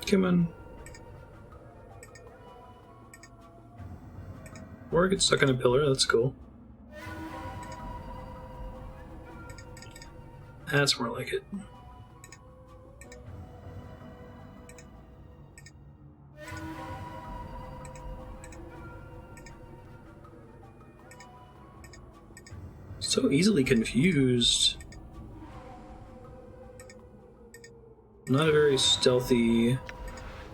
Come on. Or get stuck in a pillar, that's cool. That's more like it. So easily confused. Not a very stealthy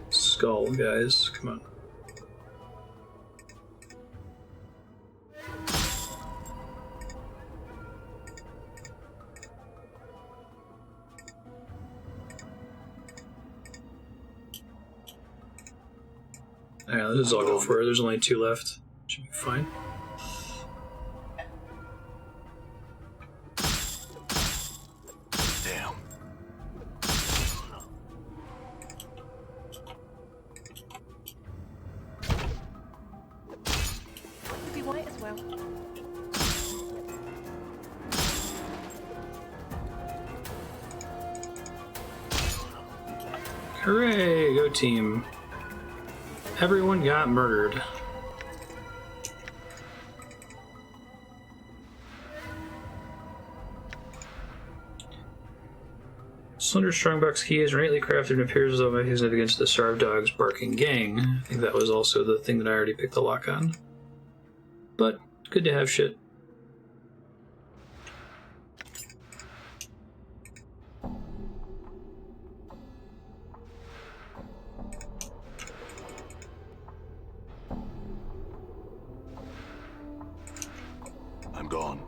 skull, guys. Come on. Alright, let's just all go for it. There's only 2 left. Should be fine. Damn. Could be white as well. Hooray! Go team. Everyone got murdered. Slender Strongbox key is innately crafted and appears as though it is against the starved dog's barking gang. I think that was also the thing that I already picked the lock on. But good to have shit. I'm gone.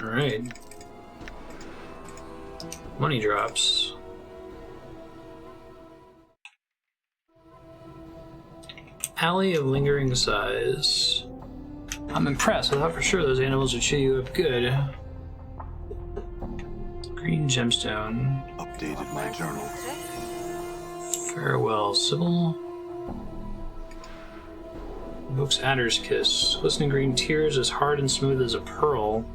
Alright. Money drops. Alley of Lingering Sighs. I'm impressed. I thought for sure those animals would chew you up good. Green gemstone. Updated my journal. Farewell, Sybil. Invokes Adder's Kiss. Glistening green tears as hard and smooth as a pearl.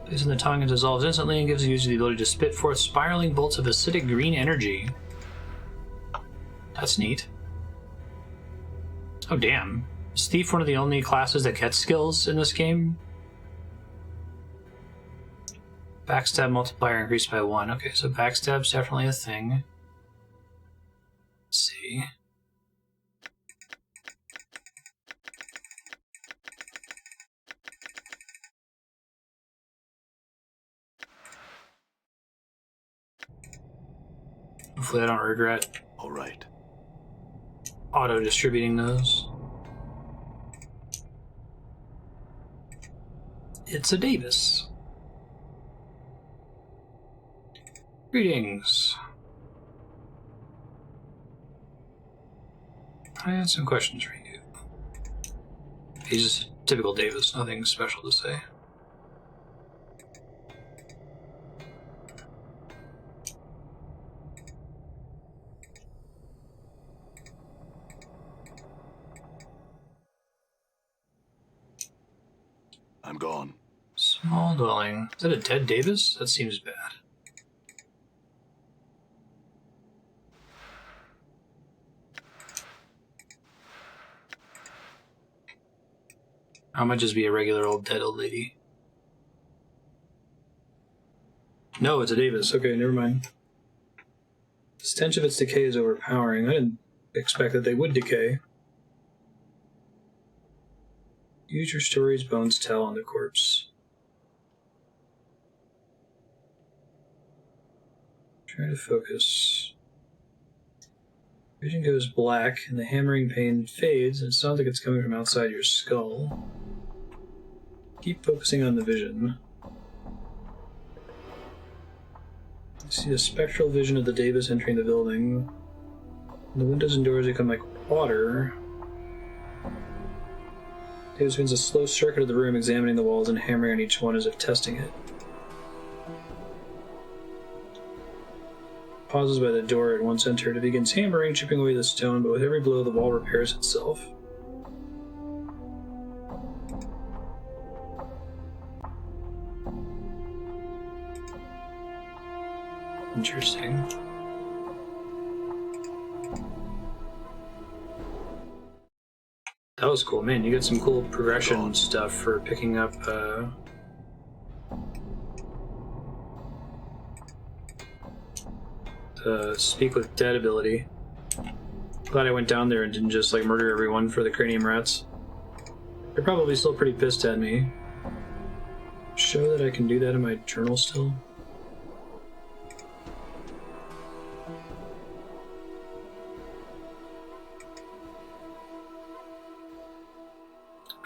Plays in the tongue and dissolves instantly and gives the user the ability to spit forth spiraling bolts of acidic green energy. That's neat. Oh, damn. Is Thief one of the only classes that gets skills in this game? Backstab multiplier increased by 1. Okay, so backstab's definitely a thing. Let's see. Hopefully I don't regret All right. auto-distributing those. It's a Davis. Greetings. I had some questions for you. He's just typical Davis, nothing special to say. I'm gone. Small dwelling. Is that a dead Davis? That seems bad. I might just be a regular old dead old lady. No, it's a Davis. Okay, never mind. The stench of its decay is overpowering. I didn't expect that they would decay. Use your stories bones tell on the corpse. Try to focus. Vision goes black and the hammering pain fades, and it sounds like it's coming from outside your skull. Keep focusing on the vision. You see a spectral vision of the Davis entering the building. The windows and doors become like water. Davis begins a slow circuit of the room, examining the walls and hammering on each one as if testing it. Pauses by the door at once entered. It begins hammering, chipping away the stone, but with every blow the wall repairs itself. Interesting. That was cool, man. You get some cool progression stuff for picking up the Speak with Dead ability. Glad I went down there and didn't just like murder everyone for the cranium rats. They're probably still pretty pissed at me. Show that I can do that in my journal still.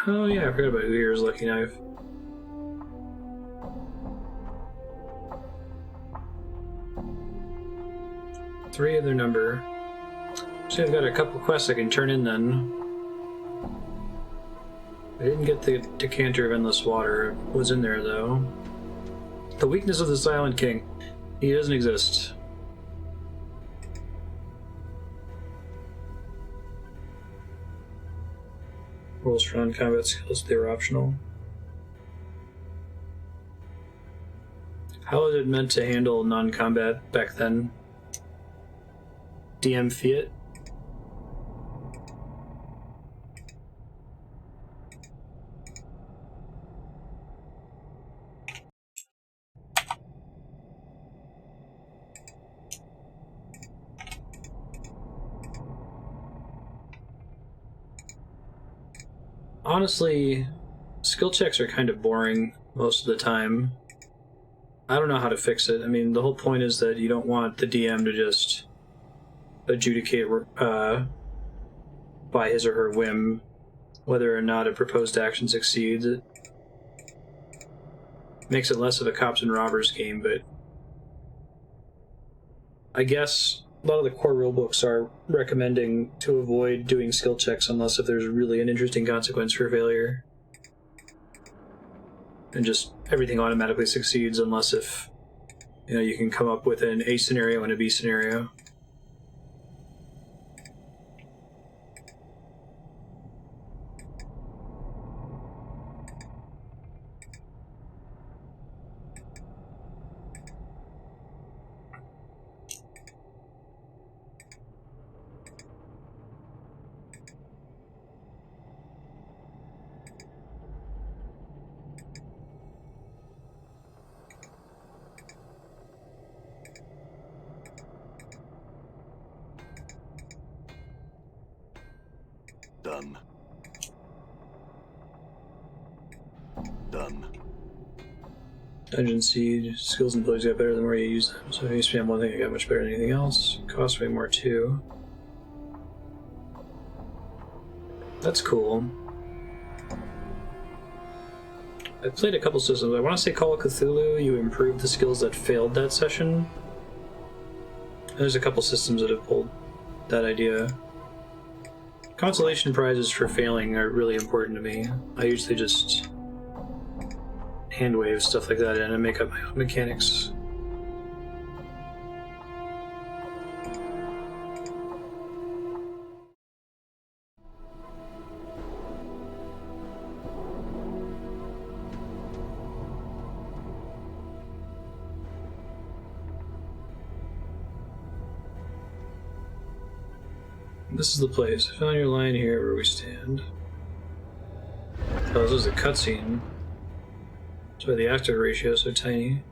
Oh yeah, I forgot about Uhir's Lucky Knife. Three of their number. So I've got a couple quests I can turn in then. I didn't get the decanter of endless water. It was in there though. The weakness of the Silent King. He doesn't exist. Rules for non-combat skills, they were optional. How was it meant to handle non-combat back then? DM Fiat? Honestly, skill checks are kind of boring most of the time. I don't know how to fix it. I mean, the whole point is that you don't want the DM to just adjudicate by his or her whim whether or not a proposed action succeeds. It makes it less of a cops and robbers game, but I guess a lot of the core rulebooks are recommending to avoid doing skill checks unless if there's really an interesting consequence for failure. And just everything automatically succeeds unless if You know, you can come up with an A scenario and a B scenario. Done. Done. Dungeon Siege. Skills and abilities got better the more you use them. So if you spam one thing, it got much better than anything else. Costs way more too. That's cool. I've played a couple systems. I want to say Call of Cthulhu, you improved the skills that failed that session. There's a couple systems that have pulled that idea. Consolation prizes for failing are really important to me. I usually just hand wave stuff like that in and make up my own mechanics. This is the place. I found your line here where we stand. Oh, this is a cutscene. That's why the active ratio is so tiny.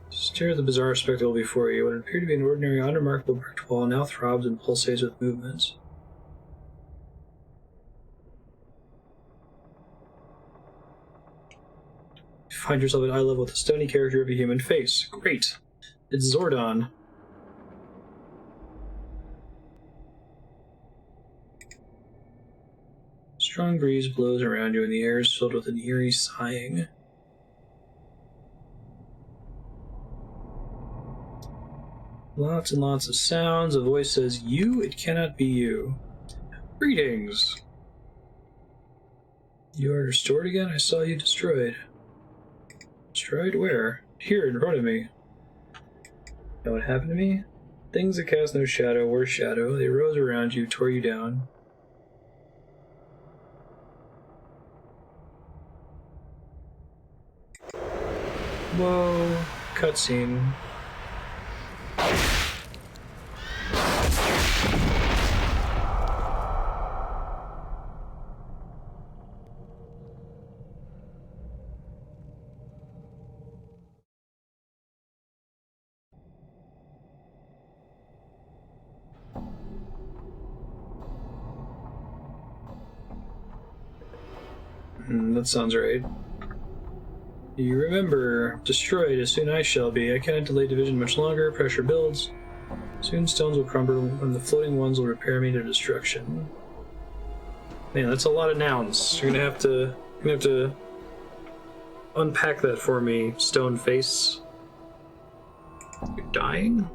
Stare at the bizarre spectacle before you. What appeared to be an ordinary, unremarkable brick wall now throbs and pulsates with movements. You find yourself at eye level with a stony character of a human face. Great! It's Zordon. Strong breeze blows around you and the air is filled with an eerie sighing. Lots and lots of sounds. A voice says, "You? It cannot be you." Greetings! You are restored again? I saw you destroyed. Destroyed? Where? Here, in front of me. Know what happened to me? Things that cast no shadow were shadow. They rose around you, tore you down. Whoa, cutscene. That sounds right. You remember, destroyed as soon I shall be. I cannot delay division much longer. Pressure builds. Soon stones will crumble, and the floating ones will repair me to destruction. Man, that's a lot of nouns. You're gonna have to unpack that for me, stone face. You're dying?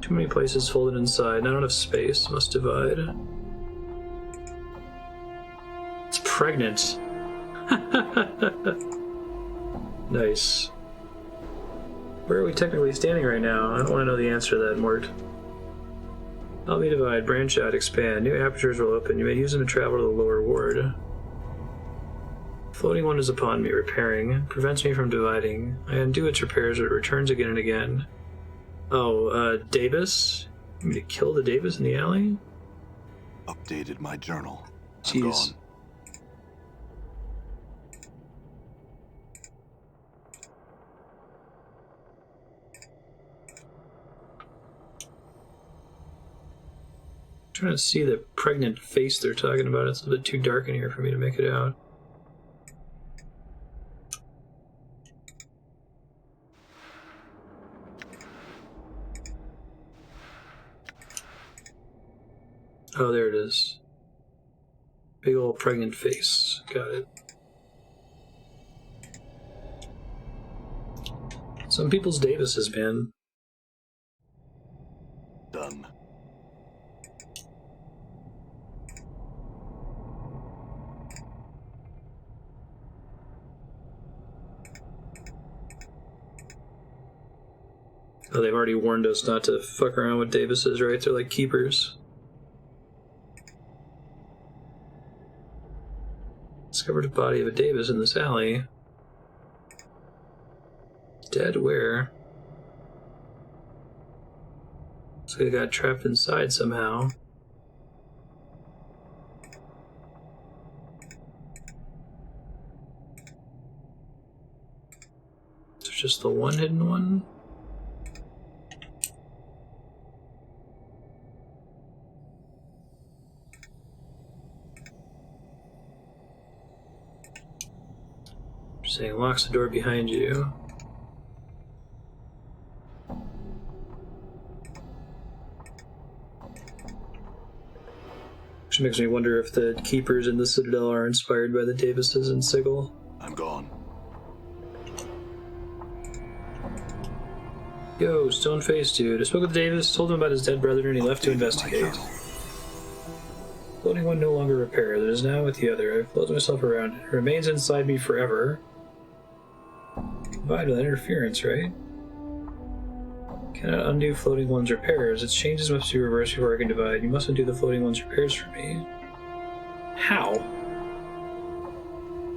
Too many places folded inside. Not enough space. Must divide. It's pregnant. Nice. Where are we technically standing right now? I don't want to know the answer to that, Morte. Help me divide, branch out, expand. New apertures will open. You may use them to travel to the lower ward. Floating one is upon me, repairing. Prevents me from dividing. I undo its repairs, but it returns again and again. Oh, Davis? You mean to kill the Davis in the alley? Updated my journal. I'm Jeez. gone. Trying to see the pregnant face they're talking about. It's a bit too dark in here for me to make it out. Oh, there it is. Big old pregnant face. Got it. Some people's Davises, man. Done. Oh, they've already warned us not to fuck around with Davises, right? They're like keepers. Discovered a body of a Davis in this alley. Dead where? Looks like it got trapped inside somehow. Is there just the one hidden one? Saying locks the door behind you. Which makes me wonder if the keepers in the Citadel are inspired by the Davises and Sigil. I'm gone. Yo, stone-faced dude. I spoke with Davis, told him about his dead brother, and he left to investigate. Floating one no longer repaired. It is now with the other. I've closed myself around it. It remains inside me forever. Vital interference, right? Cannot undo floating one's repairs. Its changes must be reversed before I can divide. You must undo the floating one's repairs for me. How?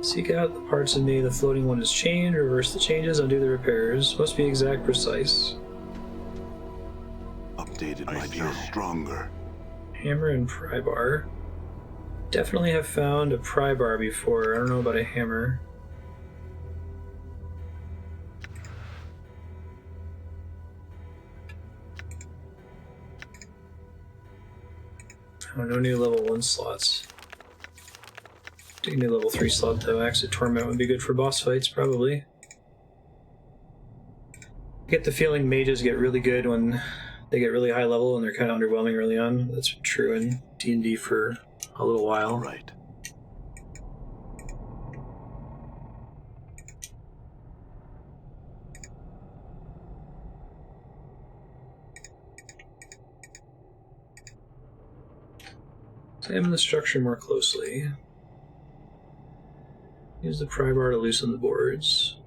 Seek out the parts in me the floating one is chained, reverse the changes, undo the repairs. Must be exact, precise. Updated I feel stronger. Hammer and pry bar. Definitely have found a pry bar before. I don't know about a hammer. Oh, no new level 1 slots. Take a new level 3 slot though. Acaste Torment would be good for boss fights, probably. I get the feeling mages get really good when they get really high level and they're kind of underwhelming early on. That's been true in D&D for a little while. All right. Examine the structure more closely. Use the pry bar to loosen the boards.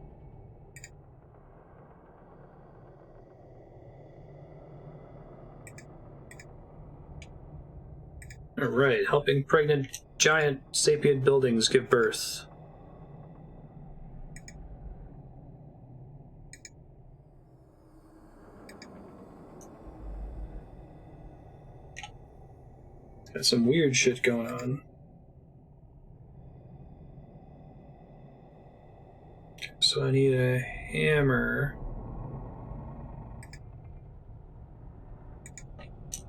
Alright, helping pregnant giant sapient buildings give birth. Got some weird shit going on. So I need a hammer.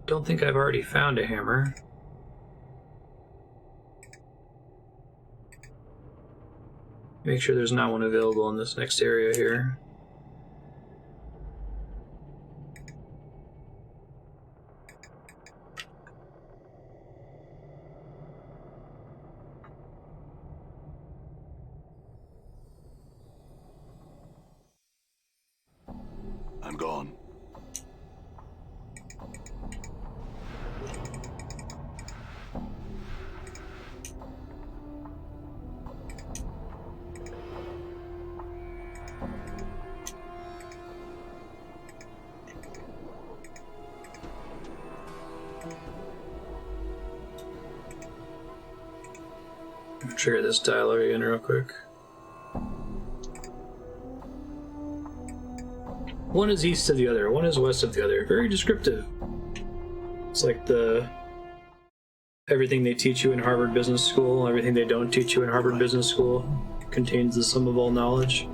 Don't think I've already found a hammer. Make sure there's not one available in this next area here. I'm gone. Trigger this dialogue again real quick. One is east of the other, one is west of the other. Very descriptive. It's like everything they teach you in Harvard Business School, everything they don't teach you in Harvard Business School contains the sum of all knowledge.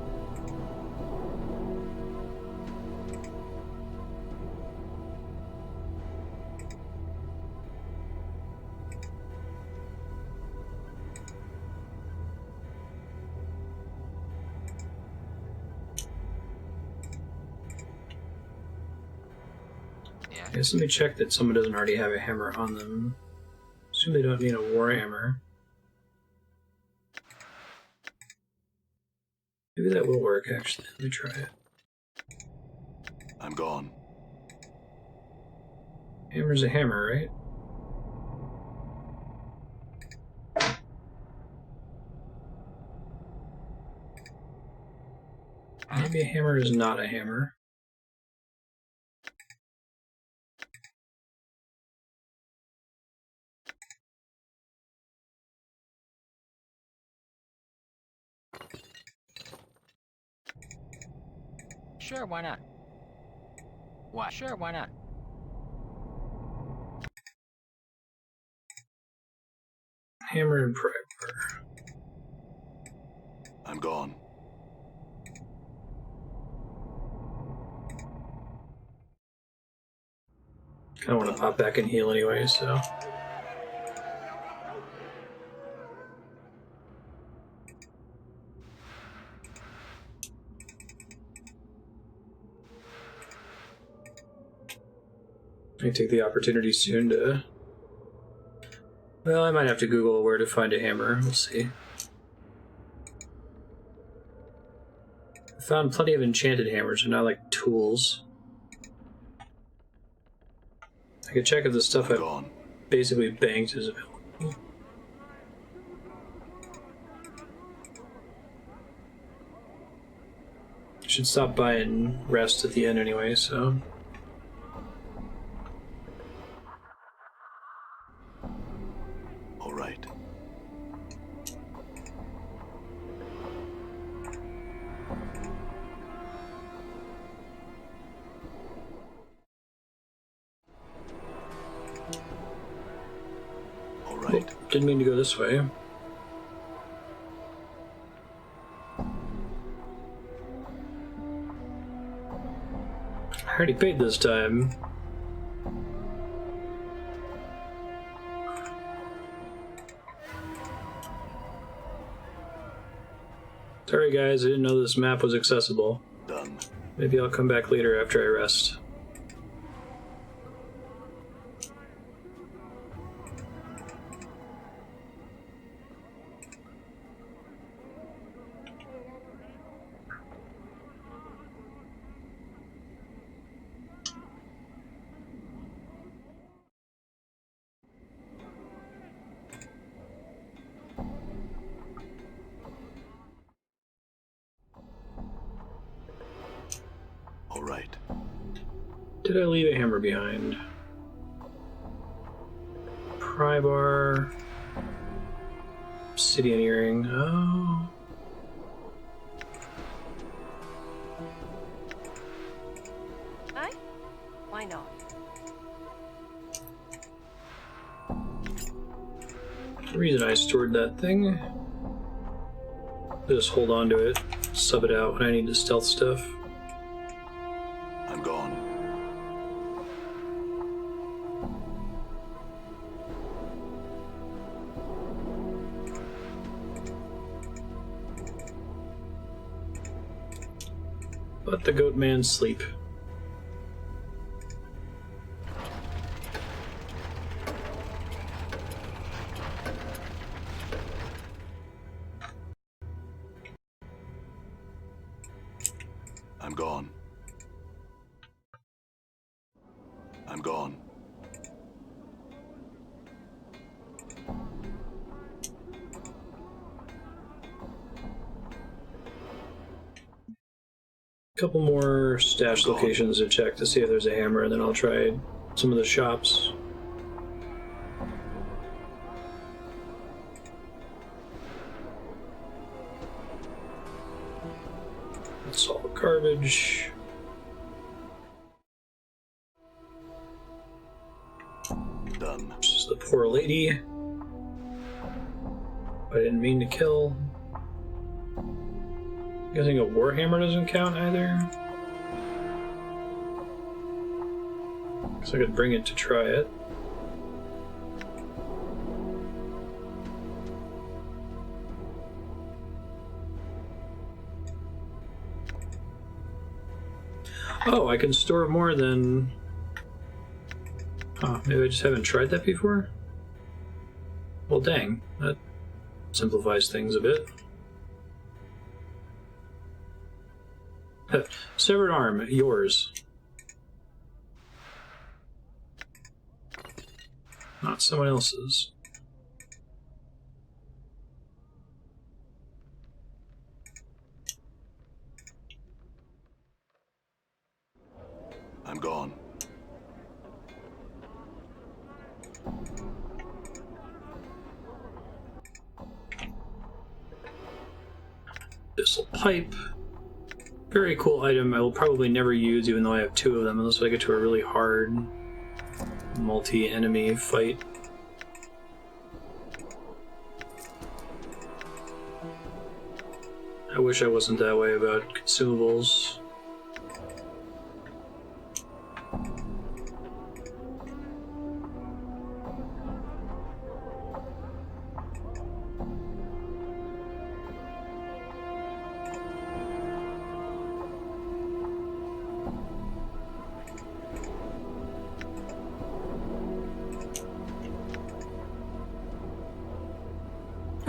I guess let me check that someone doesn't already have a hammer on them. Assume they don't need a war hammer. Maybe that will work, actually. Let me try it. I'm gone. Hammer's a hammer, right? Maybe a hammer is not a hammer. Sure, why not? Why? Sure, why not? Hammer and Primer. I'm gone. I don't want to pop back and heal anyway, so. I take the opportunity soon to. Well, I might have to Google where to find a hammer. We'll see. I found plenty of enchanted hammers, but not like tools. I could check if the stuff I've basically banked is available. Should stop by and rest at the end anyway, so. All right. All right. Oh, didn't mean to go this way. I already paid this time. Sorry guys, I didn't know this map was accessible. Done. Maybe I'll come back later after I rest. All right. Did I leave a hammer behind? Pry bar. Obsidian earring. Oh. Aye? Why not? The reason I stored that thing. Just hold on to it, sub it out when I need to stealth stuff. I'm gone. Let the goat man sleep. I'm gone. I'm gone. Couple more stash locations to check to see if there's a hammer, and then I'll try some of the shops. That's all garbage. Done. This is the poor lady. I didn't mean to kill. You think a warhammer doesn't count either? Guess I could bring it to try it. Oh, I can store more than... Oh, maybe I just haven't tried that before? Well, dang. That simplifies things a bit. Severed arm, yours. Not someone else's. I'm gone. This'll pipe. Very cool item I will probably never use, even though I have 2 of them, unless I get to a really hard multi-enemy fight. I wish I wasn't that way about consumables.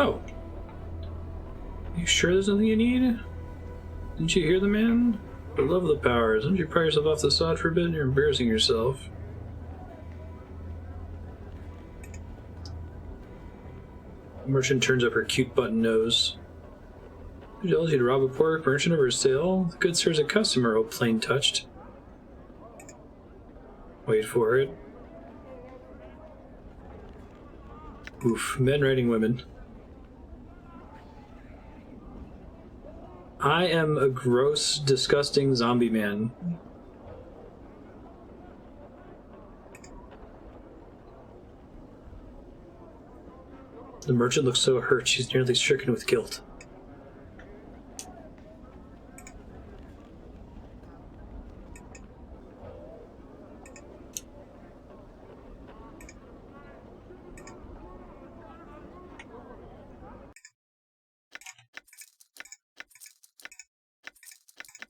Oh. You sure there's nothing you need? Didn't you hear the man? I love the powers. Don't you pry yourself off the sod for a bit? You're embarrassing yourself. The merchant turns up her cute button nose. Who tells you to rob a poor merchant of her sale? The good sir's a customer, oh plain touched. Wait for it. Oof, men writing women. I am a gross, disgusting zombie man. The merchant looks so hurt, she's nearly stricken with guilt.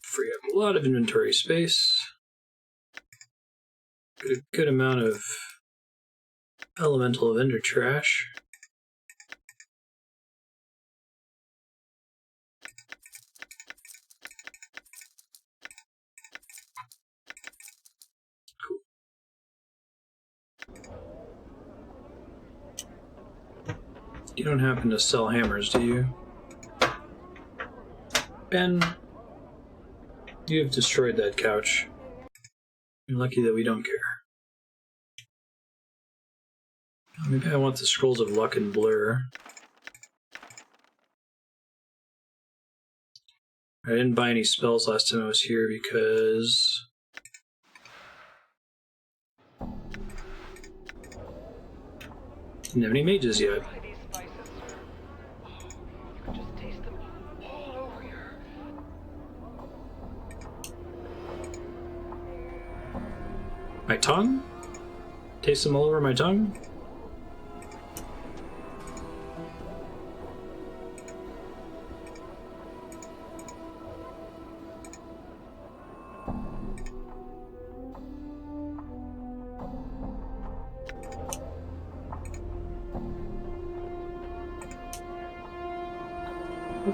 Free up a lot of inventory space. Get a good amount of elemental vendor trash. Cool. You don't happen to sell hammers, do you? Ben, you have destroyed that couch. You're lucky that we don't care. Maybe I want the Scrolls of Luck and Blur. I didn't buy any spells last time I was here because... didn't have any mages yet. Try these spices, sir. You can just taste them all over here. My tongue? Taste them all over my tongue?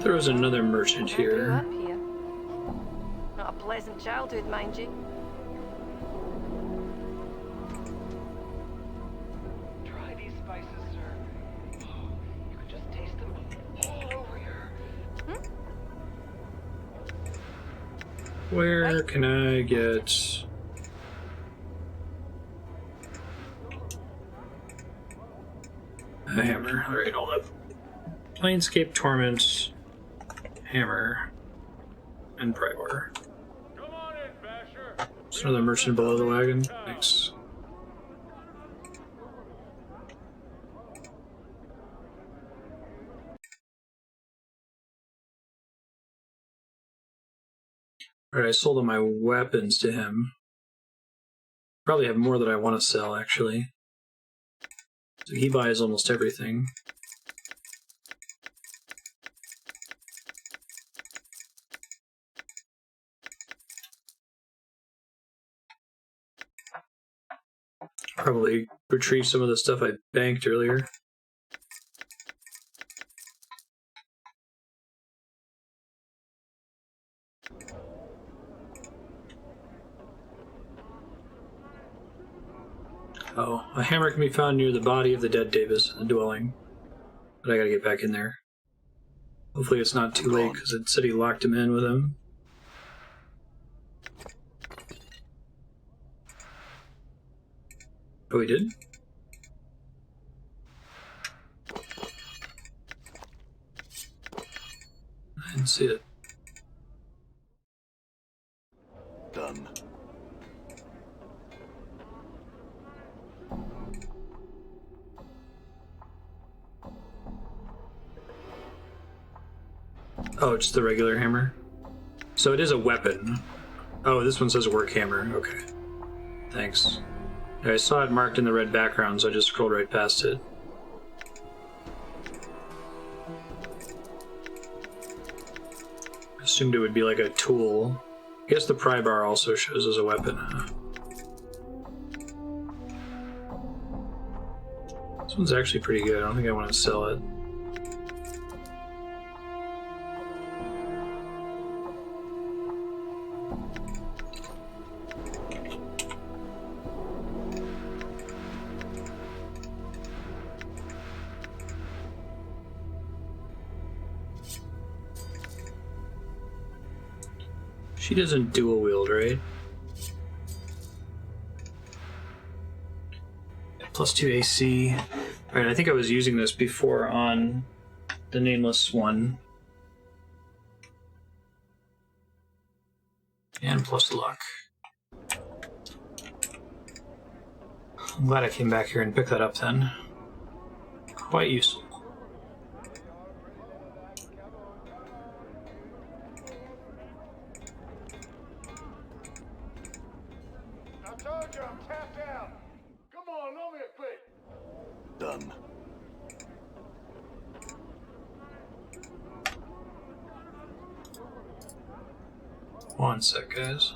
There was another merchant I grew here. up here. Not a pleasant childhood, mind you. Try these spices, sir. You can just taste them all over here. Where can I get... a hammer? Alright, hold up. Planescape, Torment, Hammer, and Prior. Come on in, Basher. There's another merchant below the wagon. Thanks. Alright, I sold all my weapons to him. Probably have more that I want to sell, actually. So he buys almost everything. Probably retrieve some of the stuff I banked earlier. Oh, a hammer can be found near the body of the dead Davis in the dwelling. But I gotta get back in there. Hopefully it's not too late, because it said he locked him in with him. Oh, he did? I didn't see it. Done. Oh, just the regular hammer. So it is a weapon. Oh, this one says work hammer. Okay. Thanks. I saw it marked in the red background, so I just scrolled right past it. Assumed it would be like a tool. I guess the pry bar also shows as a weapon. This one's actually pretty good. I don't think I want to sell it. She doesn't dual wield, right? +2 AC. Alright, I think I was using this before on the Nameless One. And plus luck. I'm glad I came back here and picked that up then. Quite useful. Done. One sec, guys.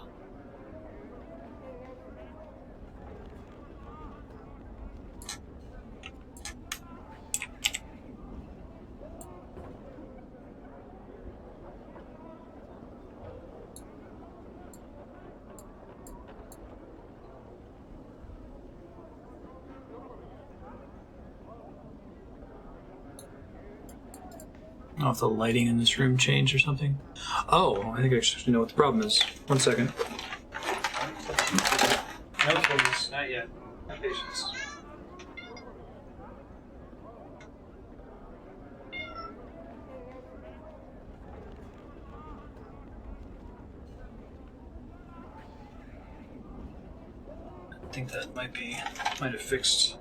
I don't know if the lighting in this room changed or something. Oh, I think I actually know what the problem is. 1 second. No, please, not yet. Have patience. I think that might have fixed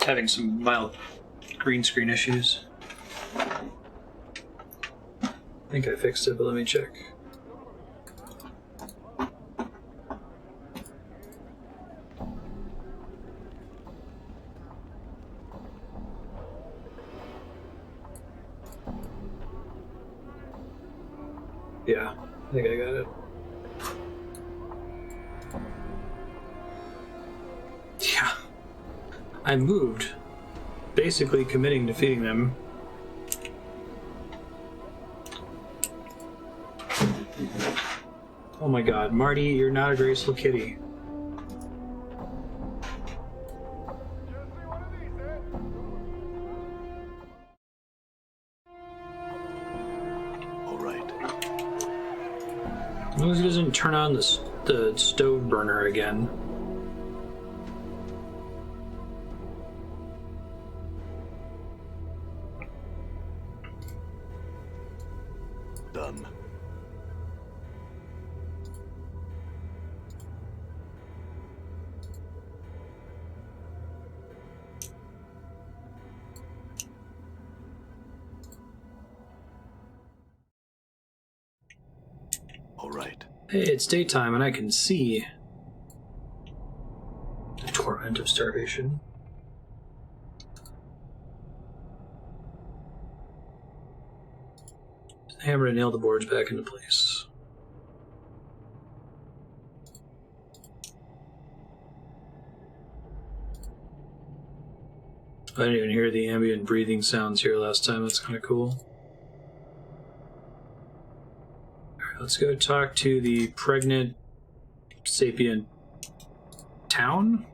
having some mild green screen issues. I think I fixed it, but let me check. Yeah, I think I got it. Yeah. I moved, basically committing to feeding them. Oh my god, Marty, you're not a graceful kitty. Alright. As long as he doesn't turn on the stove burner again. Done. Alright. Hey, it's daytime and I can see the torment of starvation. Hammer to nail the boards back into place. I didn't even hear the ambient breathing sounds here last time. That's kind of cool. Alright, let's go talk to the pregnant sapient town?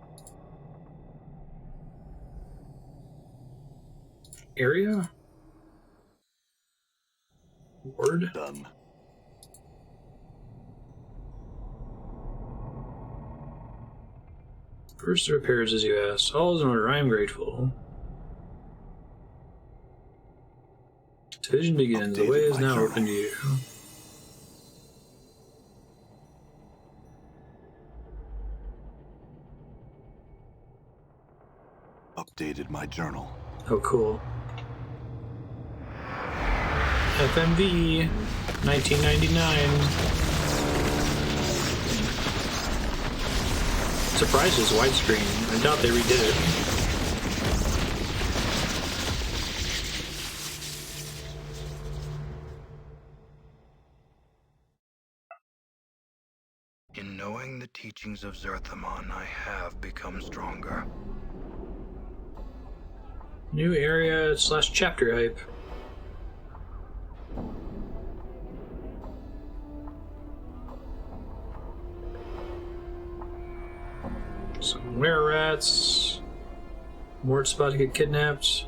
Area? Ward? Done. First repairs as you asked. All is in order. I am grateful. Division begins. The way is now open to you. updated my journal. Oh, cool. FMV 1999. Surprised it's widescreen. I doubt they redid it. In knowing the teachings of Zerthamon, I have become stronger. New area / chapter hype. Some were-rats. Morte's about to get kidnapped.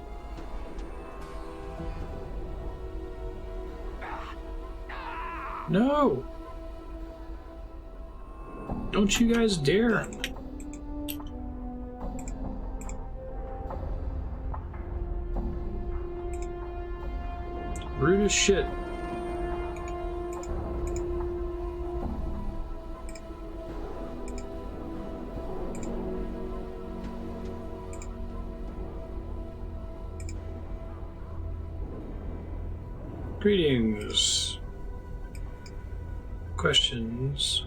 No! Don't you guys dare! Rude as shit. Greetings. Questions?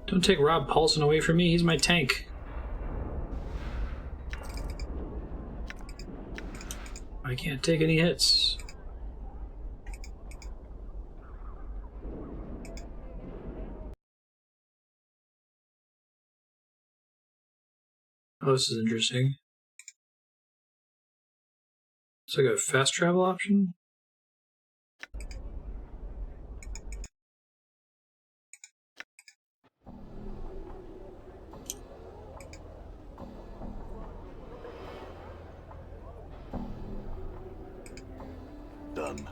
Don't take Rob Paulson away from me, he's my tank. I can't take any hits. Oh, this is interesting. It's like a fast travel option? Done.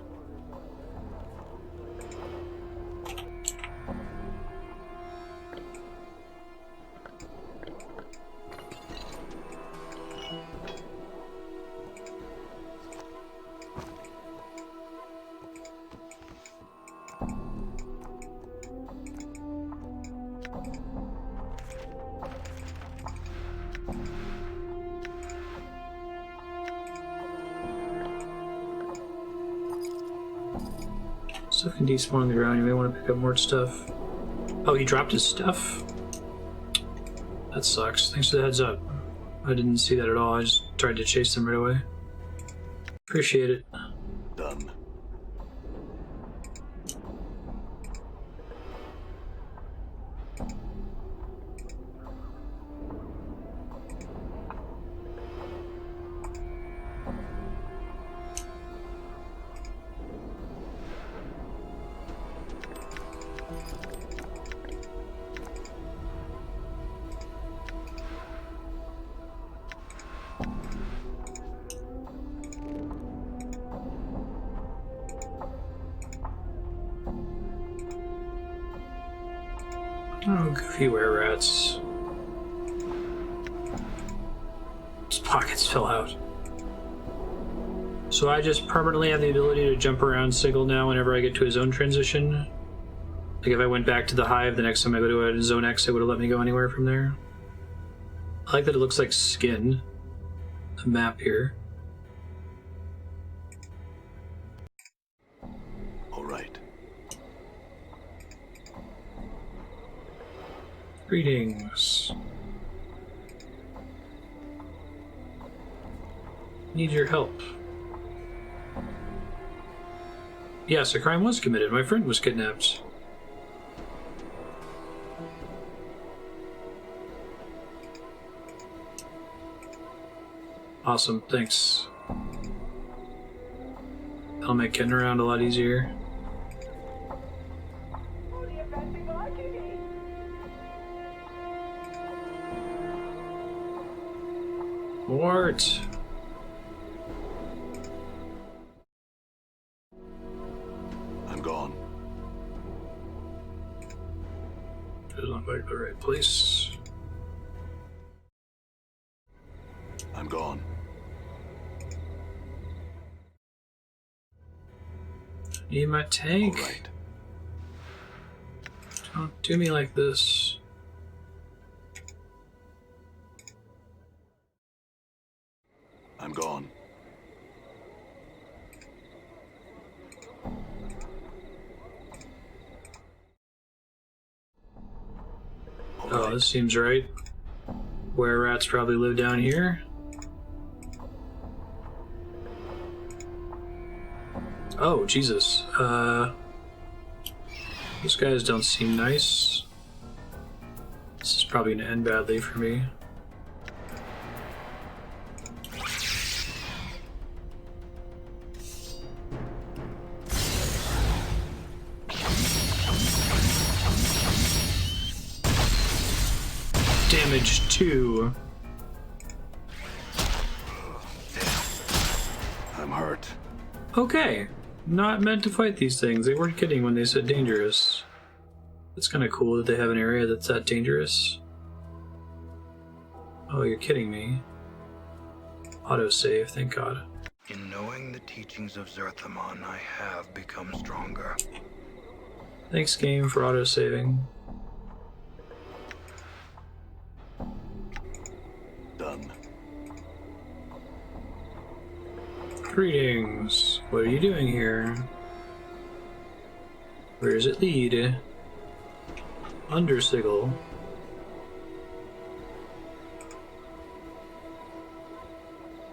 Stuff can despawn on the ground, you may want to pick up more stuff. Oh, he dropped his stuff? That sucks. Thanks for the heads up. I didn't see that at all, I just tried to chase them right away. Appreciate it. Done. Oh, goofy were-rats. His pockets fill out. So I just permanently have the ability to jump around Sigil now whenever I get to a zone transition? Like if I went back to the Hive, the next time I go to a Zone X, it would have let me go anywhere from there. I like that it looks like skin. The map here. All right. Greetings. Need your help. Yes, a crime was committed. My friend was kidnapped. Awesome, thanks. That'll make getting around a lot easier. Morte! I'm gone. Doesn't look like the right place. I'm gone. Need my tank. All right. Don't do me like this. I'm gone. All Oh, right. this seems right. Were rats probably live down here. Oh, Jesus. Those guys don't seem nice. This is probably gonna end badly for me. Damage 2. I'm hurt. Okay. Not meant to fight these things. They weren't kidding when they said dangerous. It's kind of cool that they have an area that's that dangerous. Oh, you're kidding me. Autosave, thank God. In knowing the teachings of Zerthamon, I have become stronger. Thanks, game, for autosaving. Done. Greetings. What are you doing here? Where does it lead? Undersigil.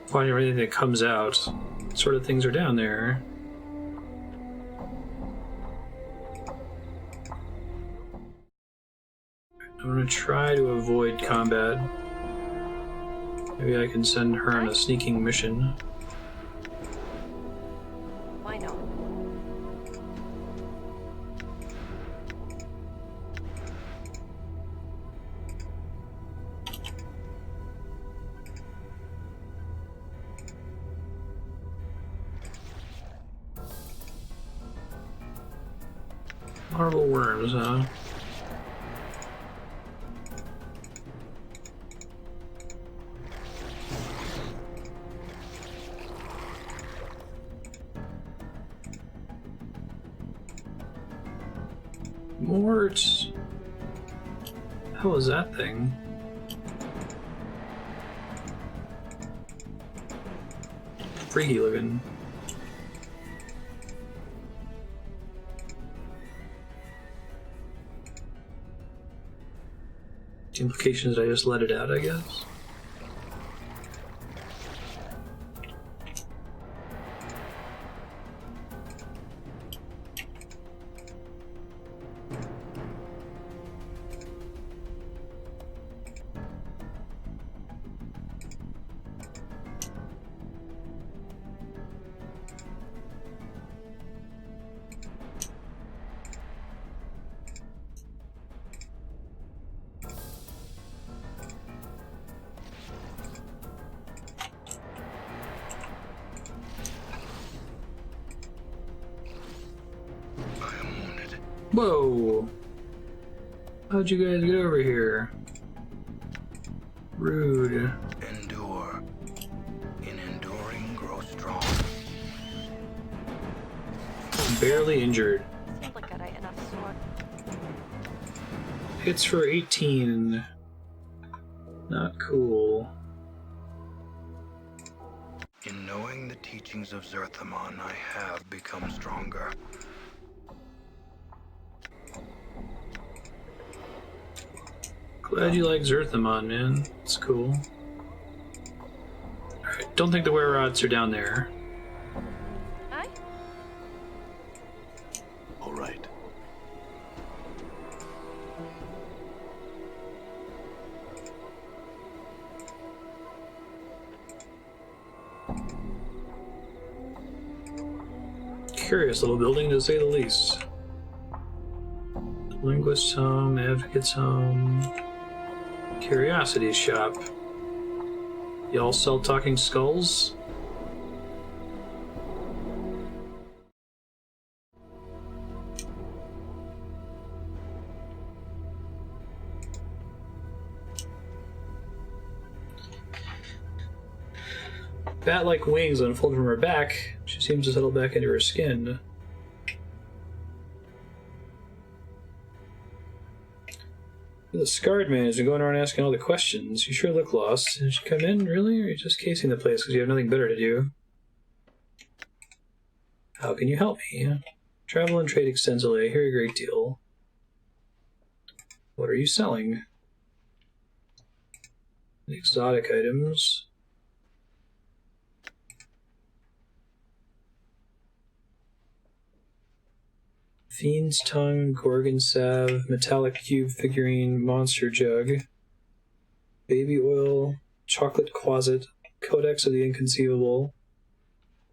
Find everything that comes out. What sort of things are down there? I'm gonna try to avoid combat. Maybe I can send her on a sneaking mission. Why not? Marble worms, huh? Morte. How was that thing? Freaky looking. The implication is I just let it out, I guess. Whoa! How'd you guys get over here? Rude. Endure. In enduring, grow strong. Barely injured. Seems like a right enough sword. Hits for 18. Not cool. In knowing the teachings of Zerthamon, I have become stronger. Glad you like Zerthamon, man. It's cool. Alright, don't think the were-rots are down there. Aye? All right. Curious little building, to say the least. Linguist's home, Advocate's home. Curiosity shop. Y'all sell talking skulls? Bat-like wings unfold from her back. She seems to settle back into her skin. The scarred man has been going around asking all the questions. You sure look lost. Did you come in, really? Or are you just casing the place because you have nothing better to do? How can you help me? Travel and trade extensively. I hear a great deal. What are you selling? Exotic items. Fiend's Tongue, Gorgon Salve, Metallic Cube Figurine, Monster Jug, Baby Oil, Chocolate Closet, Codex of the Inconceivable,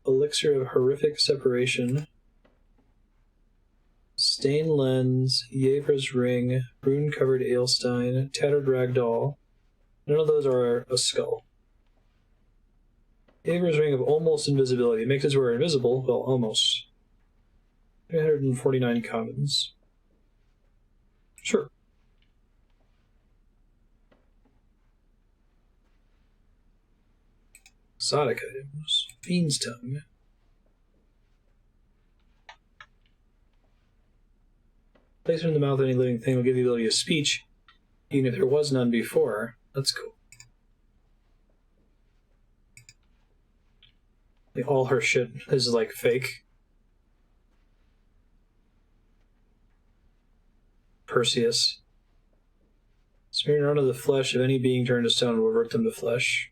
Elixir of Horrific Separation, Stained Lens, Yevra's Ring, Rune-Covered Ailstein, Tattered Ragdoll. None of those are a skull. Yevra's Ring of Almost Invisibility. Makes its wearer invisible, well, almost. 349 commons. Sure. Exotic items. Fiend's Tongue. Place it in the mouth of any living thing will give you the ability of speech, even if there was none before. That's cool. Like, all her shit is like fake. Perseus. Smear none of the flesh of any being turned to stone will revert them to flesh.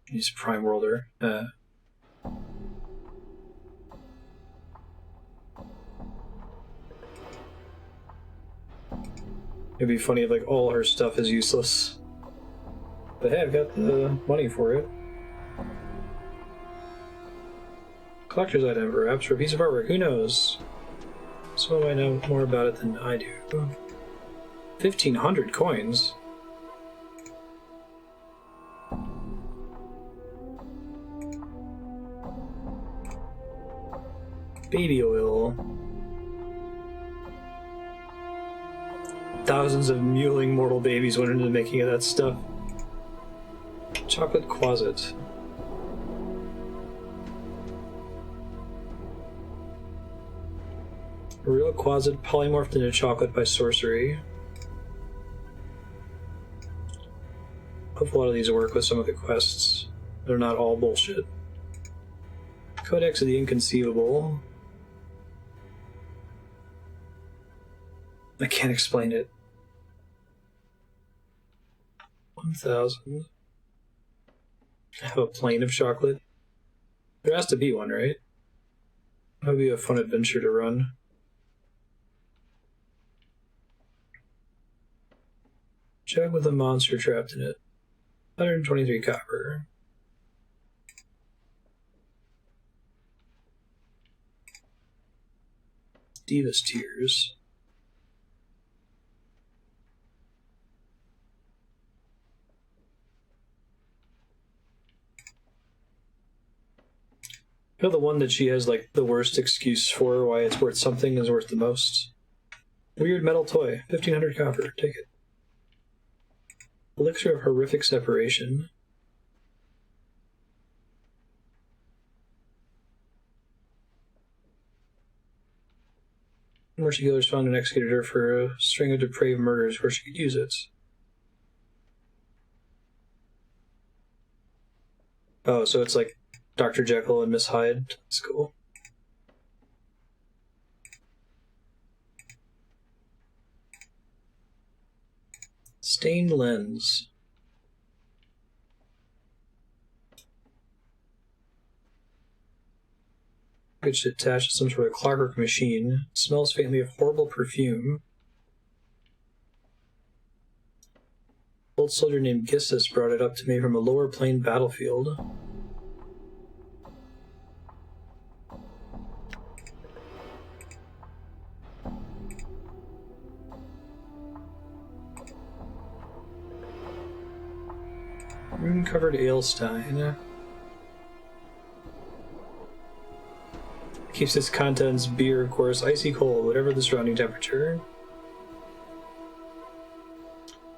He's Prime Worlder. It'd be funny if like all her stuff is useless. But hey, I've got the money for it. Collector's item, perhaps, for a piece of artwork. Who knows? Someone might know more about it than I do. 1,500 coins. Baby oil. Thousands of mewling mortal babies went into the making of that stuff. Chocolate closet. A real closet polymorphed into chocolate by sorcery. Hope a lot of these work with some of the quests. They're not all bullshit. Codex of the Inconceivable. I can't explain it. 1,000. I have a plane of chocolate. There has to be one, right? That would be a fun adventure to run. Jug with a monster trapped in it. 123 copper. Diva's Tears. You know, the one that she has like the worst excuse for why it's worth something is worth the most. Weird metal toy. 1,500 copper. Take it. Elixir of Horrific Separation. Mercy Killers found and executed her for a string of depraved murders where she could use it. Oh, so it's like Dr. Jekyll and Miss Hyde. That's cool. Stained Lens. It's attached to some sort of clockwork machine. It smells faintly of horrible perfume. An old soldier named Gissus brought it up to me from a lower plane battlefield. Rune-covered Ailstein. Keeps its contents, beer, of course, icy cold, whatever the surrounding temperature.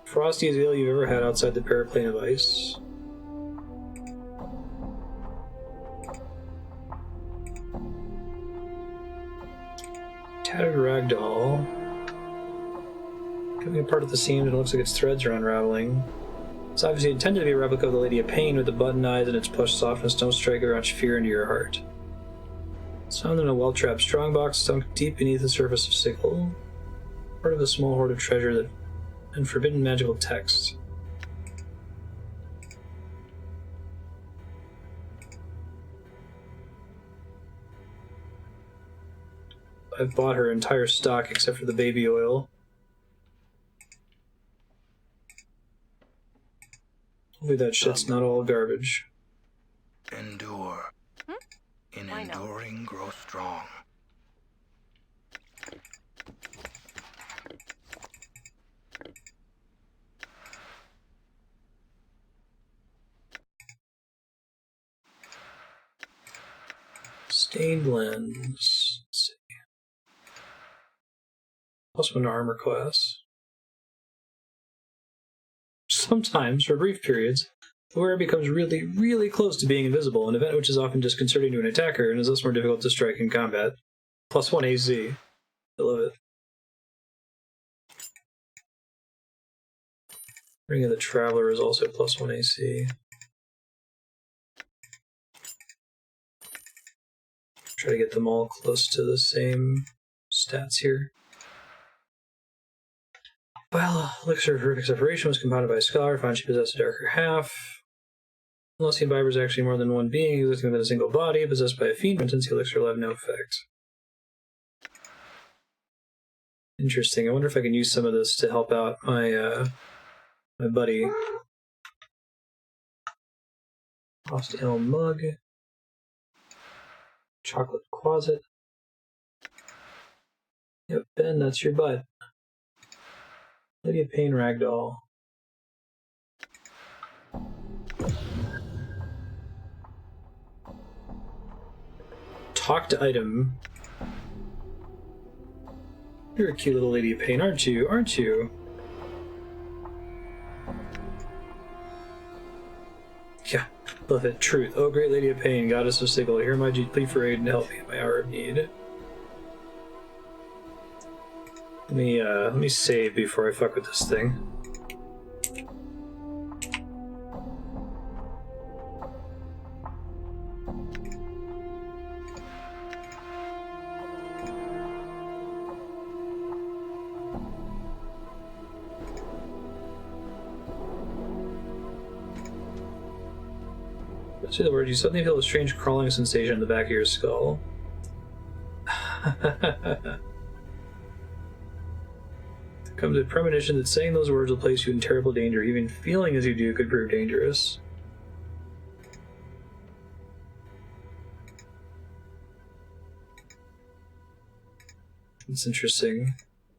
Frostiest ale you've ever had outside the paraplane of ice. Tattered Ragdoll. Coming apart at the seams, and it looks like its threads are unraveling. It's obviously intended to be a replica of the Lady of Pain with the button eyes and its plush softness. Don't strike or launch fear into your heart. It's found in a well-trapped strongbox sunk deep beneath the surface of Sybil. Part of a small hoard of treasure and forbidden magical text. I've bought her entire stock except for the baby oil. Hopefully that shit's not all garbage. Endure. In I know. enduring, grow strong. Stained lens. Let's see. +1 armor class. Sometimes, for brief periods, the wearer becomes really, really close to being invisible, an event which is often disconcerting to an attacker and is thus more difficult to strike in combat. +1 AC. I love it. Ring of the Traveler is also +1 AC. Try to get them all close to the same stats here. Well, Elixir of Horrific Separation was compounded by a scholar, found she possessed a darker half. Unless the imbiber is actually more than one being existing within a single body, possessed by a fiend, for instance, the elixir will have no effect. Interesting. I wonder if I can use some of this to help out my my buddy. Lost Ale Mug. Chocolate Closet. Yep, Ben, that's your butt. Lady of Pain Ragdoll. Talk to item. You're a cute little Lady of Pain, aren't you? Aren't you? Yeah, love it. Truth. Oh, great Lady of Pain, Goddess of Sybil, hear my plea for aid and help me in my hour of need. Let me save before I fuck with this thing. Let's see the word. You suddenly feel a strange crawling sensation in the back of your skull. Comes a premonition that saying those words will place you in terrible danger. Even feeling as you do could prove dangerous. It's interesting.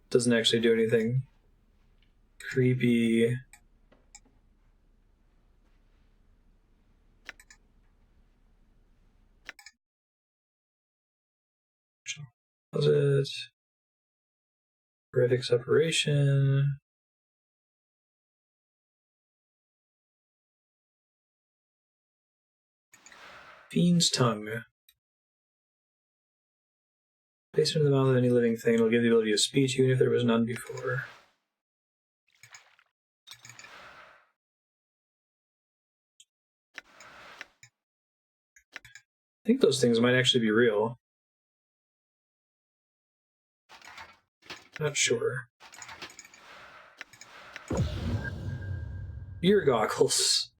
Doesn't actually do anything creepy. Was it? Horrific Separation. Fiend's Tongue. Placed into the mouth of any living thing, it'll give the ability of speech even if there was none before. I think those things might actually be real. Not sure. Ear goggles.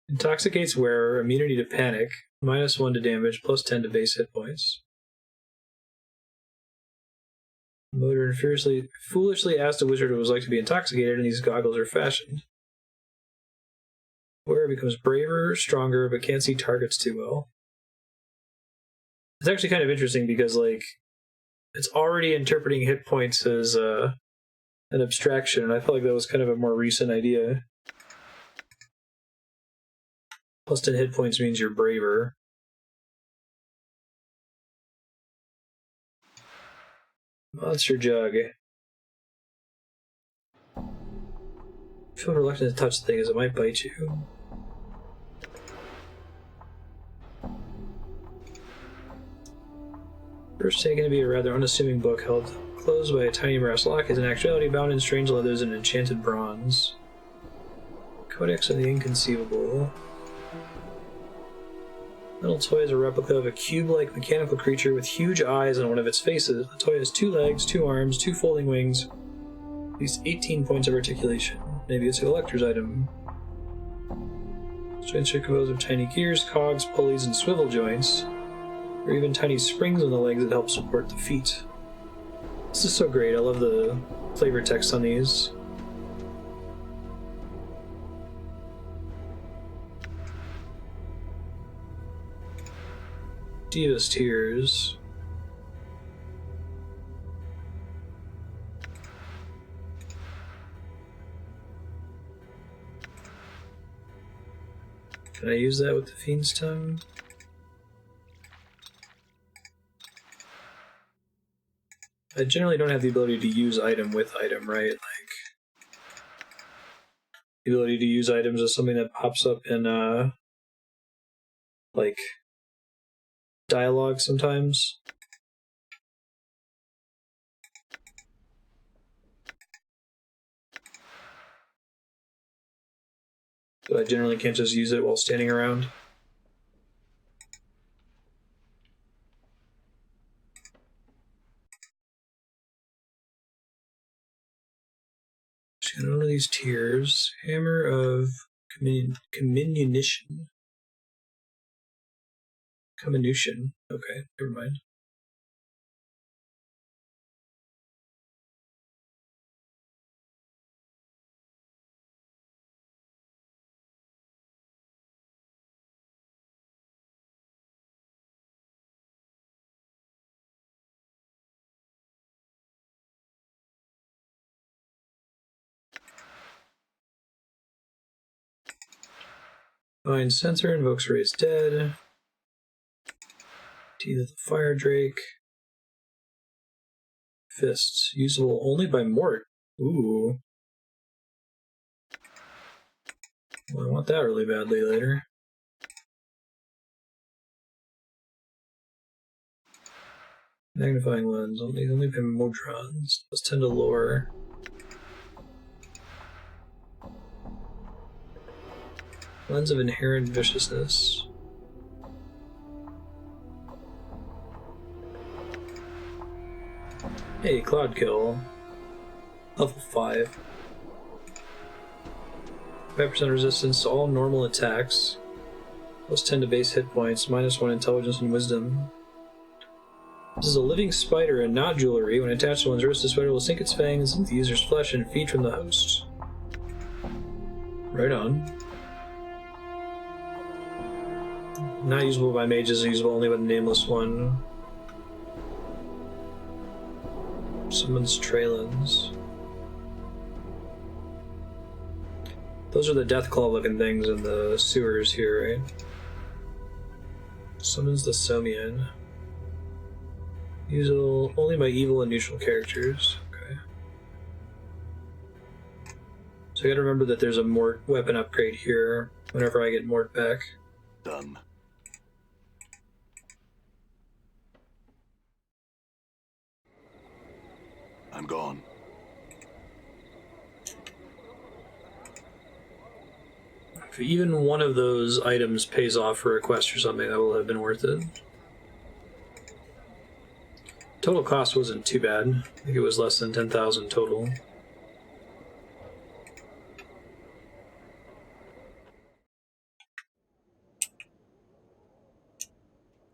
Intoxicates wearer, immunity to panic, -1 to damage, +10 to base hit points. Motor foolishly asked a wizard what it was like to be intoxicated, and these goggles are fashioned. Wearer becomes braver, stronger, but can't see targets too well. It's actually kind of interesting because, like, it's already interpreting hit points as an abstraction, and I felt like that was kind of a more recent idea. +10 hit points means you're braver. Monster Jug. I feel reluctant to touch the thing as it might bite you. First taken to be a rather unassuming book held Closed by a tiny brass lock, is in actuality bound in strange leathers and enchanted bronze. Codex of the Inconceivable. Metal toy is a replica of a cube-like mechanical creature with huge eyes on one of its faces. The toy has 2 legs, 2 arms, 2 folding wings, at least 18 points of articulation. Maybe it's a collector's item. Joints are composed of tiny gears, cogs, pulleys, and swivel joints, or even tiny springs on the legs that help support the feet. This is so great. I love the flavor text on these. Diva's Tears. Can I use that with the Fiend's Tongue? I generally don't have the ability to use item with item, right? Like, the ability to use items is something that pops up in, like, dialogue sometimes. But I generally can't just use it while standing around. Just got one of these tiers. Hammer of Comminution. Comminution. Okay, never mind. Divine Sensor invokes Raised Dead. Teeth of the Fire Drake. Fists, usable only by Morte. Ooh. Well, I want that really badly later. Magnifying Lens, only by Modrons. Plus 10 to lore. Lens of Inherent Viciousness. Hey, Cloud Kill. Level 5. 5% resistance to all normal attacks. Plus 10 to base hit points. Minus 1 intelligence and wisdom. This is a living spider and not jewelry. When attached to one's wrist, the spider will sink its fangs into the user's flesh and feed from the host. Right on. Not usable by mages, usable only by the Nameless One. Summons Trailens. Those are the Deathclaw looking things in the sewers here, right? Summons the Somian. Usable only by evil and neutral characters. Okay. So I gotta remember that there's a Morte weapon upgrade here whenever I get Morte back. Done. I'm gone. If even one of those items pays off for a quest or something, that will have been worth it. Total cost wasn't too bad. I think it was less than 10,000 total.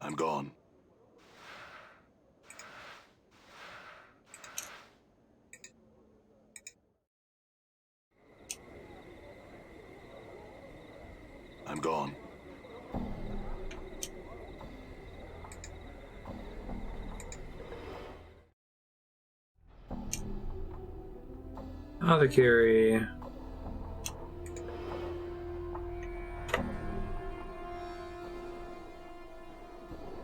I'm gone. I'm gone. Apothecary.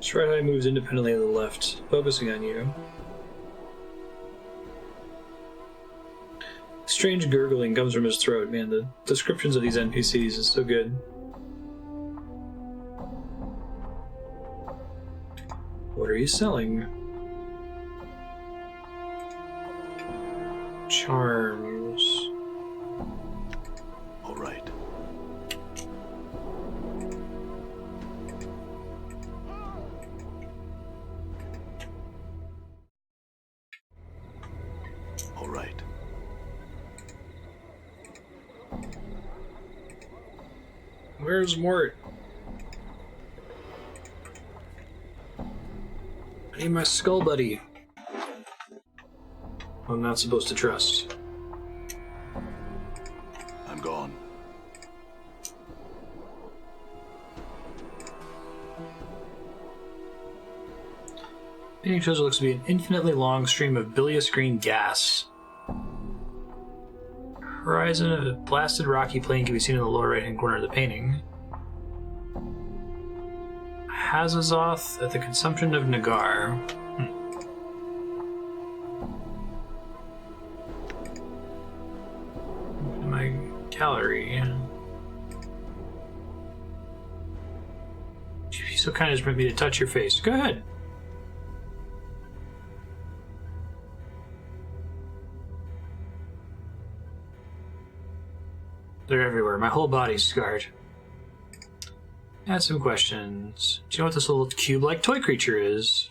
Stride High moves independently to the left, focusing on you. Strange gurgling comes from his throat, man. The descriptions of these NPCs is so good. What are you selling? Charms. All right. All right. Where's Morte? I need my skull buddy. I'm not supposed to trust. I'm gone. Painting shows what looks to be an infinitely long stream of bilious green gas. Horizon of a blasted rocky plain can be seen in the lower right-hand corner of the painting. Hazazoth at the consumption of Nagar. My gallery. Would you be so kind as to permit me to touch your face? Go ahead. They're everywhere. My whole body's scarred. Add some questions. Do you know what this little cube-like toy creature is?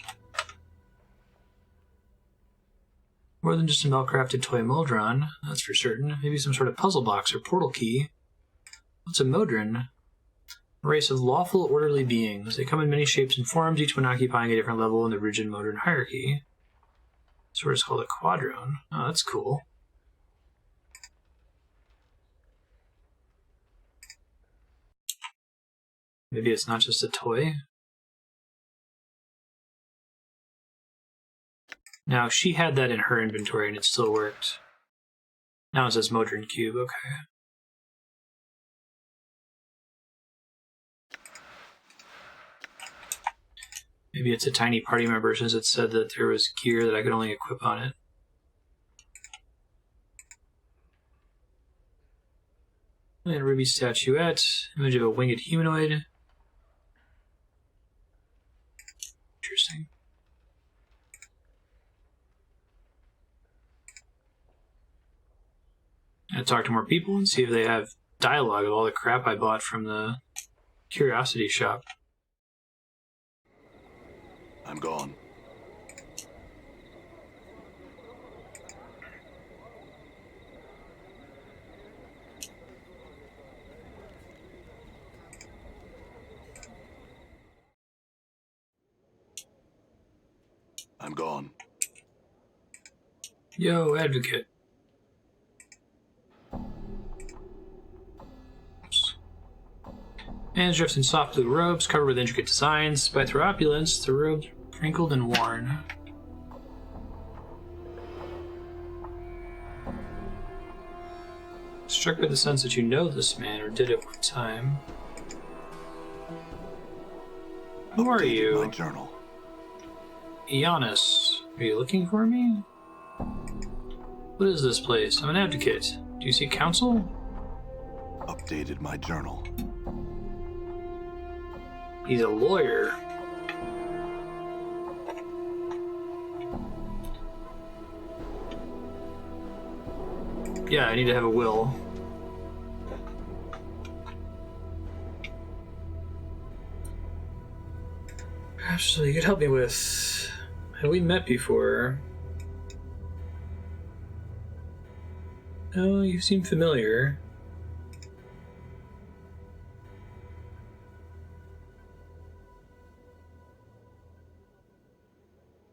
More than just a well-crafted toy Moldron, that's for certain. Maybe some sort of puzzle box or portal key. What's a Modron? A race of lawful, orderly beings. They come in many shapes and forms, each one occupying a different level in the rigid Modron hierarchy. This word is called a quadrone. Oh, that's cool. Maybe it's not just a toy. Now, she had that in her inventory and it still worked. Now it says Modron Cube, okay. Maybe it's a tiny party member since it said that there was gear that I could only equip on it. And ruby statuette, image of a winged humanoid. Interesting. I'll talk to more people and see if they have dialogue of all the crap I bought from the Curiosity shop. I'm gone. I'm gone. Yo, advocate. Man's dressed in soft blue robes covered with intricate designs. By their opulence, the robes crinkled and worn. Struck by the sense that you know this man, or did at one time. Who are you? My journal. Giannis, are you looking for me? What is this place? I'm an advocate. Do you seek counsel? Updated my journal. He's a lawyer. Yeah, I need to have a will. Perhaps you could help me with... Have we met before? Oh, you seem familiar.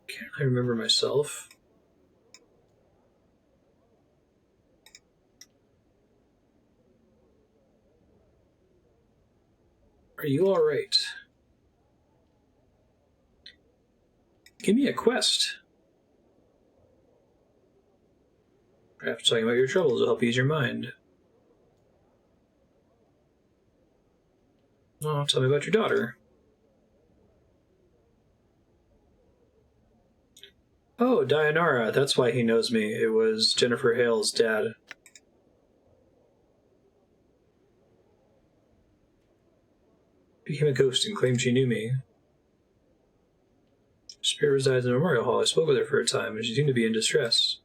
Can't really remember myself. Are you alright? Give me a quest. Perhaps talking about your troubles will help ease your mind. Oh, tell me about your daughter. Oh, Dianara, that's why he knows me. It was Jennifer Hale's dad. Became a ghost and claimed she knew me. Spirit resides in a memorial hall. I spoke with her for a time, and she seemed to be in distress.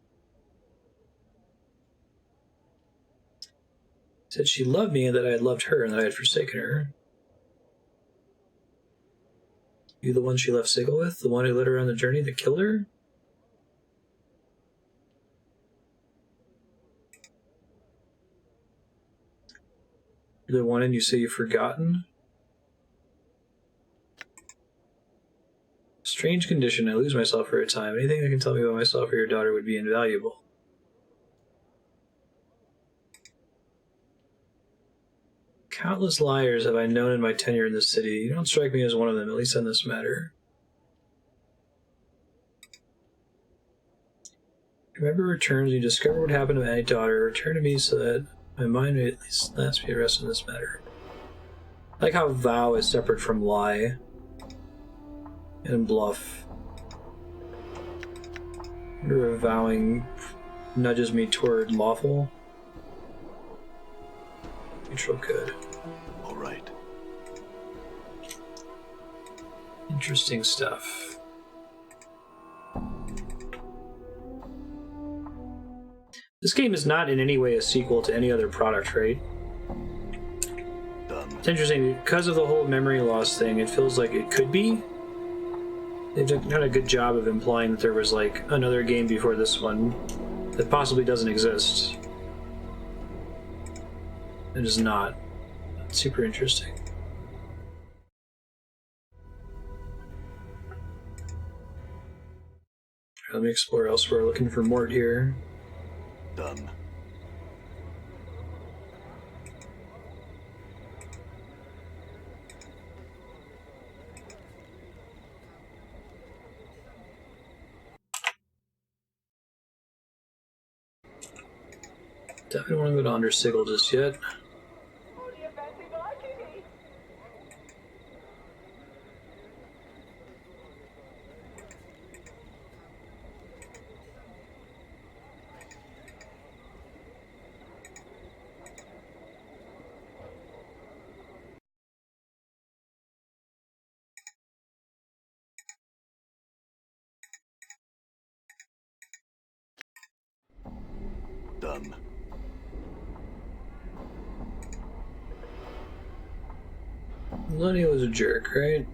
Said she loved me and that I had loved her and that I had forsaken her. You the one she left Sybil with? The one who led her on the journey that killed her? You're the one and you say you've forgotten? Strange condition. I lose myself for a time. Anything that can tell me about myself or your daughter would be invaluable. Countless liars have I known in my tenure in this city. You don't strike me as one of them, at least on this matter. Remember returns, you discover what happened to my daughter. Return to me so that my mind may at least last me a rest in this matter. I like how vow is separate from lie and bluff. I wonder if vowing nudges me toward lawful. Neutral good. All right. Interesting stuff. This game is not in any way a sequel to any other product, right? Done. It's interesting, because of the whole memory loss thing, it feels like it could be. They've done a good job of implying that there was like another game before this one that possibly doesn't exist. It is not. It's super interesting. Let me explore elsewhere, looking for Morte here. Done. Definitely want to go to Undersigil just yet. Oh, do you fancy my kitty? Done. Lenny was a jerk, right?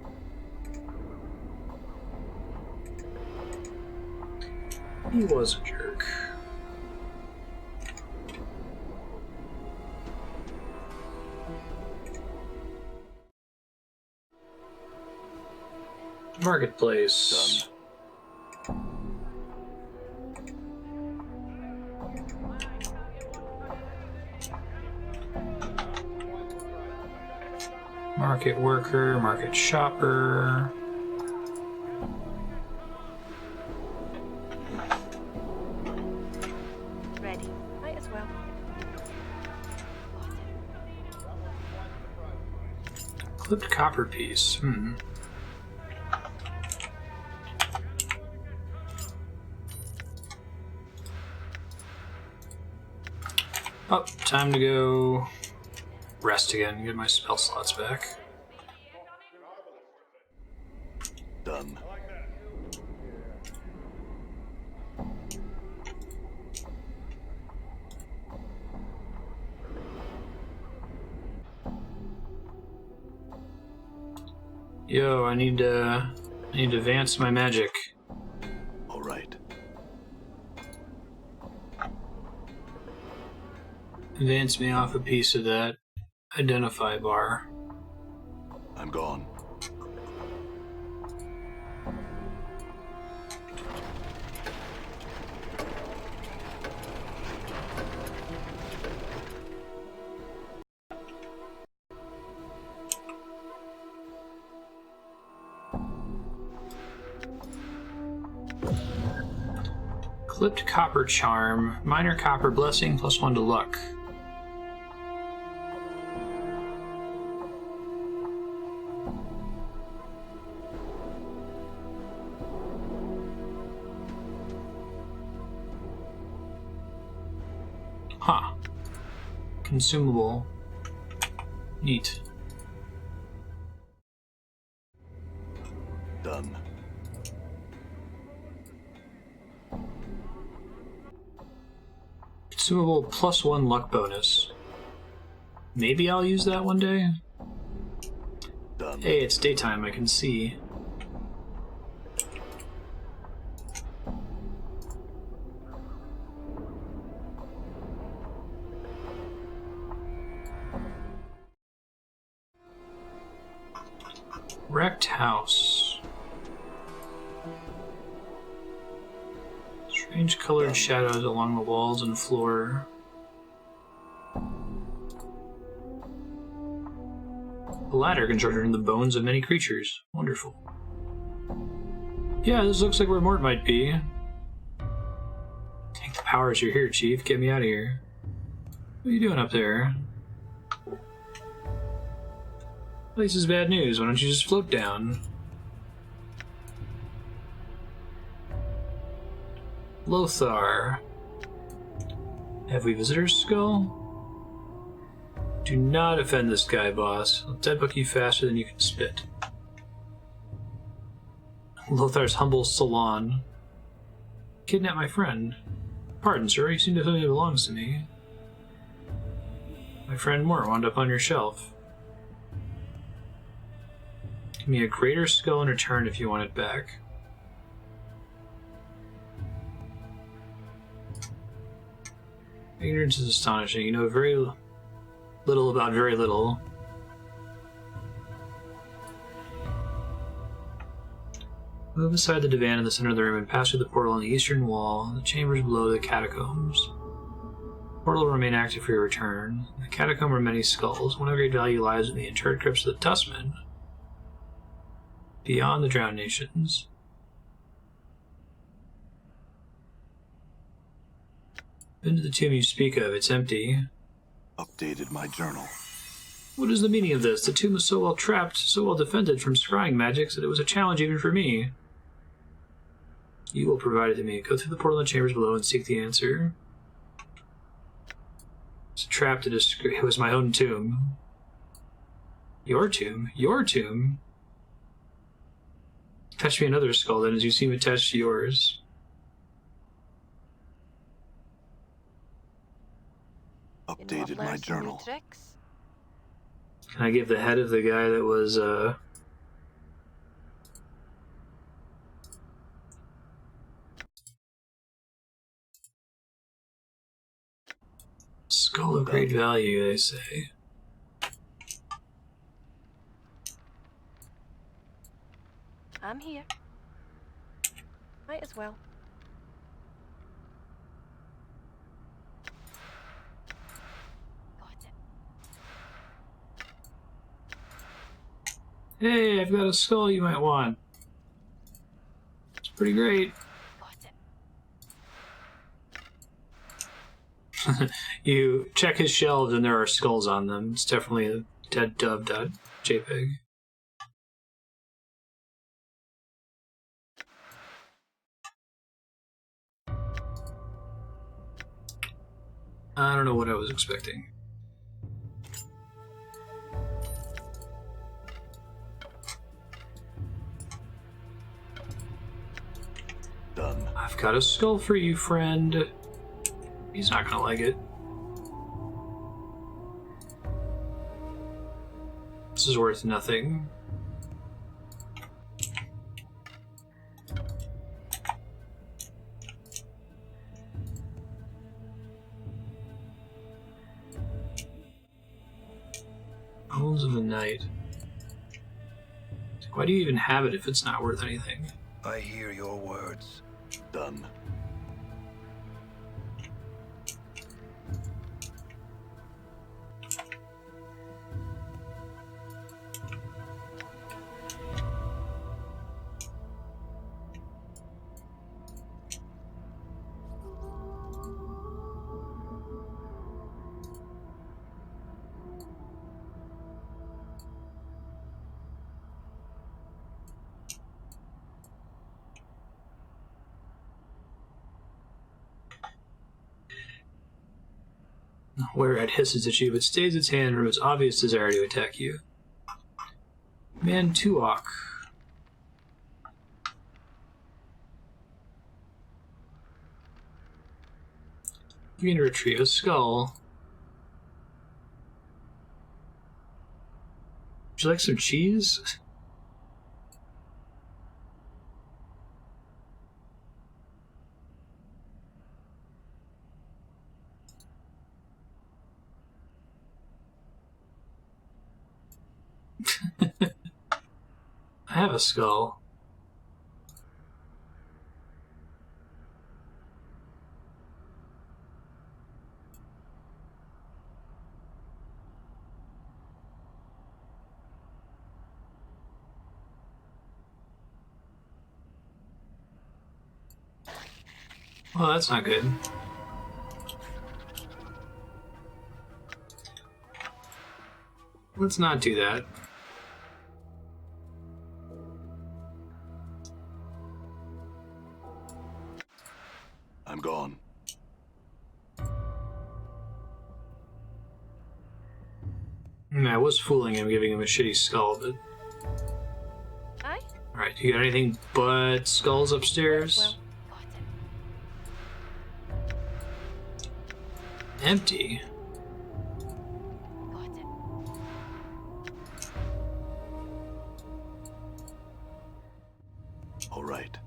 He was a jerk. Marketplace. Market worker, market shopper. Ready. Might as well. Clipped copper piece. Oh, time to go rest again, get my spell slots back. Done. Yo, I need to advance my magic. All right. Advance me off a piece of that identify bar. I'm gone. Clipped copper charm, minor copper blessing, +1 to luck. Huh. Consumable. Neat. Done. Consumable +1 luck bonus. Maybe I'll use that one day. Done. Hey, it's daytime, I can see. Wrecked house. Strange colored shadows along the walls and floor. A ladder constructed in the bones of many creatures. Wonderful. Yeah, this looks like where Morte might be. Take the powers you're here, Chief. Get me out of here. What are you doing up there? This is bad news. Why don't you just float down? Lothar. Have we visitor's skull? Do not offend this guy, boss. I'll deadbook you faster than you can spit. Lothar's humble salon. Kidnap my friend. Pardon, sir. You seem to think he belongs to me. My friend Morte wound up on your shelf. Give me a greater skull in return if you want it back. Ignorance is astonishing. You know very little about very little. Move aside the divan in the center of the room and pass through the portal on the eastern wall, the chambers below the catacombs. The portal will remain active for your return. The catacomb are many skulls. One of great value lies in the interred crypts of the Dustmen, beyond the drowned nations. Been to the tomb you speak of. It's empty. Updated my journal. What is the meaning of this? The tomb was so well trapped, so well defended from scrying magics that it was a challenge even for me. You will provide it to me. Go through the portal in the chambers below and seek the answer. It's trapped in a it was my own tomb. Your tomb? Your tomb? Attach me another skull then, as you seem attached to yours. Updated my journal. Can I give the head of the guy that was, skull of great value, they say. I'm here. Might as well. Hey, I've got a skull you might want. It's pretty great. You check his shelves and there are skulls on them. It's definitely a deaddove.jpg. I don't know what I was expecting. Done. I've got a skull for you, friend. He's not gonna like it. This is worth nothing. Bones of the Night. Why do you even have it if it's not worth anything? I hear your words. Done. Where it hisses at you, but stays its hand from its obvious desire to attack you. Mantuok. You can retrieve a skull. Would you like some cheese? I have a skull. Well, that's not good. Let's not do that. I'm gone. I was fooling him, giving him a shitty skull, but... Aye? Alright, you got anything but skulls upstairs? Well, Empty. got it. All right.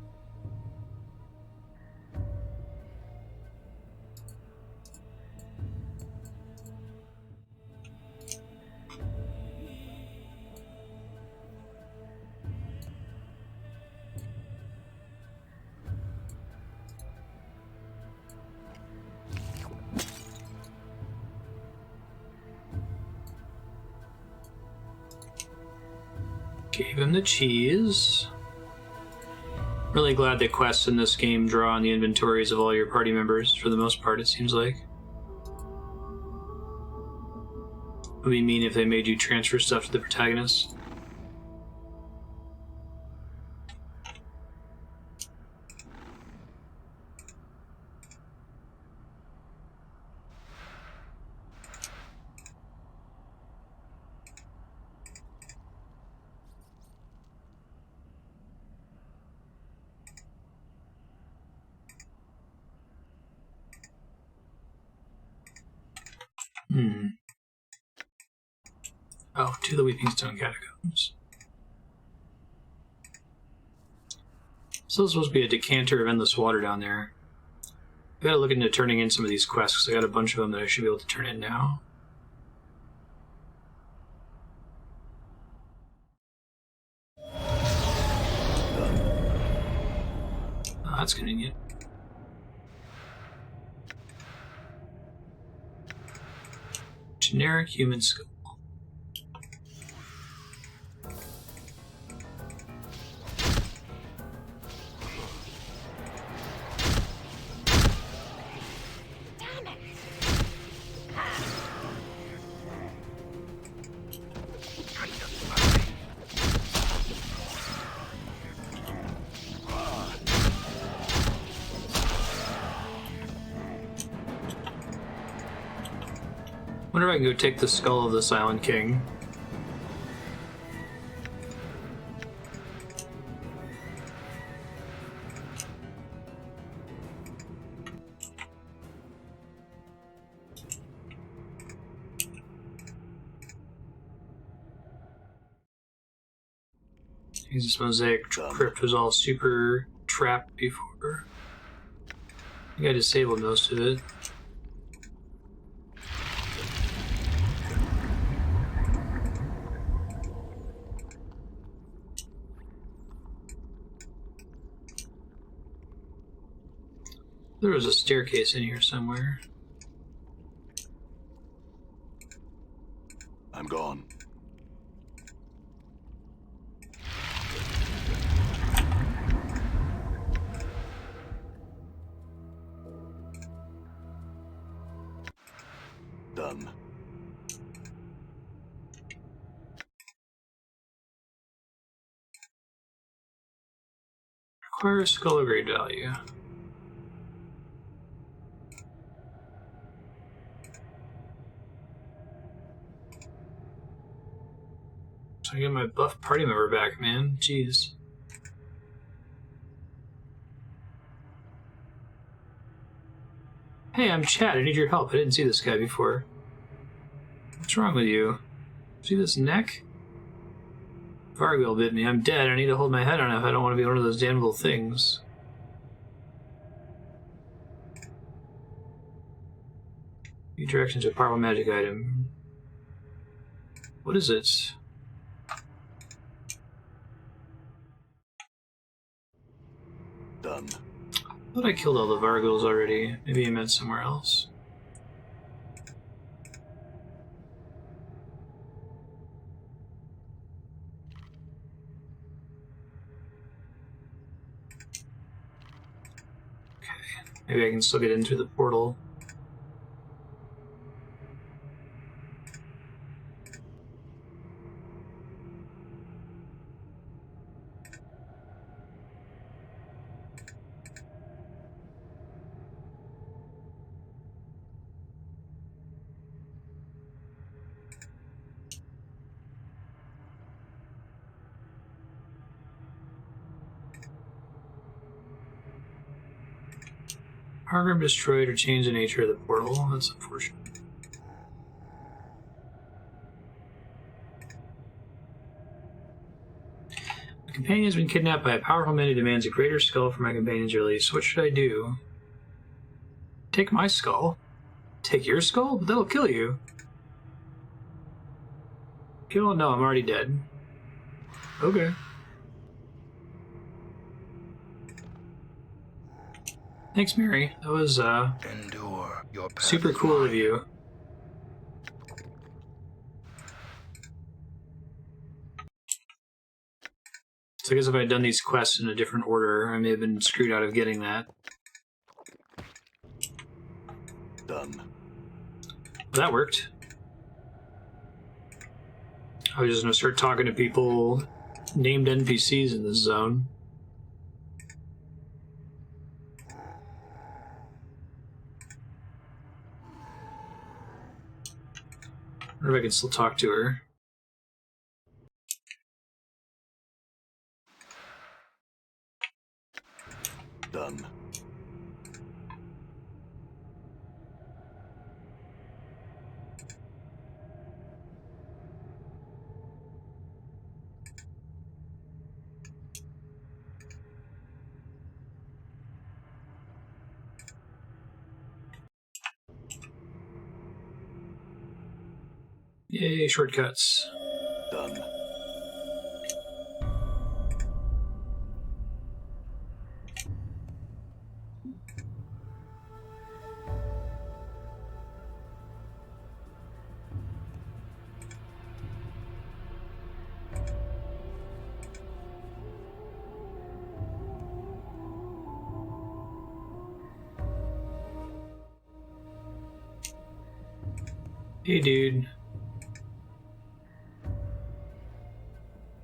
Gave him the cheese. Really glad that quests in this game draw on the inventories of all your party members, for the most part, it seems like. It would be mean if they made you transfer stuff to the protagonist. Oh, to the Weeping Stone Catacombs. So there's supposed to be a decanter of endless water down there. I gotta look into turning in some of these quests, because I got a bunch of them that I should be able to turn in now. Oh, that's convenient. Generic human skull. Wonder if I can go take the skull of the Silent King. This mosaic crypt was all super trapped before. I think I disabled most of it. There was a staircase in here somewhere. I'm gone. Done. Requires skull of great value. So I get my buff party member back, man. Jeez. Hey, I'm Chad. I need your help. I didn't see this guy before. What's wrong with you? See this neck? Vargil bit me. I'm dead. I need to hold my head on if I don't want to be one of those damnable things. New directions to a powerful magic item. What is it? Done. I thought I killed all the Vargils already. Maybe I meant somewhere else. Maybe I can still get in through the portal. Program destroyed or changed the nature of the portal. That's unfortunate. My companion has been kidnapped by a powerful man who demands a greater skull for my companion's release. What should I do? Take my skull? Take your skull? But that'll kill you. Kill? No, I'm already dead. Okay. Thanks, Mary. That was Endure. Your path super is cool mine. of you. So I guess if I had done these quests in a different order, I may have been screwed out of getting that. Done. That worked. I was just gonna start talking to people named NPCs in this zone. I wonder if I can still talk to her. Done. Yay, shortcuts. Done. Hey, dude.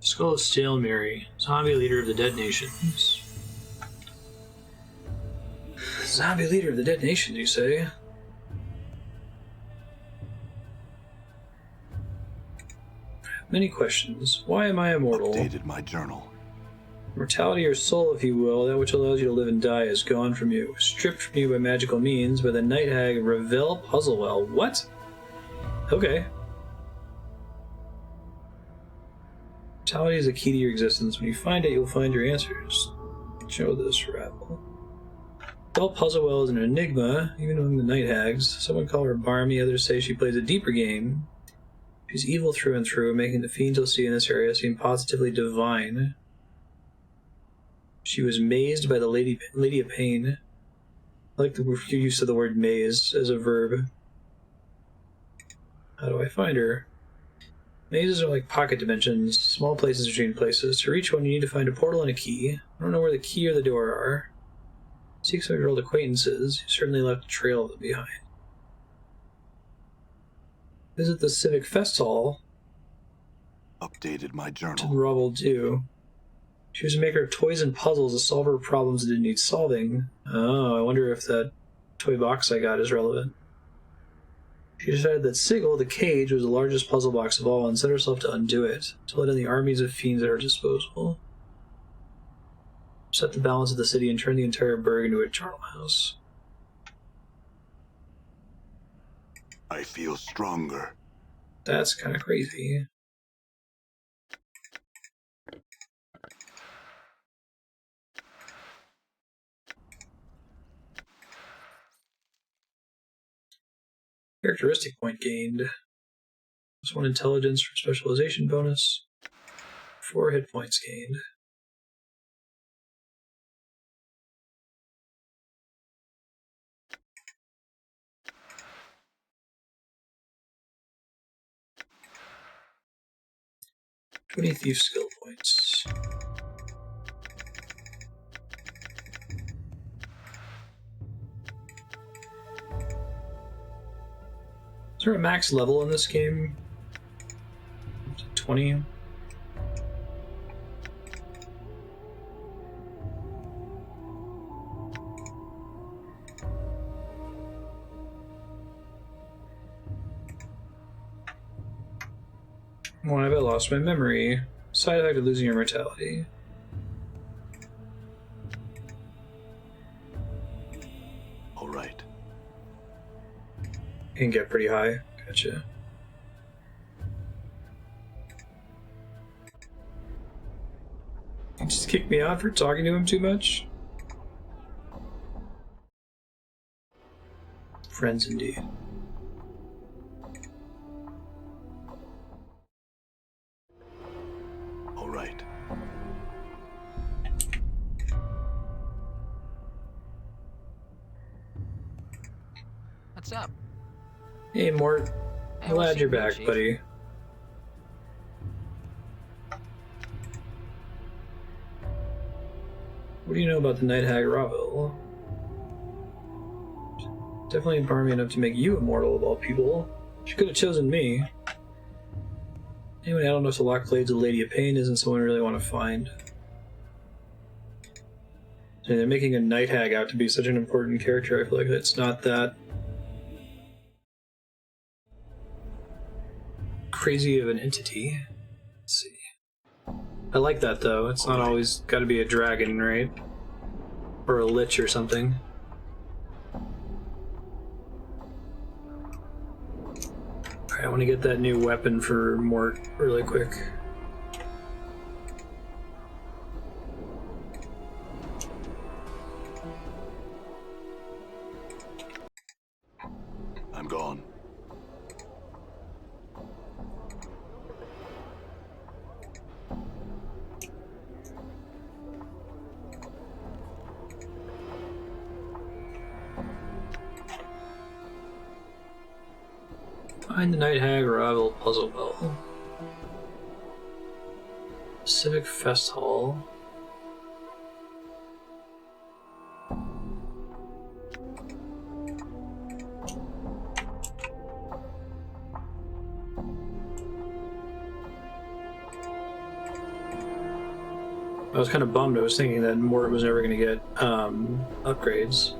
Skull of Stale Mary, zombie leader of the Dead Nations. Zombie leader of the Dead Nations, you say? Many questions. Why am I immortal? Updated my journal. Mortality or soul, if you will, that which allows you to live and die, is gone from you. Stripped from you by magical means by the night hag Ravel Puzzlewell. What? Okay. Mortality is the key to your existence. When you find it, you'll find your answers. Show this, Ravel. Ravel Puzzlewell is an enigma, even among the night hags. Someone call her Barmy, others say she plays a deeper game. She's evil through and through, making the fiends you'll see in this area seem positively divine. She was mazed by the Lady of Pain. I like the use of the word maze as a verb. How do I find her? Mazes are like pocket dimensions, small places between places. To reach one, you need to find a portal and a key. I don't know where the key or the door are. Seek some of your old acquaintances. You certainly left a trail of them behind. Visit the Civic Festhall. Updated my What did journal. Ravel do? She was a maker of toys and puzzles to solve her problems that didn't need solving. Oh, I wonder if that toy box I got is relevant. She decided that Sybil, the cage, was the largest puzzle box of all and set herself to undo it, to let in the armies of fiends at her disposal. Set the balance of the city and turn the entire burg into a charnel house. I feel stronger. That's kind of crazy. Characteristic point gained. +1 intelligence for specialization bonus. 4 hit points gained. $20 thief skill points. Is there a max level in this game? 20? Why have I lost my memory? Side effect of losing your mortality. All right. Can get pretty high. Gotcha. You just kicked me out for talking to him too much? Friends indeed. All right. What's up? Hey, Mort. Hey, Glad you're what's back, Chief? buddy. What do you know about the Night Hag Ravel? Definitely empower me enough to make you immortal of all people. She could have chosen me. Anyway, I don't know if the Lock Blades of Lady of Pain isn't someone I really want to find. And they're making a Night Hag out to be such an important character. I feel like it's not that crazy of an entity. Let's see. I like that though. It's not always got to be a dragon, right? Or a lich or something. Alright, I want to get that new weapon for Mort really quick. I'm gone. Find the Night Hag Ravel puzzle bell. Civic Festhall. I was kind of bummed. I was thinking that Mort was never going to get upgrades.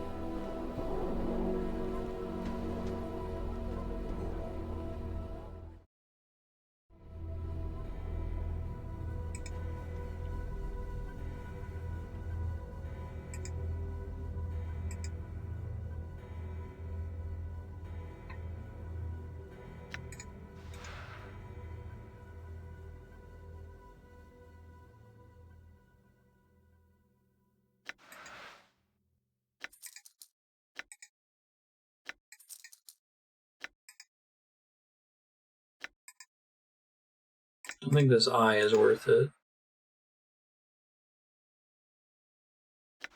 I don't think this eye is worth it. At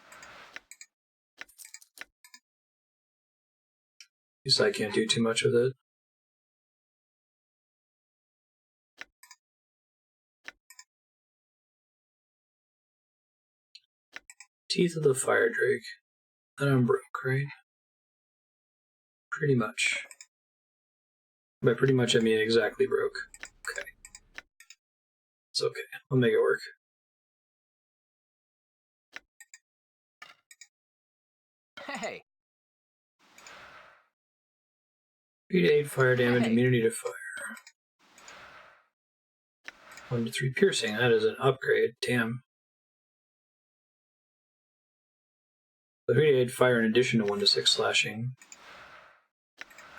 least I can't do too much with it. Teeth of the Fire Drake. That I'm broke, right? Pretty much. By pretty much I mean exactly broke. Okay. It's okay. I'll make it work. Hey, 3 to 8 fire damage, Hey. immunity to fire. 1 to 3 piercing. That is an upgrade. Damn. 3 to 8 fire in addition to 1 to 6 slashing.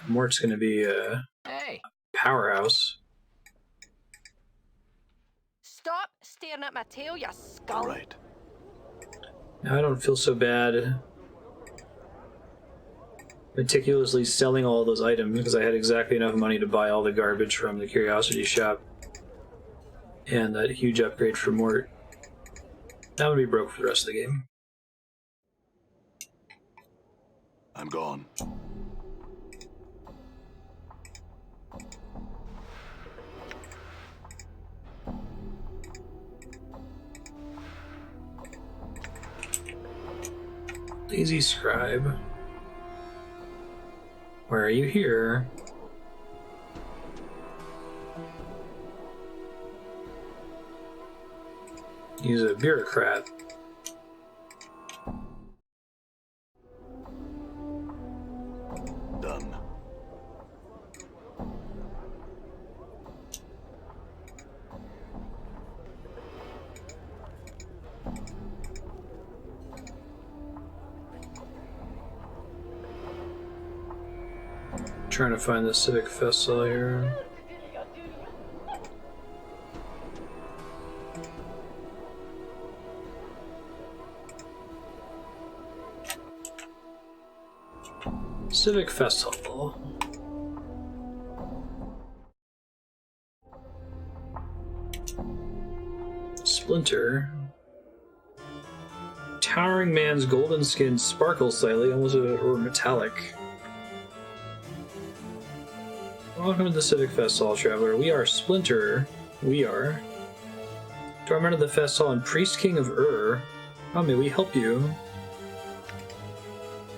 Mort's gonna be a hey. powerhouse. Stop staring at my tail, you All skull. right. Now I don't feel so bad meticulously selling all those items because I had exactly enough money to buy all the garbage from the Curiosity Shop and that huge upgrade for Morte. That would be broke for the rest of the game. I'm gone. Lazy Scribe. Why are you here? He's a bureaucrat. Done. Trying to find the Civic Festhall here. Civic Festhall. Splinter. Towering man's golden skin sparkles slightly, almost or metallic. Welcome to the Civic Festhall, Traveler. We are Splinter. We are Torment of the Festhall and Priest King of How may we help you?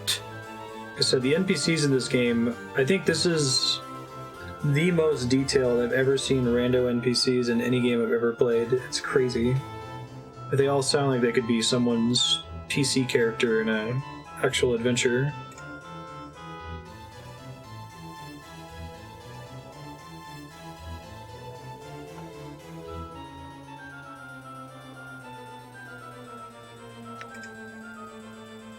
Like I said, the NPCs in this game, I think this is the most detailed I've ever seen rando NPCs in any game I've ever played. It's crazy. But they all sound like they could be someone's PC character in an actual adventure.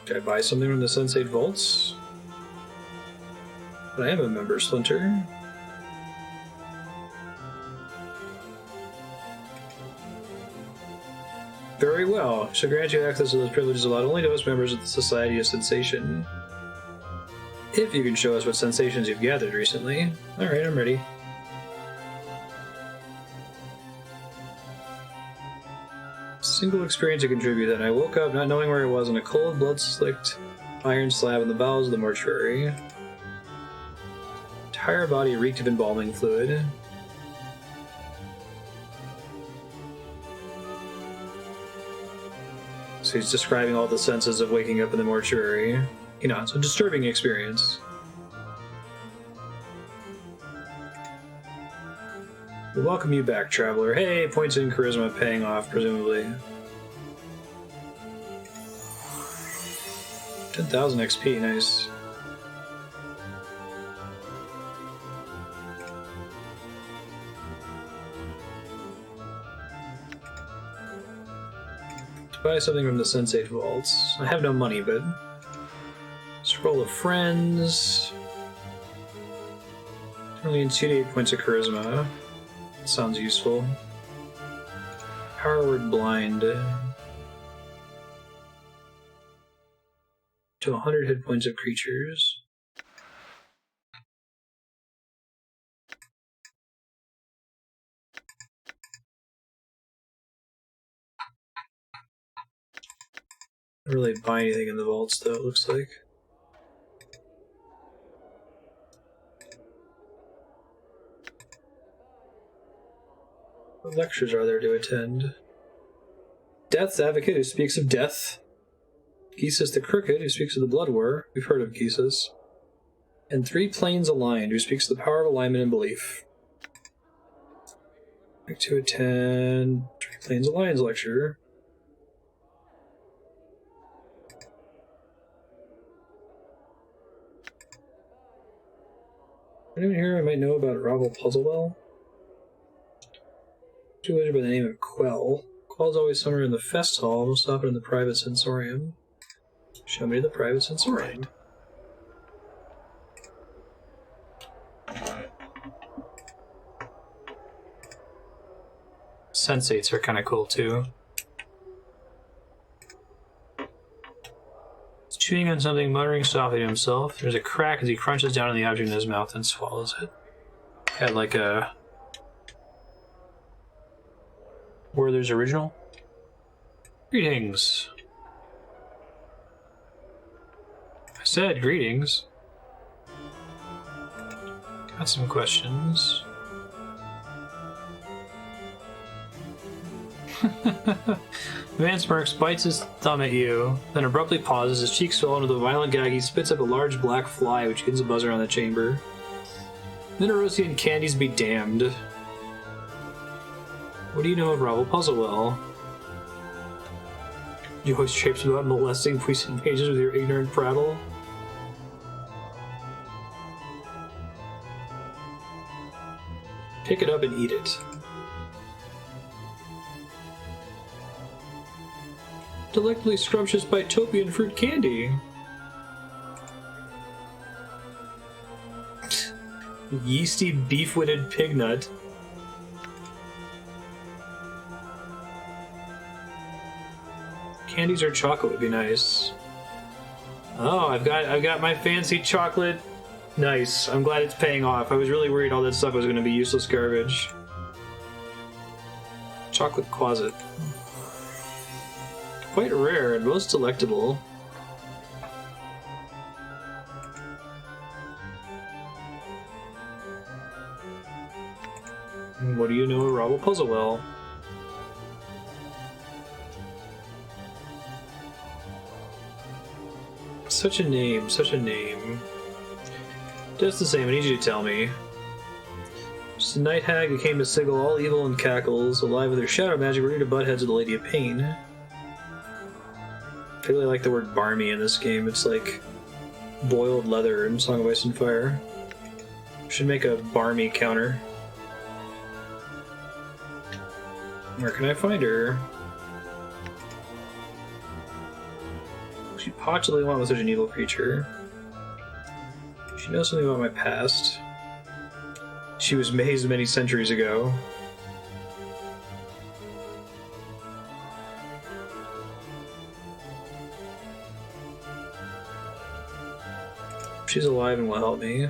Did I buy something from the Sensate Vaults? I am a member, Splinter. Very well. Shall grant you access to those privileges allowed only to us members of the Society of Sensation. If you can show us what sensations you've gathered recently. Alright, I'm ready. Single experience to contribute then. I woke up not knowing where I was on a cold, blood-slicked iron slab in the bowels of the mortuary. Entire body reeked of embalming fluid. So he's describing all the senses of waking up in the mortuary. You know, it's a disturbing experience. We welcome you back, Traveler. Hey, points in Charisma paying off, presumably. 10,000 XP, nice. To buy something from the Sensate Vaults. I have no money, but... Scroll of Friends... Only in 2 to 8 points of Charisma. Sounds useful. Power Word Blind. To 100 hit points of creatures. Don't really buy anything in the vaults, though, it looks like. What lectures are there to attend? Death's Advocate, who speaks of death. Gisus the Crooked, who speaks of the Blood War. We've heard of Gisus. And 3 Planes Aligned, who speaks of the power of alignment and belief. I'd like to attend 3 Planes Aligned lecture. Anyone here I might know about Ravel Puzzlewell? A wizard by the name of Quell. Quell's always somewhere in the Festhall, most often in the private sensorium. Show me the private sensorium. Sensates are kind of cool too. It's Chewing on something, muttering softly to himself. There's a crack as he crunches down on the object in his mouth and swallows it. Had like a... Werther's original? Greetings. I said greetings. Got some questions. The man smirks, bites his thumb at you, then abruptly pauses, his cheeks swell into a violent gag. He spits up a large black fly, which begins to buzz around the chamber. Minerosian candies be damned. What do you know of Ravel Puzzlewell? You always traipse about molesting puissant mages with your ignorant prattle? Pick it up and eat it. Delectably scrumptious Bitopian fruit candy. Yeasty beef-witted pig nut. Candies or chocolate would be nice. Oh, I've got my fancy chocolate. Nice. I'm glad it's paying off. I was really worried all that stuff was going to be useless garbage. Chocolate Quasit. Quite rare and most delectable. What do you know of Ravel Puzzlewell? Such a name, such a name. Just the same, I need you to tell me. Just a night hag who came to Sigil, all evil and cackles, alive with her shadow magic, ready to butt heads with the Lady of Pain. I really like the word barmy in this game. It's like boiled leather in Song of Ice and Fire. Should make a barmy counter. Where can I find her? She possibly went with such an evil creature. She knows something about my past. She was mazed many centuries ago. She's alive and will help me.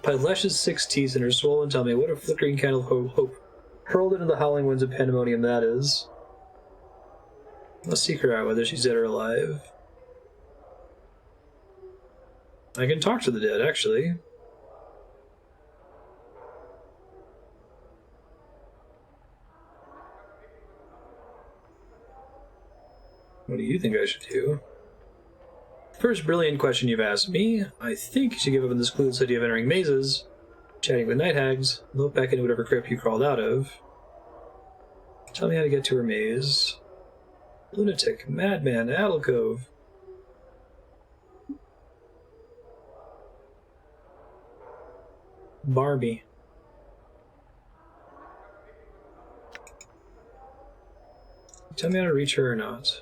By Lesh's 6 teeth and her swollen tummy, what a flickering candle of hope hurled into the howling winds of pandemonium that is. Let's seek her out, whether she's dead or alive. I can talk to the dead, actually. What do you think I should do? First brilliant question you've asked me. I think you should give up on this clueless idea of entering mazes, chatting with night hags, look back into whatever crypt you crawled out of. Tell me how to get to her maze. Lunatic, madman, alcove. Barbie. Tell me how to reach her or not.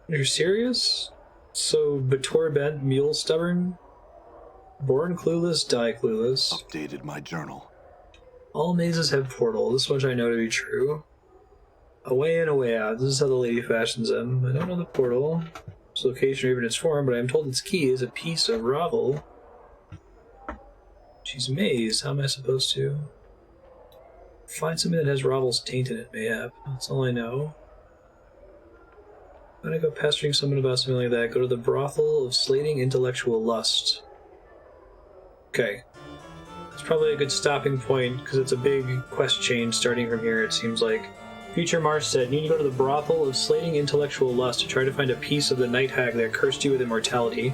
You're serious? So, Bator bent, mule stubborn? Born clueless, die clueless. Updated my journal. All mazes have portal, this much I know to be true. A way in, a way out, this is how the lady fashions them. I don't know the portal, its location or even its form, but I am told its key is a piece of Ravel. She's mazed, how am I supposed to? Find something that has Ravel's taint in it, mayhap. That's all I know. When I go pestering someone about something like that, go to the brothel of slating intellectual lust. Okay. That's probably a good stopping point, because it's a big quest chain starting from here, it seems like. Future Marsh said, need to go to the brothel of slating intellectual lust to try to find a piece of the night hag that cursed you with immortality.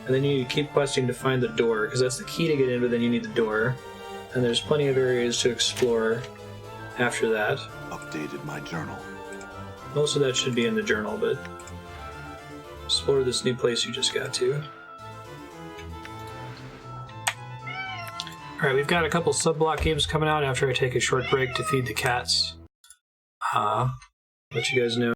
And then you need to keep questing to find the door, because that's the key to get in, but then you need the door. And there's plenty of areas to explore after that. Updated my journal. Most of that should be in the journal, but explore this new place you just got to. Alright, we've got a couple sub-block games coming out after I take a short break to feed the cats. Let you guys know.